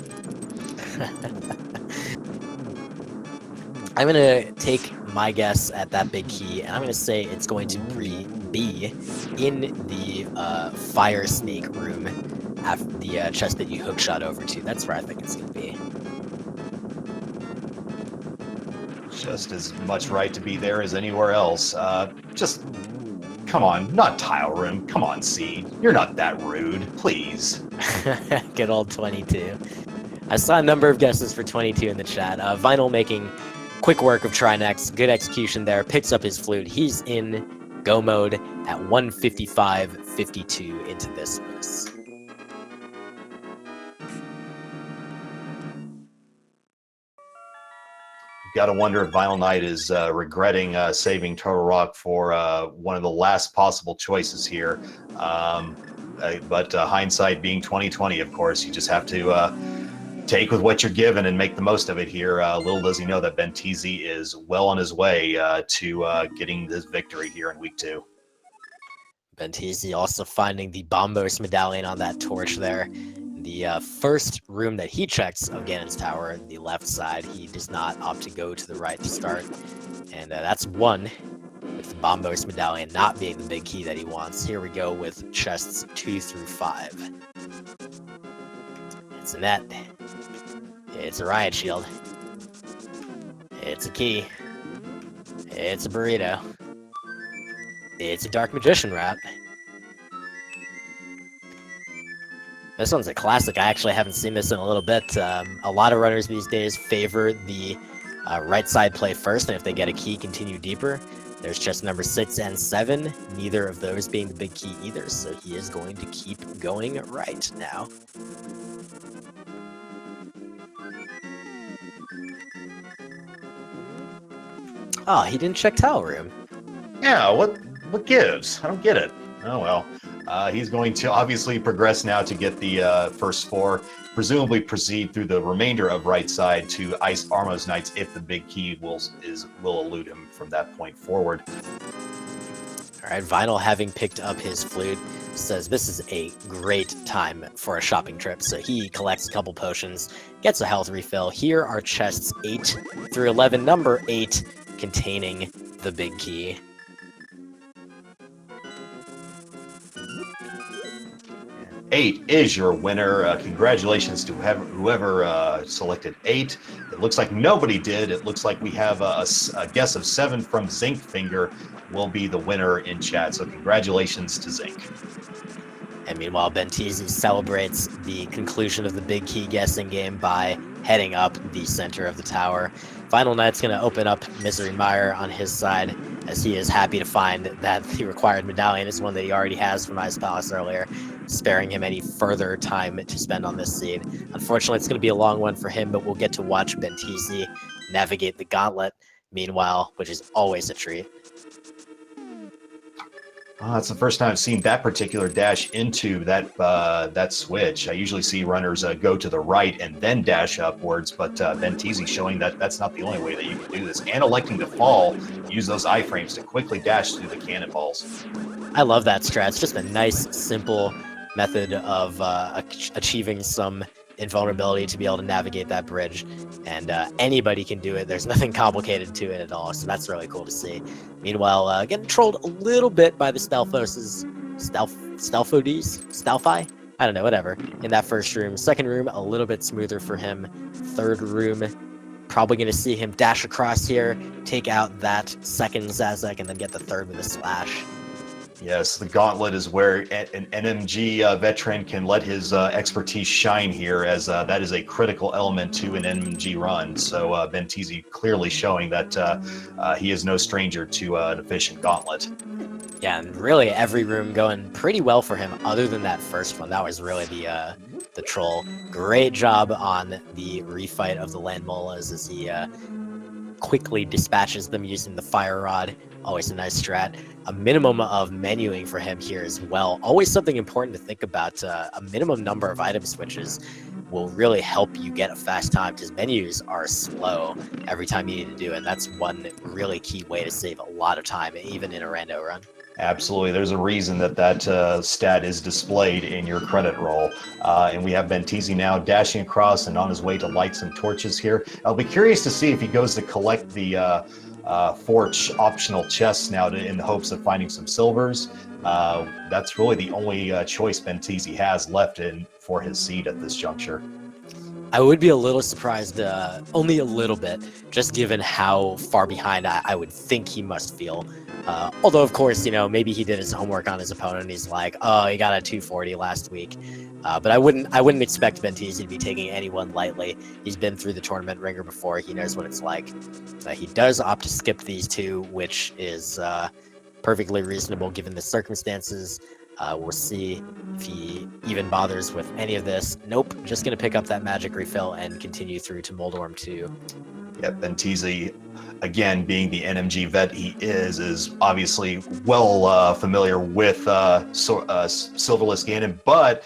I'm going to take my guess at that big key, and I'm going to say it's going to be in the fire snake room, after the chest that you hookshot over to. That's where I think it's going to be. Just as much right to be there as anywhere else. Just, come on, not tile room. Come on, Seed. You're not that rude. Please. Good old 22. I saw a number of guesses for 22 in the chat. Vinyl making quick work of Trinex. Good execution there. Picks up his flute. He's in go mode at 155.52 into this piece. Got to wonder if Vinyl Knight is regretting saving Turtle Rock for one of the last possible choices here. But hindsight being 20/20, of course, you just have to take with what you're given and make the most of it here. Little does he know that Benteezy is well on his way to getting this victory here in week 2. Benteezy also finding the Bombos medallion on that torch there. The first room that he checks of Ganon's Tower, the left side, he does not opt to go to the right to start. And that's 1, with the Bombos medallion not being the big key that he wants. Here we go with chests 2 through 5. It's a net. It's a riot shield. It's a key. It's a burrito. It's a dark magician wrap. This one's a classic. I actually haven't seen this in a little bit. A lot of runners these days favor the right side play first, and if they get a key, continue deeper. There's chest number 6 and 7, neither of those being the big key either, so he is going to keep going right now. Oh, he didn't check towel room. Yeah, what gives? I don't get it. Oh, well. He's going to obviously progress now to get the first 4, presumably proceed through the remainder of right side to Ice Armos Knights if the big key will elude him from that point forward. All right, Vinyl, having picked up his flute, says this is a great time for a shopping trip. So he collects a couple potions, gets a health refill. Here are chests 8 through 11, number 8 containing the big key. 8 is your winner. Congratulations to whoever selected 8. It looks like nobody did. It looks like we have a guess of 7 from Zinc Finger will be the winner in chat. So congratulations to Zinc. And meanwhile, Benteezy celebrates the conclusion of the big key guessing game by heading up the center of the tower. Final Knight's going to open up Misery Mire on his side, as he is happy to find that the required medallion is one that he already has from Ice Palace earlier, sparing him any further time to spend on this seed. Unfortunately, it's going to be a long one for him, but we'll get to watch Benteezy navigate the gauntlet meanwhile, which is always a treat. It's the first time I've seen that particular dash into that switch. I usually see runners go to the right and then dash upwards, but Benteezy showing that that's not the only way that you can do this. And electing to fall, use those iframes to quickly dash through the cannonballs. I love that strat. It's just a nice, simple method of achieving some invulnerability to be able to navigate that bridge, and anybody can do it. There's nothing complicated to it at all, so that's really cool to see. Meanwhile, getting trolled a little bit by the Stealthos' Stealthi? I don't know, whatever. In that first room. Second room, a little bit smoother for him. Third room, probably going to see him dash across here, take out that second Zazek, and then get the third with a slash. Yes, the gauntlet is where an NMG veteran can let his expertise shine here, as that is a critical element to an NMG run. So Benteezy clearly showing that he is no stranger to an efficient gauntlet. Yeah, and really every room going pretty well for him, other than that first one. That was really the troll. Great job on the refight of the land molas as he quickly dispatches them using the fire rod. Always a nice strat. A minimum of menuing for him here as well. Always something important to think about. A minimum number of item switches will really help you get a fast time, because menus are slow every time you need to do it. And that's one really key way to save a lot of time, even in a rando run. Absolutely. There's a reason that stat is displayed in your credit roll. And we have Benteezy now dashing across and on his way to light some torches here. I'll be curious to see if he goes to collect the Forge optional chests now in the hopes of finding some silvers. That's really the only choice Benteezy has left for his seed at this juncture. I would be a little surprised, only a little bit, just given how far behind I would think he must feel. Although, of course, you know, maybe he did his homework on his opponent and he's like, oh, he got a 240 last week. But I wouldn't expect Benteezy to be taking anyone lightly. He's been through the tournament ringer before. He knows what it's like. He does opt to skip these two, which is perfectly reasonable given the circumstances. We'll see if he even bothers with any of this. Nope, just going to pick up that magic refill and continue through to Moldorm 2. Yep, Benteezy, again, being the NMG vet he is obviously well familiar with Silverless Ganon, but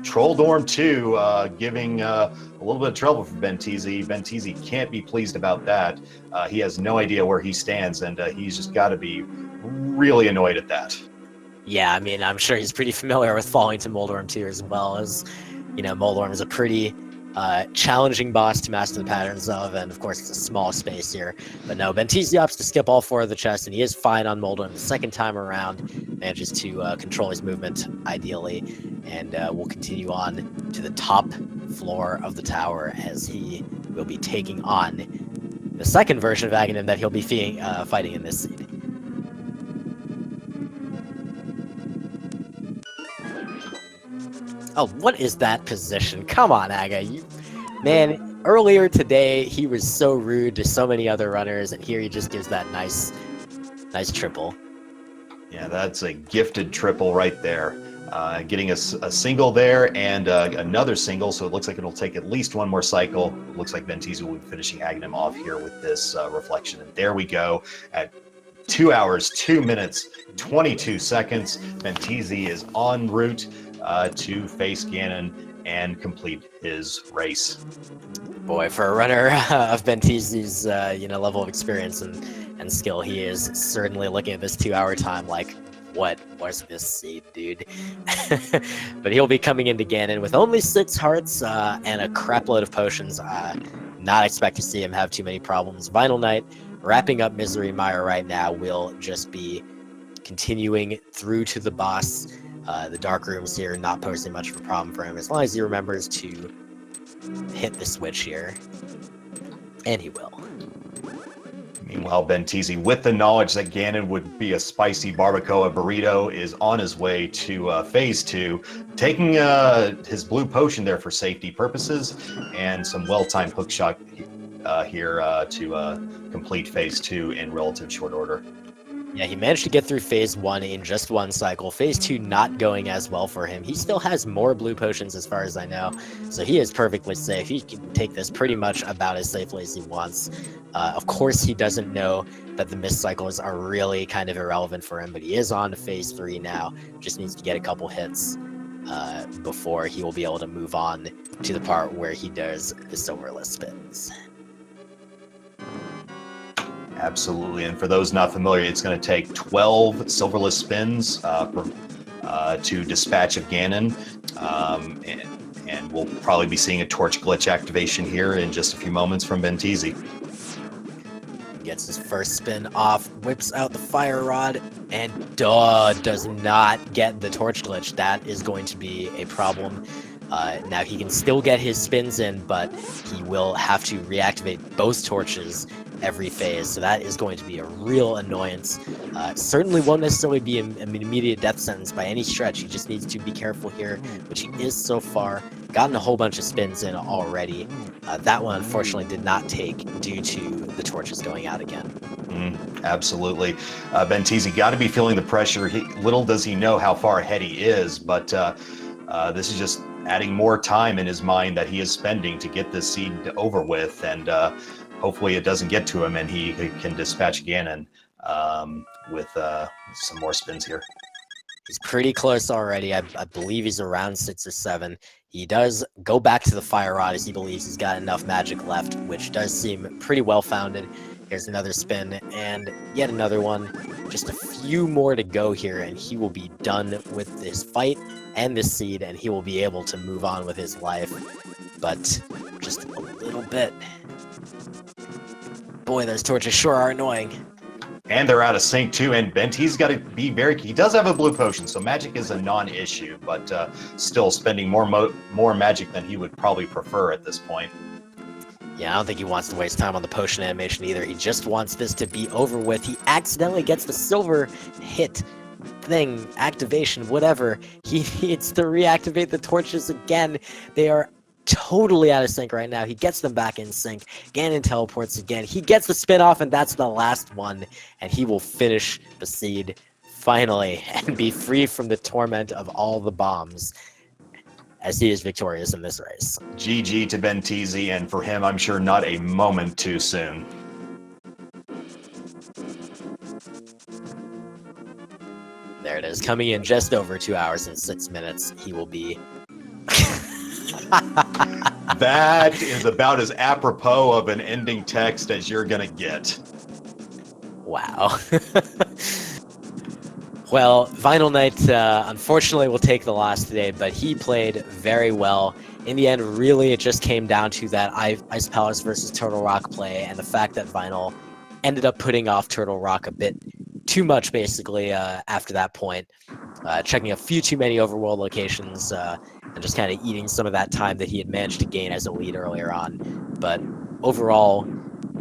Troll Dorm 2 giving a little bit of trouble for Benteezy. Benteezy can't be pleased about that. He has no idea where he stands, and he's just got to be really annoyed at that. Yeah, I mean, I'm sure he's pretty familiar with falling to Moldorm 2 as well, as, you know, Moldorm is a pretty challenging boss to master the patterns of, and of course it's a small space here. But no, Benteezy opts to skip all 4 of the chests, and he is fine on Moldorm the second time around, manages to control his movement ideally, and will continue on to the top floor of the tower as he will be taking on the second version of Agahnim that he'll be fighting in this seed. Oh, what is that position? Come on, Aga. Man, earlier today, he was so rude to so many other runners, and here he just gives that nice triple. Yeah, that's a gifted triple right there. Getting a single there and another single, so it looks like it'll take at least one more cycle. It looks like Benteezy will be finishing Agahnim off here with this reflection. And there we go at 2 hours, 2 minutes, 22 seconds. Benteezy is en route to face Ganon and complete his race. Boy, for a runner of Benteezy's level of experience and skill, he is certainly looking at this 2-hour time like, what was this seed, dude? But he'll be coming into Ganon with only 6 hearts and a crap load of potions. Not expect to see him have too many problems. Vinyl Knight wrapping up Misery Mire right now will just be continuing through to the boss. The dark rooms here not posing much of a problem for him as long as he remembers to hit the switch here. And he will. Meanwhile, Benteezy, with the knowledge that Ganon would be a spicy barbacoa burrito, is on his way to Phase 2, taking his blue potion there for safety purposes, and some well-timed hookshot here to complete Phase 2 in relative short order. Yeah, he managed to get through Phase 1 in just one cycle. Phase 2 not going as well for him. He still has more blue potions as far as I know, so he is perfectly safe. He can take this pretty much about as safely as he wants. Of course, he doesn't know that the mist cycles are really kind of irrelevant for him, but he is on to Phase 3 now. Just needs to get a couple hits before he will be able to move on to the part where he does the silverless spins. Absolutely, and for those not familiar, it's going to take 12 silverless spins to dispatch of Ganon, and we'll probably be seeing a torch glitch activation here in just a few moments from Benteezy. Gets his first spin off, whips out the fire rod, and does not get the torch glitch. That is going to be a problem. Now he can still get his spins in, but he will have to reactivate both torches every phase, so that is going to be a real annoyance. Certainly won't necessarily be an immediate death sentence by any stretch. He just needs to be careful here, which he is so far. Gotten a whole bunch of spins in already. That one unfortunately did not take due to the torches going out again. Absolutely. Benteezy got to be feeling the pressure. Little does he know how far ahead he is, but this is just adding more time in his mind that he is spending to get this seed over with, and hopefully it doesn't get to him and he can dispatch Ganon with some more spins here. He's pretty close already. I believe he's around 6 or 7. He does go back to the fire rod as he believes he's got enough magic left, which does seem pretty well founded. Here's another spin and yet another one. Just a few more to go here and he will be done with this fight and this seed, and he will be able to move on with his life. But just a little bit. Boy, those torches sure are annoying. And they're out of sync too, and Benteezy's got to be he does have a blue potion, so magic is a non-issue, but still spending more magic than he would probably prefer at this point. Yeah, I don't think he wants to waste time on the potion animation either. He just wants this to be over with. He accidentally gets the silver hit thing, activation, whatever. He needs to reactivate the torches again. They are totally out of sync right now. He gets them back in sync. Ganon teleports again. He gets the spin off, and that's the last one. And he will finish the seed finally and be free from the torment of all the bombs, as he is victorious in this race. GG to Benteezy, and for him, I'm sure not a moment too soon. There it is, coming in just over 2 hours and 6 minutes. He will be... That is about as apropos of an ending text as you're gonna get. Wow. Well, Vinyl Knight, unfortunately, will take the loss today, but he played very well. In the end, really, it just came down to that Ice Palace versus Turtle Rock play, and the fact that Vinyl ended up putting off Turtle Rock a bit too much, basically, after that point. Checking a few too many overworld locations, and just kind of eating some of that time that he had managed to gain as a lead earlier on. But overall,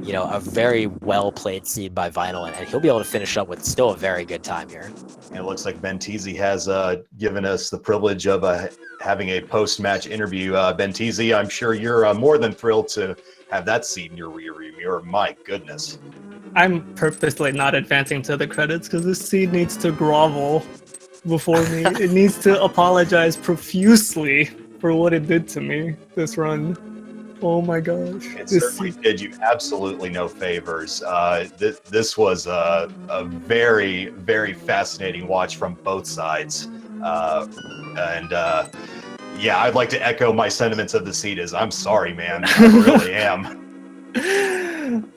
you know, a very well-played seed by Vinyl, and he'll be able to finish up with still a very good time here. And it looks like Benteezy has given us the privilege of having a post-match interview. Benteezy, I'm sure you're more than thrilled to have that seed in your rearview mirror. My goodness. I'm purposely not advancing to the credits because this seed needs to grovel before me. It needs to apologize profusely for what it did to me this run. Oh my gosh. It certainly did you absolutely no favors. This was a very, very fascinating watch from both sides. Yeah, I'd like to echo my sentiments of the seed is I'm sorry, man. I really am.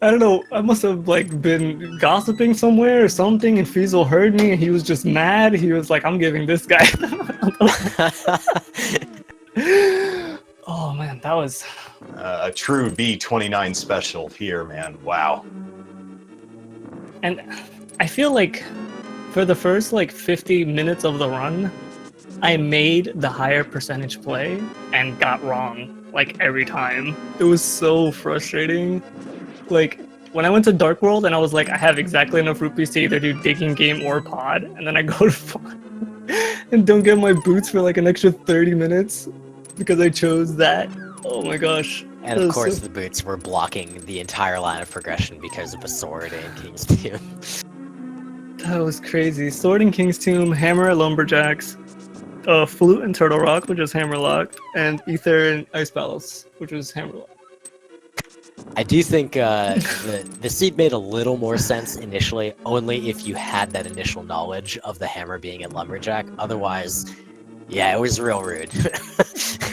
I don't know, I must have like been gossiping somewhere or something, and Fiesel heard me and he was just mad. He was like, I'm giving this guy. Oh man, that was a true V29 special here, man. Wow. And I feel like for the first like 50 minutes of the run, I made the higher percentage play and got wrong like every time. It was so frustrating. Like when I went to Dark World and I was like, I have exactly enough rupees to either do digging game or pod, and then I go to pod and don't get my boots for like an extra 30 minutes because I chose that. Oh my gosh. And of course, the boots were blocking the entire line of progression because of the sword and King's Tomb. That was crazy. Sword and King's Tomb, Hammer at Lumberjacks, Flute and Turtle Rock, which was Hammerlocked, and Ether and Ice Palace, which was Hammerlocked. I do think the seed made a little more sense initially, only if you had that initial knowledge of the hammer being a lumberjack. Otherwise, yeah, it was real rude.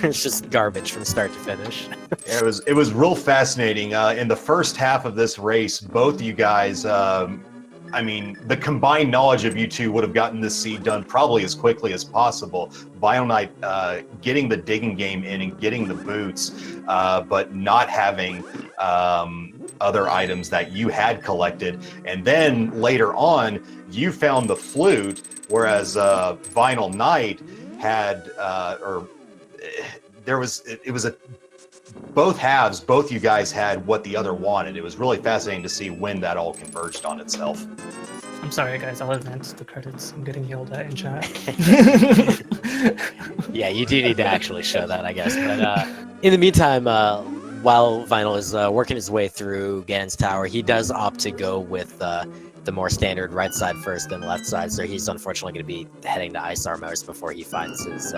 It's just garbage from start to finish. Yeah, it was real fascinating. In the first half of this race, both of you guys, I mean, the combined knowledge of you two would have gotten this seed done probably as quickly as possible. Vinyl Knight getting the digging game in and getting the boots, but not having other items that you had collected. And then later on, you found the flute, whereas Vinyl Knight had, both halves, both you guys had what the other wanted. It was really fascinating to see when that all converged on itself. I'm sorry, guys. I'll advance the credits. I'm getting yelled at in chat. Yeah, you do need to actually show that, I guess. But in the meantime, while Vinyl is working his way through Ganon's tower, he does opt to go with the more standard right side first, then left side. So he's unfortunately going to be heading to Ice Armos before he finds his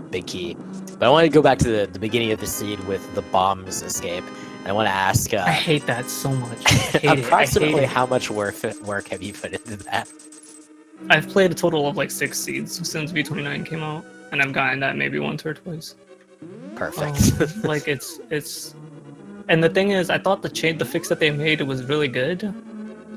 big key. But I want to go back to the beginning of the seed with the bombs escape. And I want to ask... I hate that so much. I hate approximately it. how much work have you put into that? I've played a total of like 6 seeds since V29 came out, and I've gotten that maybe once or twice. Perfect. Like it's... And the thing is, I thought the fix that they made was really good.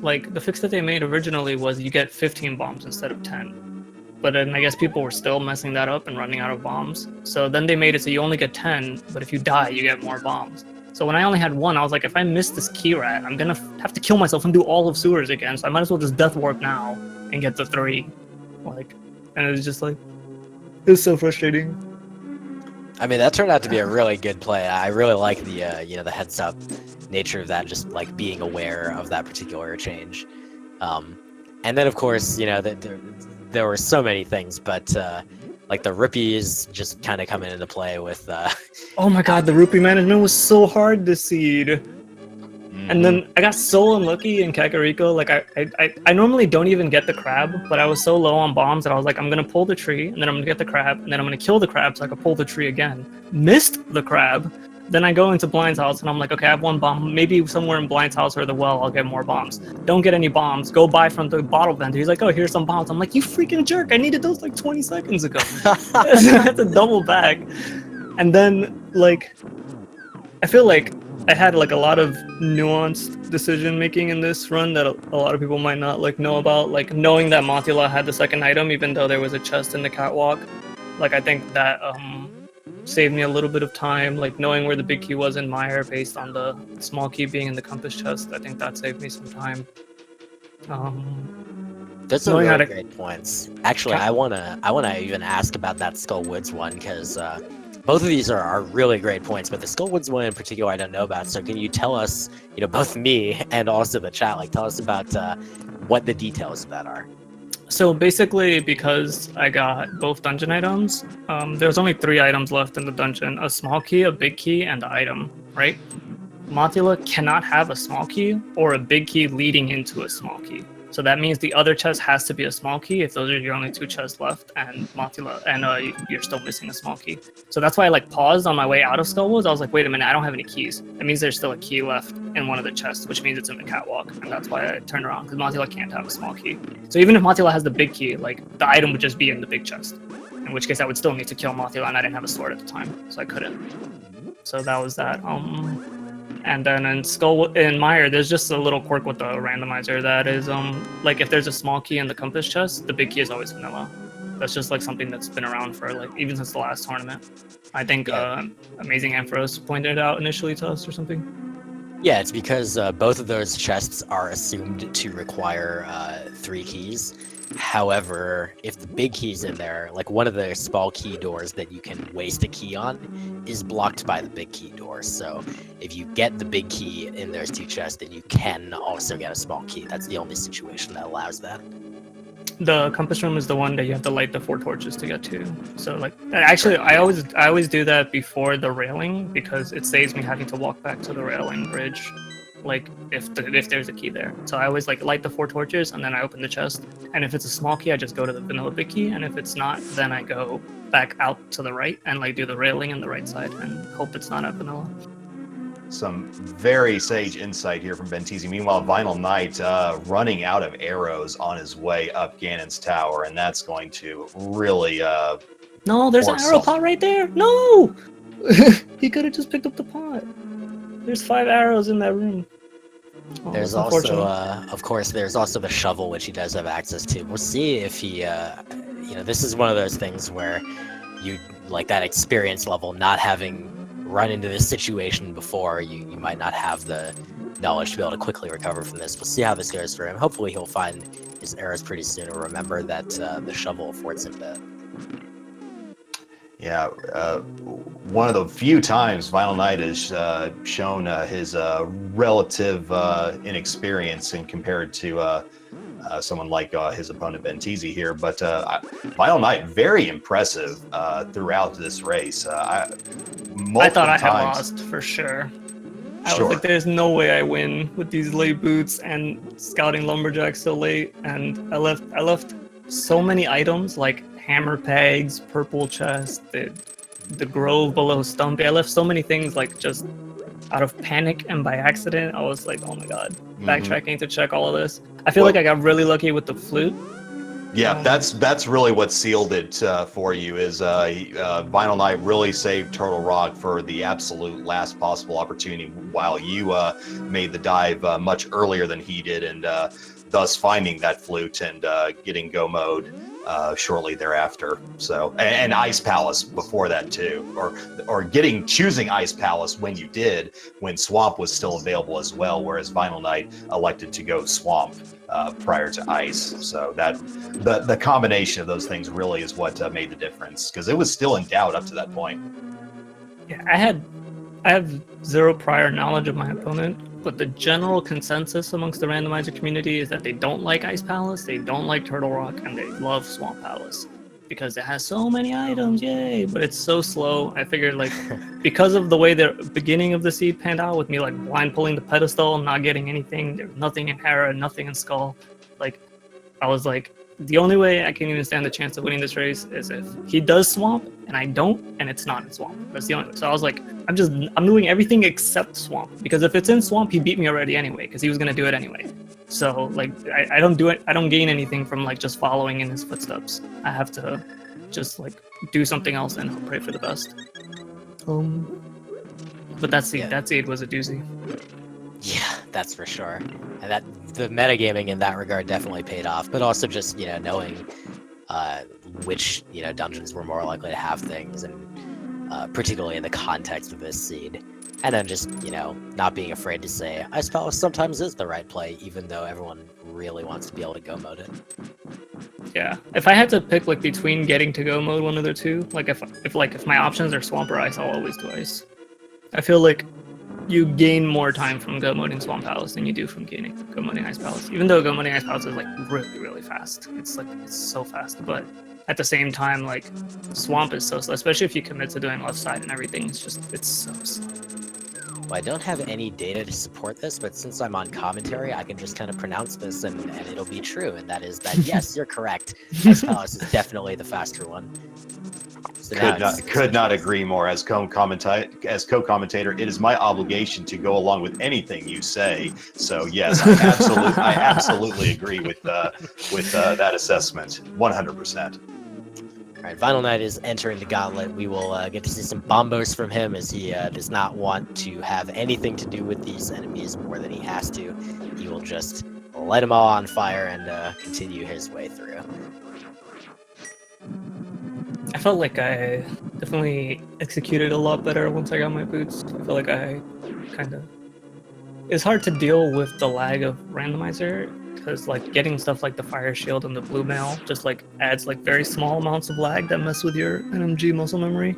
Like, the fix that they made originally was you get 15 bombs instead of 10. But then I guess people were still messing that up and running out of bombs. So then they made it so you only get 10, but if you die, you get more bombs. So when I only had 1, I was like, if I miss this key rat, I'm gonna have to kill myself and do all of sewers again. So I might as well just death warp now and get the 3. Like, and it was just like, it was so frustrating. I mean, that turned out to be a really good play. I really like the the heads up nature of that, just like being aware of that particular change. And then of course, there were so many things, but like the rupees just kind of coming into play with oh my god, the rupee management was so hard this seed. And then I got so unlucky in Kakariko. Like I normally don't even get the crab, but I was so low on bombs that I was like, I'm gonna pull the tree, and then I'm gonna get the crab, and then I'm gonna kill the crab so I can pull the tree again. Missed the crab. Then I go into Blind's house and I'm like, okay, I have 1 bomb. Maybe somewhere in Blind's house or the well, I'll get more bombs. Don't get any bombs. Go buy from the bottle vendor. He's like, oh, here's some bombs. I'm like, you freaking jerk. I needed those like 20 seconds ago. I had to double back. And then, like, I feel like I had like a lot of nuanced decision making in this run that a lot of people might not like know about. Like knowing that Montila had the second item, even though there was a chest in the catwalk. Like I think that saved me a little bit of time. Like knowing where the big key was in Mire based on the small key being in the compass chest. I think that saved me some time. That's some really great points. Actually, I wanna even ask about that Skull Woods one, because both of these are really great points, but the Skull Woods one in particular I don't know about. So can you tell us, both me and also the chat, like tell us about what the details of that are? So basically, because I got both dungeon items, there's only 3 items left in the dungeon: a small key, a big key, and the item, right? Montila cannot have a small key or a big key leading into a small key. So that means the other chest has to be a small key if those are your only 2 chests left, and Montila, and you're still missing a small key. So that's why I like paused on my way out of Skullwoods. I was like, wait a minute, I don't have any keys. That means there's still a key left in one of the chests, which means it's in the catwalk, and that's why I turned around, because Montila can't have a small key. So even if Montila has the big key, like the item would just be in the big chest. In which case I would still need to kill Montila, and I didn't have a sword at the time, so I couldn't. So that was that. And then in Mire, there's just a little quirk with the randomizer that is, like if there's a small key in the compass chest, the big key is always vanilla. That's just like something that's been around for like even since the last tournament. I think Amazing Ampharos pointed it out initially to us or something. Yeah, it's because both of those chests are assumed to require 3 keys. However, if the big key's in there, like one of the small key doors that you can waste a key on is blocked by the big key door. So if you get the big key in those two chests, then you can also get a small key. That's the only situation that allows that. The compass room is the one that you have to light the 4 torches to get to. So like, actually, I always do that before the railing because it saves me having to walk back to the railing bridge. Like if there's a key there, so I always like light the 4 torches and then I open the chest. And if it's a small key, I just go to the vanilla big key. And if it's not, then I go back out to the right and like do the railing on the right side and hope it's not at vanilla. Some very sage insight here from Benteezy. Meanwhile, Vinyl Knight running out of arrows on his way up Ganon's tower, and that's going to really No, there's an arrow pot right there. No, he could have just picked up the pot. There's 5 arrows in that room. Oh, there's also, of course, there's also the shovel, which he does have access to. We'll see if he, this is one of those things where you, like that experience level, not having run into this situation before, you might not have the knowledge to be able to quickly recover from this. We'll see how this goes for him. Hopefully he'll find his arrows pretty soon, or remember that the shovel affords him that. Yeah, one of the few times Vinyl Knight has shown his relative inexperience in compared to someone like his opponent Benteezy here, but Vinyl Knight very impressive throughout this race. I thought I had lost for sure. I was like, there's no way I win with these late boots and scouting lumberjacks so late, and I left so many items like hammer pegs, purple chest, the grove below Stumpy. I left so many things like just out of panic and by accident. I was like, oh my god, backtracking to check all of this. I feel like I got really lucky with the flute. Yeah, that's really what sealed it for you. Is Vinyl Knight really saved Turtle Rock for the absolute last possible opportunity, while you made the dive much earlier than he did, and thus finding that flute and getting go mode shortly thereafter. So, and Ice Palace before that too, or choosing Ice Palace when you did, when Swamp was still available as well, whereas Vinyl Knight elected to go Swamp prior to Ice. So that the combination of those things really is what made the difference, because it was still in doubt up to that point. Yeah, I have zero prior knowledge of my opponent, but the general consensus amongst the randomizer community is that they don't like Ice Palace, they don't like Turtle Rock, and they love Swamp Palace because it has so many items, yay! But it's so slow. I figured like because of the way the beginning of the seed panned out with me like blind pulling the pedestal and not getting anything, there's nothing in Hera, nothing in Skull. Like I was like, the only way I can even stand the chance of winning this race is if he does Swamp and I don't, and it's not in Swamp. That's the only way. So I was like, I'm doing everything except Swamp, because if it's in Swamp, he beat me already anyway, because he was gonna do it anyway. So like, I don't do it. I don't gain anything from like just following in his footsteps. I have to just like do something else and pray for the best. But that seed was a doozy. Yeah, that's for sure. And that the metagaming in that regard definitely paid off, but also just, knowing which, dungeons were more likely to have things, and particularly in the context of this seed. And then just, not being afraid to say, Ice Palace sometimes is the right play, even though everyone really wants to be able to go mode it. Yeah, if I had to pick like between getting to go mode one of the two, like if my options are Swamp or Ice, I'll always do Ice. I feel like you gain more time from go moding Swamp Palace than you do from go moding Ice Palace. Even though go moding Ice Palace is like really, really fast. It's so fast, but at the same time, like Swamp is so slow, especially if you commit to doing left side and everything. It's so slow. Well, I don't have any data to support this, but since I'm on commentary, I can just kind of pronounce this and it'll be true. And that is that, yes, you're correct. Ice Palace is definitely the faster one. So could not agree more. As co-commentator, it is my obligation to go along with anything you say. So yes, I absolutely agree with that assessment, 100%. All right, Vinyl Knight is entering the gauntlet. We will get to see some bombos from him, as he does not want to have anything to do with these enemies more than he has to. He will just light them all on fire and continue his way through. I felt like I definitely executed a lot better once I got my boots. I feel like I kind of... It's hard to deal with the lag of Randomizer, because like getting stuff like the fire shield and the blue mail just like adds like very small amounts of lag that mess with your NMG muscle memory.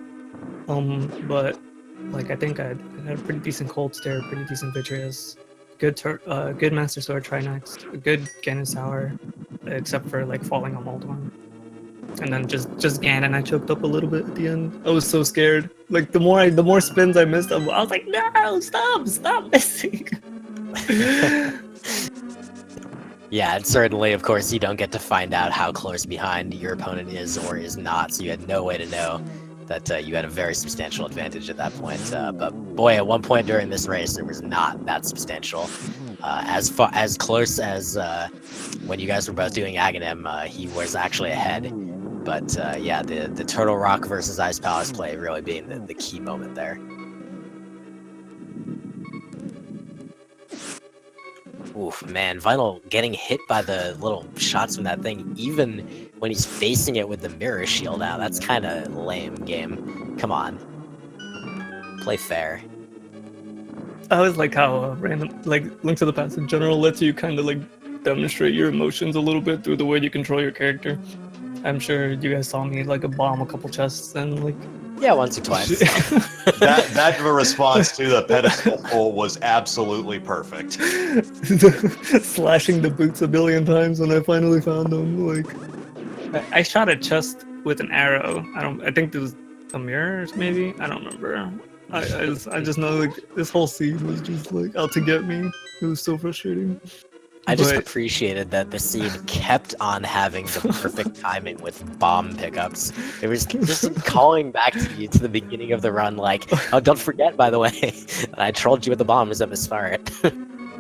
But like I think I had a pretty decent cold stare, pretty decent Vitreous, good Master Sword try next, a good Ganon Sour, except for like falling on Moldorm. And then just Ganon, I choked up a little bit at the end. I was so scared. Like the more spins I missed, I was like, no, stop missing. Yeah, and certainly, of course, you don't get to find out how close behind your opponent is or is not, so you had no way to know that you had a very substantial advantage at that point. But boy, at one point during this race, it was not that substantial. As close as when you guys were both doing Agahnim, he was actually ahead. But yeah, the Turtle Rock versus Ice Palace play really being the key moment there. Oof, man, Vinyl getting hit by the little shots from that thing, even when he's facing it with the mirror shield out. That's kind of lame, game. Come on. Play fair. I always like how Link to the Past in general lets you kind of like demonstrate your emotions a little bit through the way you control your character. I'm sure you guys saw me like bomb a couple chests and like. Yeah, once or twice. that response to the pedestal pull was absolutely perfect. Slashing the boots a billion times when I finally found them. Like, I shot a chest with an arrow. I think there was a mirror, maybe. I don't remember. I just know like this whole scene was just like out to get me. It was so frustrating. I just appreciated that the scene kept on having the perfect timing with bomb pickups. It was just calling back to you to the beginning of the run, like, oh, don't forget, by the way, I trolled you with the bombs and misfire it.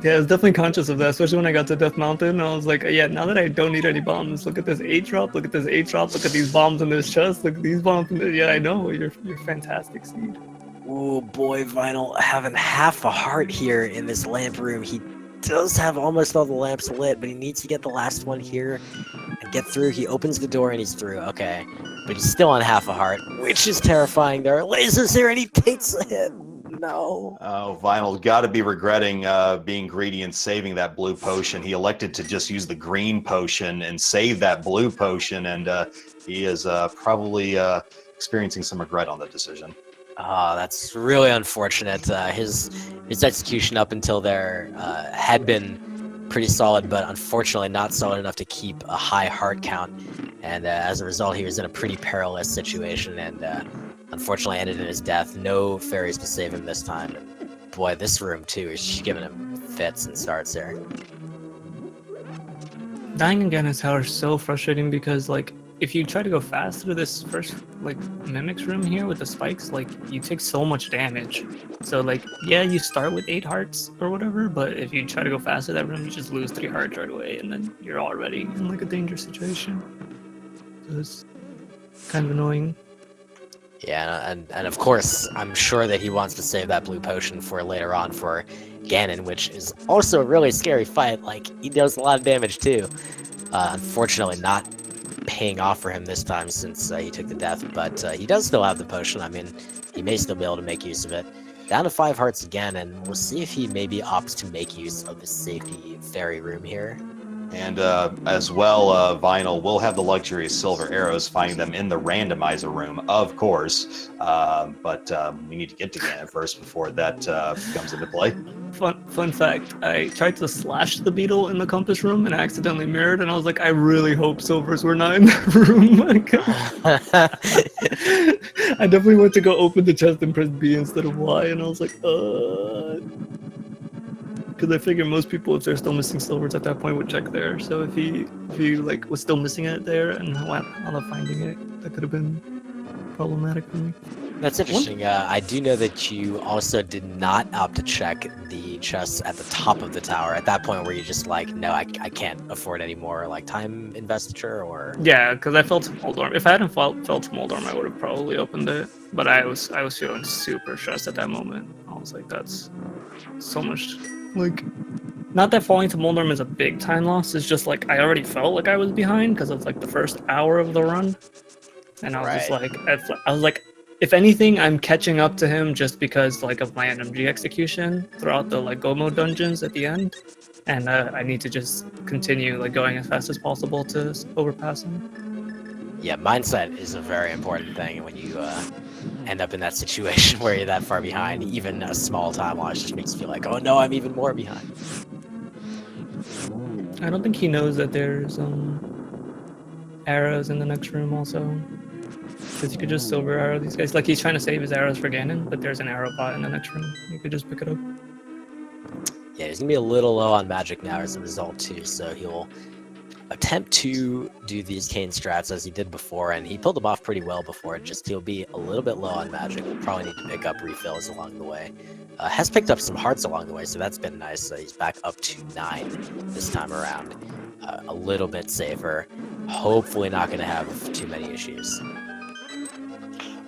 Yeah, I was definitely conscious of that, especially when I got to Death Mountain. I was like, yeah, now that I don't need any bombs, look at this 8-drop, look at this 8-drop, look at these bombs in this chest, look at these bombs in this. Yeah, I know, you're fantastic, Seed. Oh boy, Vinyl having half a heart here in this lamp room. He does have almost all the lamps lit, but he needs to get the last one here and get through. He opens the door and he's through. Okay, but he's still on half a heart, which is terrifying. There are lasers here and he takes a hit. No. Oh, Vinyl got to be regretting being greedy and saving that blue potion. He elected to just use the green potion and save that blue potion, and he is probably experiencing some regret on that decision. Oh, that's really unfortunate. His execution up until there had been pretty solid, but unfortunately not solid enough to keep a high heart count. And as a result, he was in a pretty perilous situation and unfortunately ended in his death. No fairies to save him this time. And boy, this room too is giving him fits and starts there. Dying again is how it's so frustrating because like if you try to go fast through this first like mimics room here with the spikes, like you take so much damage. So like yeah, you start with 8 hearts or whatever, but if you try to go fast through that room, you just lose 3 hearts right away, and then you're already in like a dangerous situation. So it's kind of annoying. Yeah, and of course, I'm sure that he wants to save that blue potion for later on for Ganon, which is also a really scary fight. Like, he does a lot of damage too. Unfortunately, not paying off for him this time since he took the death, but he does still have the potion. I mean, he may still be able to make use of it. Down to 5 hearts again, and we'll see if he maybe opts to make use of the safety fairy room here. And as well, Vinyl will have the luxury of silver arrows, finding them in the randomizer room, of course. But we need to get to Ganon first before that comes into play. Fun fact, I tried to slash the beetle in the compass room and I accidentally mirrored, and I was like, I really hope silvers were not in that room. I definitely went to go open the chest and press B instead of Y, and I was like, because I figure most people, if they're still missing silvers at that point, would check there. So if he like was still missing it there and wound up finding it, that could have been problematic for me. That's interesting. I do know that you also did not opt to check the chests at the top of the tower. At that point, were you just like, no, I can't afford any more like time investiture, or? Yeah, because I felt Moldorm. If I hadn't felt Moldorm, I would have probably opened it. But I was feeling super stressed at that moment. I was like, that's so much. Like, not that falling to Moldorm is a big time loss. It's just like I already felt like I was behind because of like the first hour of the run, and I was just like, I was like, if anything, I'm catching up to him just because like of my NMG execution throughout the like Go mode dungeons at the end, and I need to just continue like going as fast as possible to overpass him. Yeah, mindset is a very important thing when you end up in that situation where you're that far behind. Even a small time loss just makes you feel like, oh no, I'm even more behind. I don't think he knows that there's arrows in the next room also. Because you could just silver arrow these guys. Like he's trying to save his arrows for Ganon, but there's an arrow pot in the next room. You could just pick it up. Yeah, he's gonna be a little low on magic now as a result too, so he'll attempt to do these cane strats as he did before, and he pulled them off pretty well before. Just he'll be a little bit low on magic. We'll probably need to pick up refills along the way. Has picked up some hearts along the way, so that's been nice. He's back up to 9 this time around. A little bit safer. Hopefully not going to have too many issues.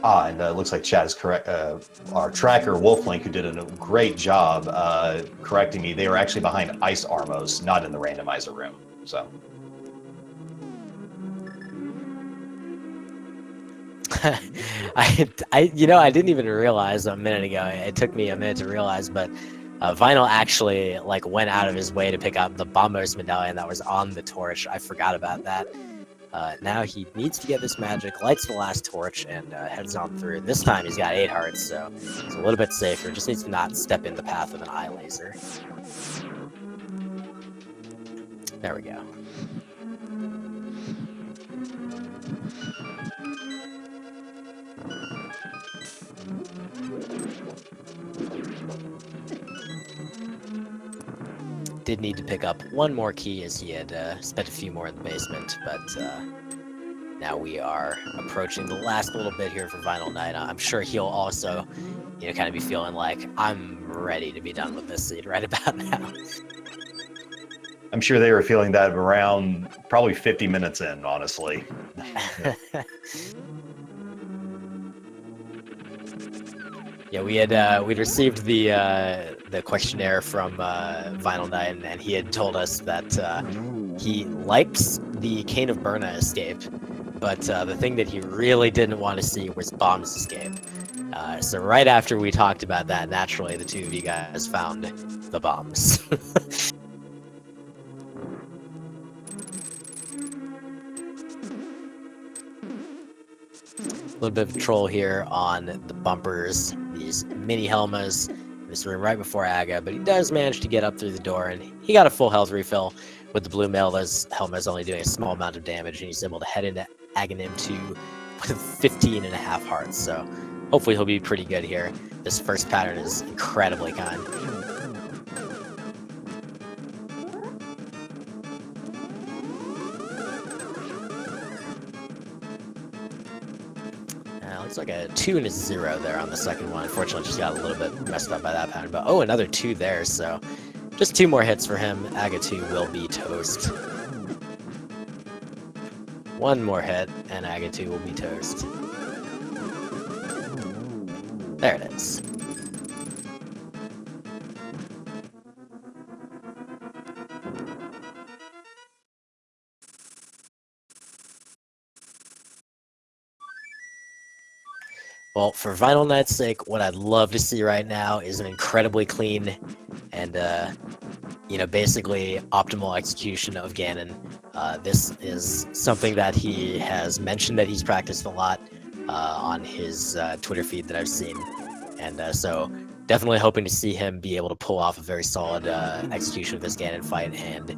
And it looks like Chad is correct. Our tracker, Wolflink, who did a great job correcting me, they were actually behind ice armos, not in the randomizer room. So. I didn't even realize a minute ago. It took me a minute to realize, but Vinyl actually like went out of his way to pick up the Bombos medallion that was on the torch. I forgot about that. Now he needs to get this magic, lights the last torch, and heads on through. This time he's got 8 hearts, so it's a little bit safer. Just needs to not step in the path of an eye laser. There we go. Did need to pick up one more key as he had spent a few more in the basement, but now we are approaching the last little bit here for Vinyl Knight. I'm sure he'll also, kind of be feeling like, I'm ready to be done with this seed right about now. I'm sure they were feeling that around probably 50 minutes in, honestly. Yeah, we'd received the questionnaire from Vinyl Knight, and he had told us that he likes the Cane of Burna escape, but the thing that he really didn't want to see was Bomb's escape. So right after we talked about that, naturally the two of you guys found the bombs. A little bit of control here on the bumpers, these mini Helmas, this room right before Aga, but he does manage to get up through the door, and he got a full health refill with the blue mail. Those Helmas only doing a small amount of damage, and he's able to head into Agahnim 2 with 15 and a half hearts, so hopefully he'll be pretty good here. This first pattern is incredibly kind. Looks like a 2 and a 0 there on the second one. Unfortunately, just got a little bit messed up by that pattern. But another 2 there, so just 2 more hits for him. Aga 2 will be toast. 1 more hit, and Aga 2 will be toast. There it is. Well, for Vinyl Knight's sake, what I'd love to see right now is an incredibly clean and, basically optimal execution of Ganon. This is something that he has mentioned that he's practiced a lot on his Twitter feed that I've seen. And so definitely hoping to see him be able to pull off a very solid execution of this Ganon fight and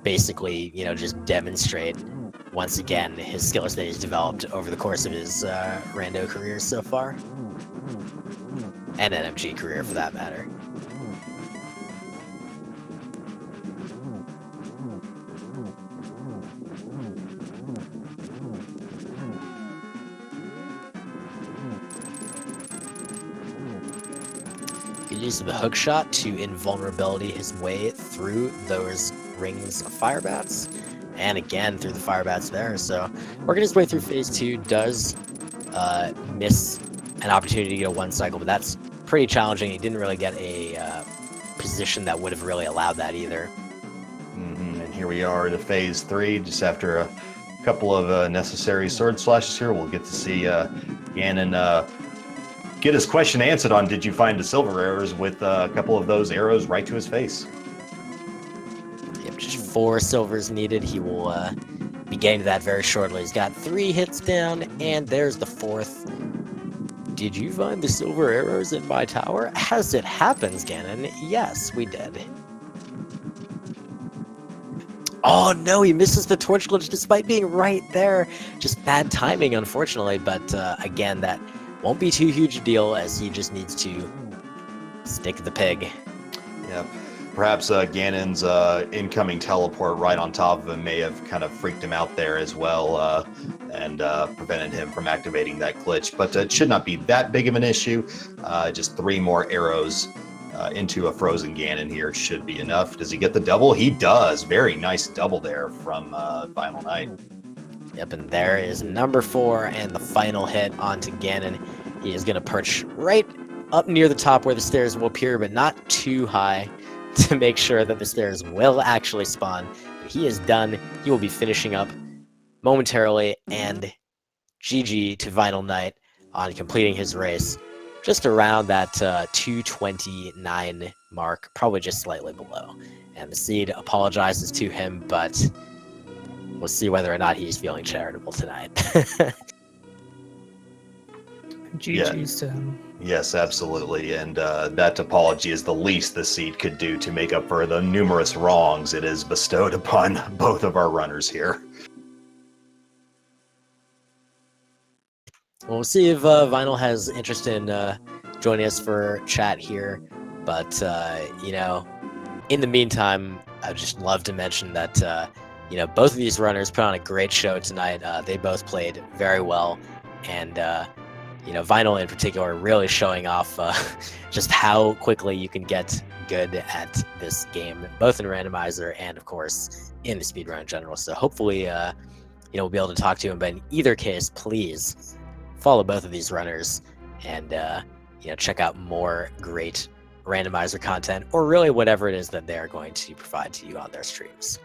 basically, just demonstrate once again his skills that he's developed over the course of his rando career so far, and NMG career for that matter. He used the hook shot to invulnerability his way through those rings of fire bats. And again, through the fire bats there. So working his way through phase 2 does miss an opportunity to get a 1 cycle, but that's pretty challenging. He didn't really get a position that would have really allowed that either. And here we are to phase 3, just after a couple of necessary sword slashes here. We'll get to see Ganon get his question answered on did you find the silver arrows with a couple of those arrows right to his face. 4 silvers needed. He will be getting to that very shortly. He's got 3 hits down, and there's the 4th. Did you find the silver arrows in my tower? As it happens, Ganon, yes, we did. Oh no, he misses the torch glitch despite being right there. Just bad timing, unfortunately, but again, that won't be too huge a deal as he just needs to stick the pig. Yeah. Perhaps Ganon's incoming teleport right on top of him may have kind of freaked him out there as well and prevented him from activating that glitch. But it should not be that big of an issue. Just 3 more arrows into a frozen Ganon here should be enough. Does he get the double? He does. Very nice double there from Final Night. Yep, and there is number 4 and the final hit onto Ganon. He is going to perch right up near the top where the stairs will appear, but not too high to make sure that the stairs will actually spawn. But he is done. He will be finishing up momentarily, and GG to Vinyl Knight on completing his race. Just around that 229 mark, probably just slightly below. And the Seed apologizes to him, but we'll see whether or not he's feeling charitable tonight. GG's to him. Yes, absolutely. And that apology is the least the Seed could do to make up for the numerous wrongs it is bestowed upon both of our runners here. We'll see if Vinyl has interest in joining us for chat here. But, you know, in the meantime, I'd just love to mention that, you know, both of these runners put on a great show tonight. They both played very well. And, you know, Vinyl in particular really showing off just how quickly you can get good at this game, both in Randomizer and, of course, in the speedrun in general. So hopefully, you know, we'll be able to talk to him. But in either case, please follow both of these runners and, you know, check out more great Randomizer content, or really whatever it is that they're going to provide to you on their streams.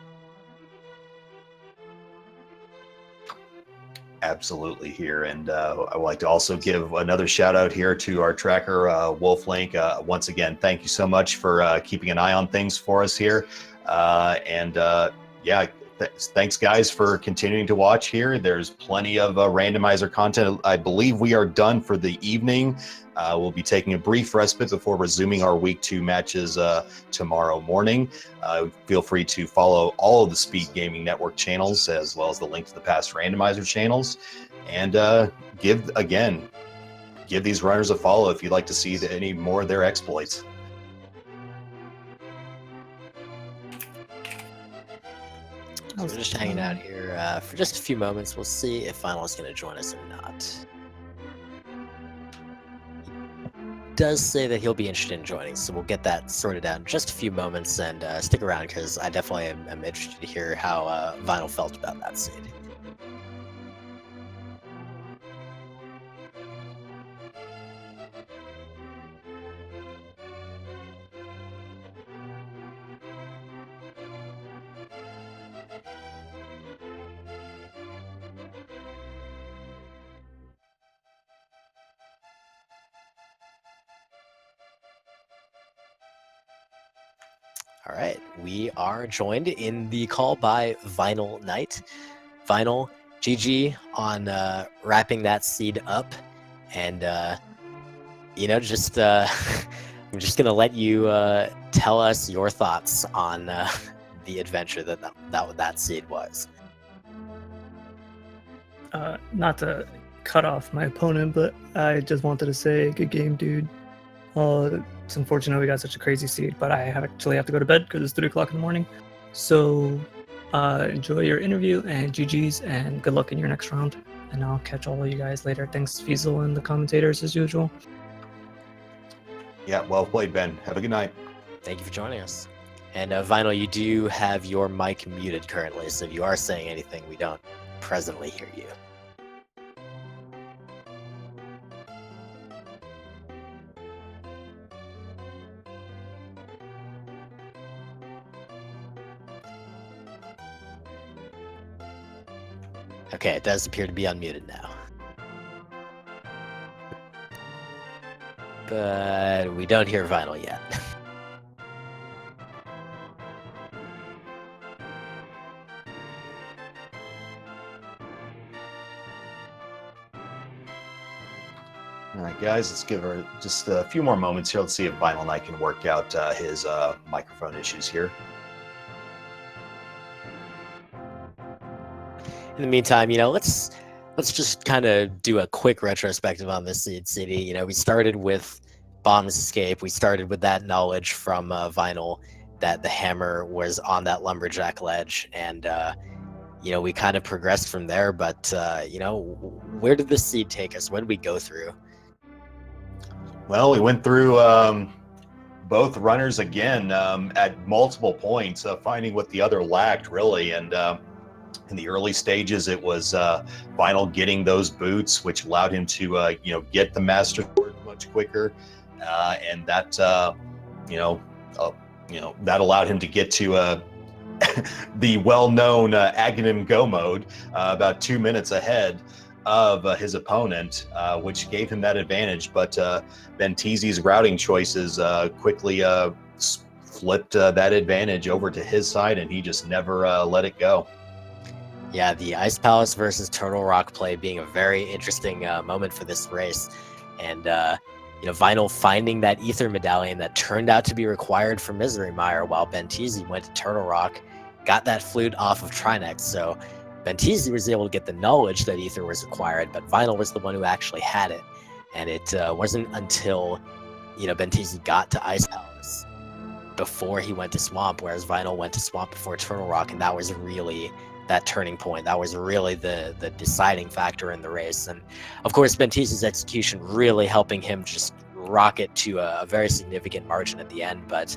Absolutely here. And I would like to also give another shout out here to our tracker, Wolflink. Once again, thank you so much for keeping an eye on things for us here. Yeah, thanks guys for continuing to watch here. There's plenty of Randomizer content. I believe we are done for the evening. We'll be taking a brief respite before resuming our week 2 matches tomorrow morning. Feel free to follow all of the Speed Gaming Network channels, as well as the link to the past Randomizer channels. And give these runners a follow if you'd like to see any more of their exploits. So we're just hanging out here for just a few moments. We'll see if Final is going to join us or not. He does say that he'll be interested in joining, so we'll get that sorted out in just a few moments, and stick around because I definitely am interested to hear how Vinyl felt about that seed. All right, we are joined in the call by Vinyl Knight. Vinyl, GG on wrapping that seed up, and you know, just I'm just gonna let you tell us your thoughts on the adventure that seed was. Not to cut off my opponent, but I just wanted to say, good game, dude. It's unfortunate we got such a crazy seed, but I actually have to go to bed because it's 3 o'clock in the morning. So enjoy your interview and GG's, and good luck in your next round. And I'll catch all of you guys later. Thanks, Fiesel and the commentators as usual. Yeah, well played, Ben. Have a good night. Thank you for joining us. And Vinyl, you do have your mic muted currently, so if you are saying anything, we don't presently hear you. Okay, it does appear to be unmuted now. But we don't hear Vinyl yet. All right, guys, let's give her just a few more moments here. Let's see if Vinyl Knight can work out his microphone issues here. In the meantime, let's just kind of do a quick retrospective on this Seed City. We started with Bomb's escape. We started with that knowledge from Vinyl that the hammer was on that lumberjack ledge, and we kind of progressed from there. But where did this seed take us? What did we go through? Well, we went through both runners again at multiple points, finding what the other lacked, really. And in the early stages, it was Vinyl getting those boots, which allowed him to, get the Master Sword much quicker, and that, that allowed him to get to the well-known Agahnim Go mode about 2 minutes ahead of his opponent, which gave him that advantage. But Benteezy's routing choices quickly flipped that advantage over to his side, and he just never let it go. Yeah, the Ice Palace versus Turtle Rock play being a very interesting moment for this race. And, Vinyl finding that Ether Medallion that turned out to be required for Misery Mire, while Benteezy went to Turtle Rock, got that flute off of Trinex. So Benteezy was able to get the knowledge that Ether was required, but Vinyl was the one who actually had it. And it wasn't until, Benteezy got to Ice Palace before he went to Swamp, whereas Vinyl went to Swamp before Turtle Rock, and that was really that turning point. That was really the deciding factor in the race. And of course, Benteezy's execution really helping him just rocket to a very significant margin at the end. But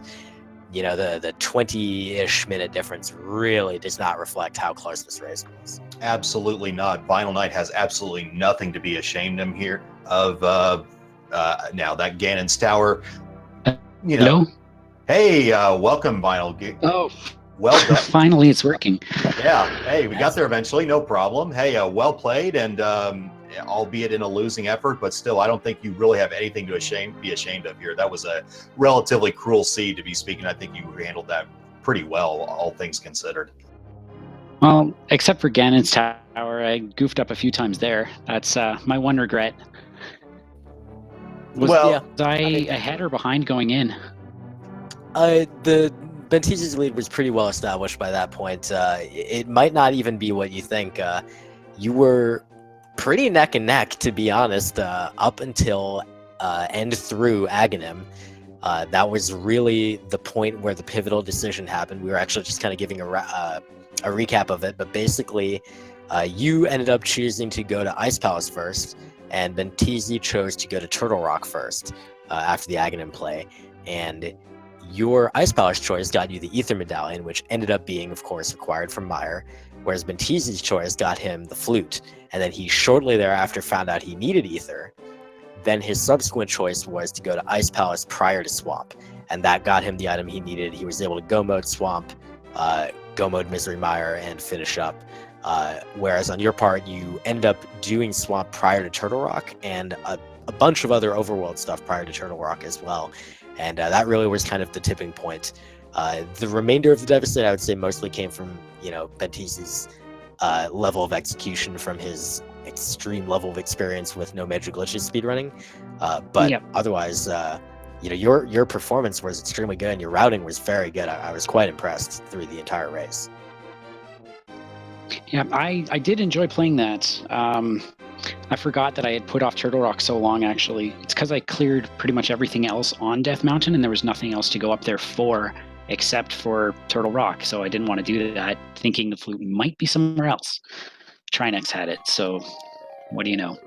the 20-ish minute difference really does not reflect how close this race was. Absolutely not. Vinyl Knight has absolutely nothing to be ashamed of here. Now that Ganon's Tower, Hello? Hey, welcome, Vinyl. Oh, well done. Finally, it's working. Yeah. Hey, we got there eventually. No problem. Hey, well played, and albeit in a losing effort, but still, I don't think you really have anything to be ashamed of here. That was a relatively cruel seed to be speaking. I think you handled that pretty well, all things considered. Well, except for Ganon's Tower, I goofed up a few times there. That's my one regret. Was I ahead or behind going in? The Benteezy's lead was pretty well established by that point. It might not even be what you think. You were pretty neck and neck, to be honest, up until and through Agahnim. That was really the point where the pivotal decision happened. We were actually just kind of giving a recap of it, but basically, you ended up choosing to go to Ice Palace first, and Benteezy chose to go to Turtle Rock first after the Agahnim play, and your Ice Palace choice got you the Ether Medallion, which ended up being, of course, required from Mire, whereas Benteezy's choice got him the flute, and then he shortly thereafter found out he needed Ether. Then his subsequent choice was to go to Ice Palace prior to Swamp, and that got him the item he needed. He was able to go mode Swamp, go mode Misery Mire, and finish up. Whereas on your part, you ended up doing Swamp prior to Turtle Rock, and a bunch of other overworld stuff prior to Turtle Rock as well. And that really was kind of the tipping point. The remainder of the deficit, I would say, mostly came from, Benteezy's level of execution from his extreme level of experience with no major glitches speedrunning. But otherwise, your performance was extremely good, and your routing was very good. I was quite impressed through the entire race. Yeah, I did enjoy playing that. I forgot that I had put off Turtle Rock so long, actually. It's because I cleared pretty much everything else on Death Mountain, and there was nothing else to go up there for except for Turtle Rock, so I didn't want to do that, thinking the flute might be somewhere else. Trinex had it, so what do you know?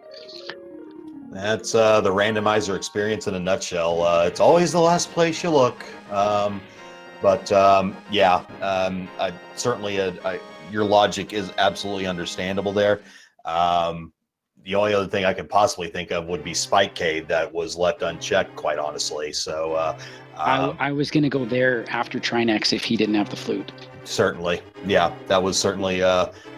That's the randomizer experience in a nutshell. It's always the last place you look. Certainly your logic is absolutely understandable there. The only other thing I could possibly think of would be Spikecade that was left unchecked, quite honestly. So I was going to go there after Trinex if he didn't have the flute. Certainly. Yeah, that was certainly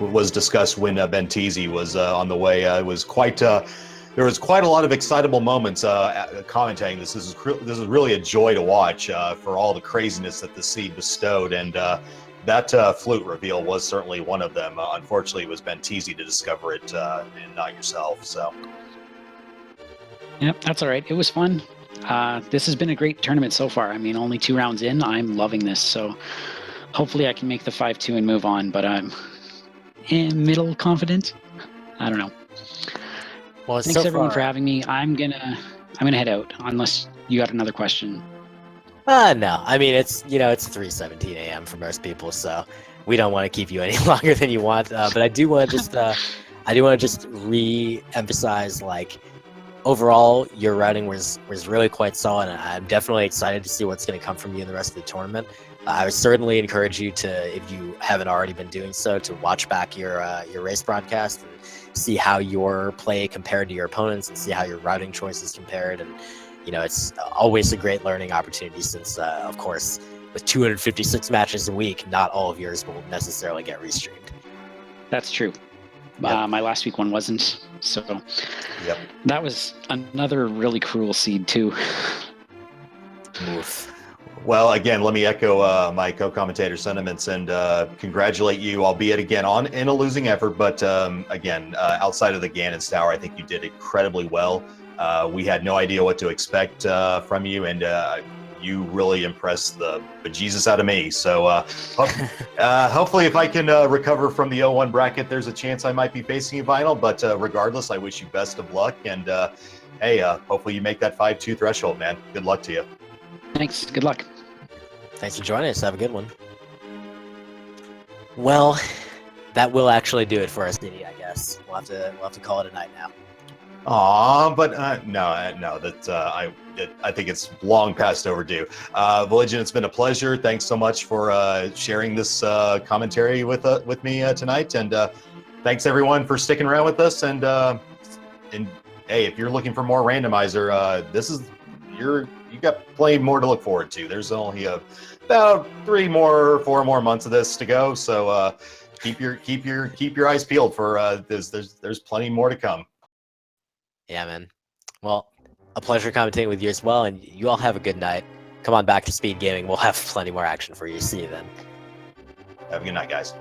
was discussed when Benteezy was on the way. It was quite there was quite a lot of excitable moments commentating this. This is really a joy to watch for all the craziness that the seed bestowed, and that flute reveal was certainly one of them. Unfortunately, it was Benteezy to discover it and not yourself. So, Yep, that's all right. It was fun. This has been a great tournament so far. I mean, only 2 rounds in, I'm loving this. So hopefully I can make the 5-2 and move on, but I'm middle confident. I don't know. Well, Thanks so everyone for far, having me. I'm gonna head out unless you got another question. no. I mean, it's 3:17 a.m. for most people, so we don't want to keep you any longer than you want. But I do want to just re-emphasize, like, overall, your routing was really quite solid, and I'm definitely excited to see what's going to come from you in the rest of the tournament. I would certainly encourage you to, if you haven't already been doing so, to watch back your race broadcast and see how your play compared to your opponents, and see how your routing choices compared. And it's always a great learning opportunity, since of course, with 256 matches a week, not all of yours will necessarily get restreamed. That's true. Yep. My last week one wasn't, so Yep. that was another really cruel seed too. Oof. Well, again, let me echo my co-commentator sentiments and congratulate you, albeit again in a losing effort. But again, outside of the Ganon Tower, I think you did incredibly well. We had no idea what to expect from you, and you really impressed the bejesus out of me. So hopefully, if I can recover from the 0-1 bracket, there's a chance I might be facing you final. But regardless, I wish you best of luck. And hey, hopefully you make that 5-2 threshold, man. Good luck to you. Thanks. Good luck. Thanks for joining us. Have a good one. Well, that will actually do it for us, Diddy. I guess we'll have to call it a night now. Aw, but no, I think it's long past overdue. Volition, it's been a pleasure. Thanks so much for sharing this commentary with me tonight, and thanks everyone for sticking around with us. And hey, if you're looking for more randomizer, you got plenty more to look forward to. There's only about 4 more months of this to go, so keep your eyes peeled for there's plenty more to come. Yeah, man. Well, a pleasure commentating with you as well, and you all have a good night. Come on back to Speed Gaming. We'll have plenty more action for you. See you then. Have a good night, guys.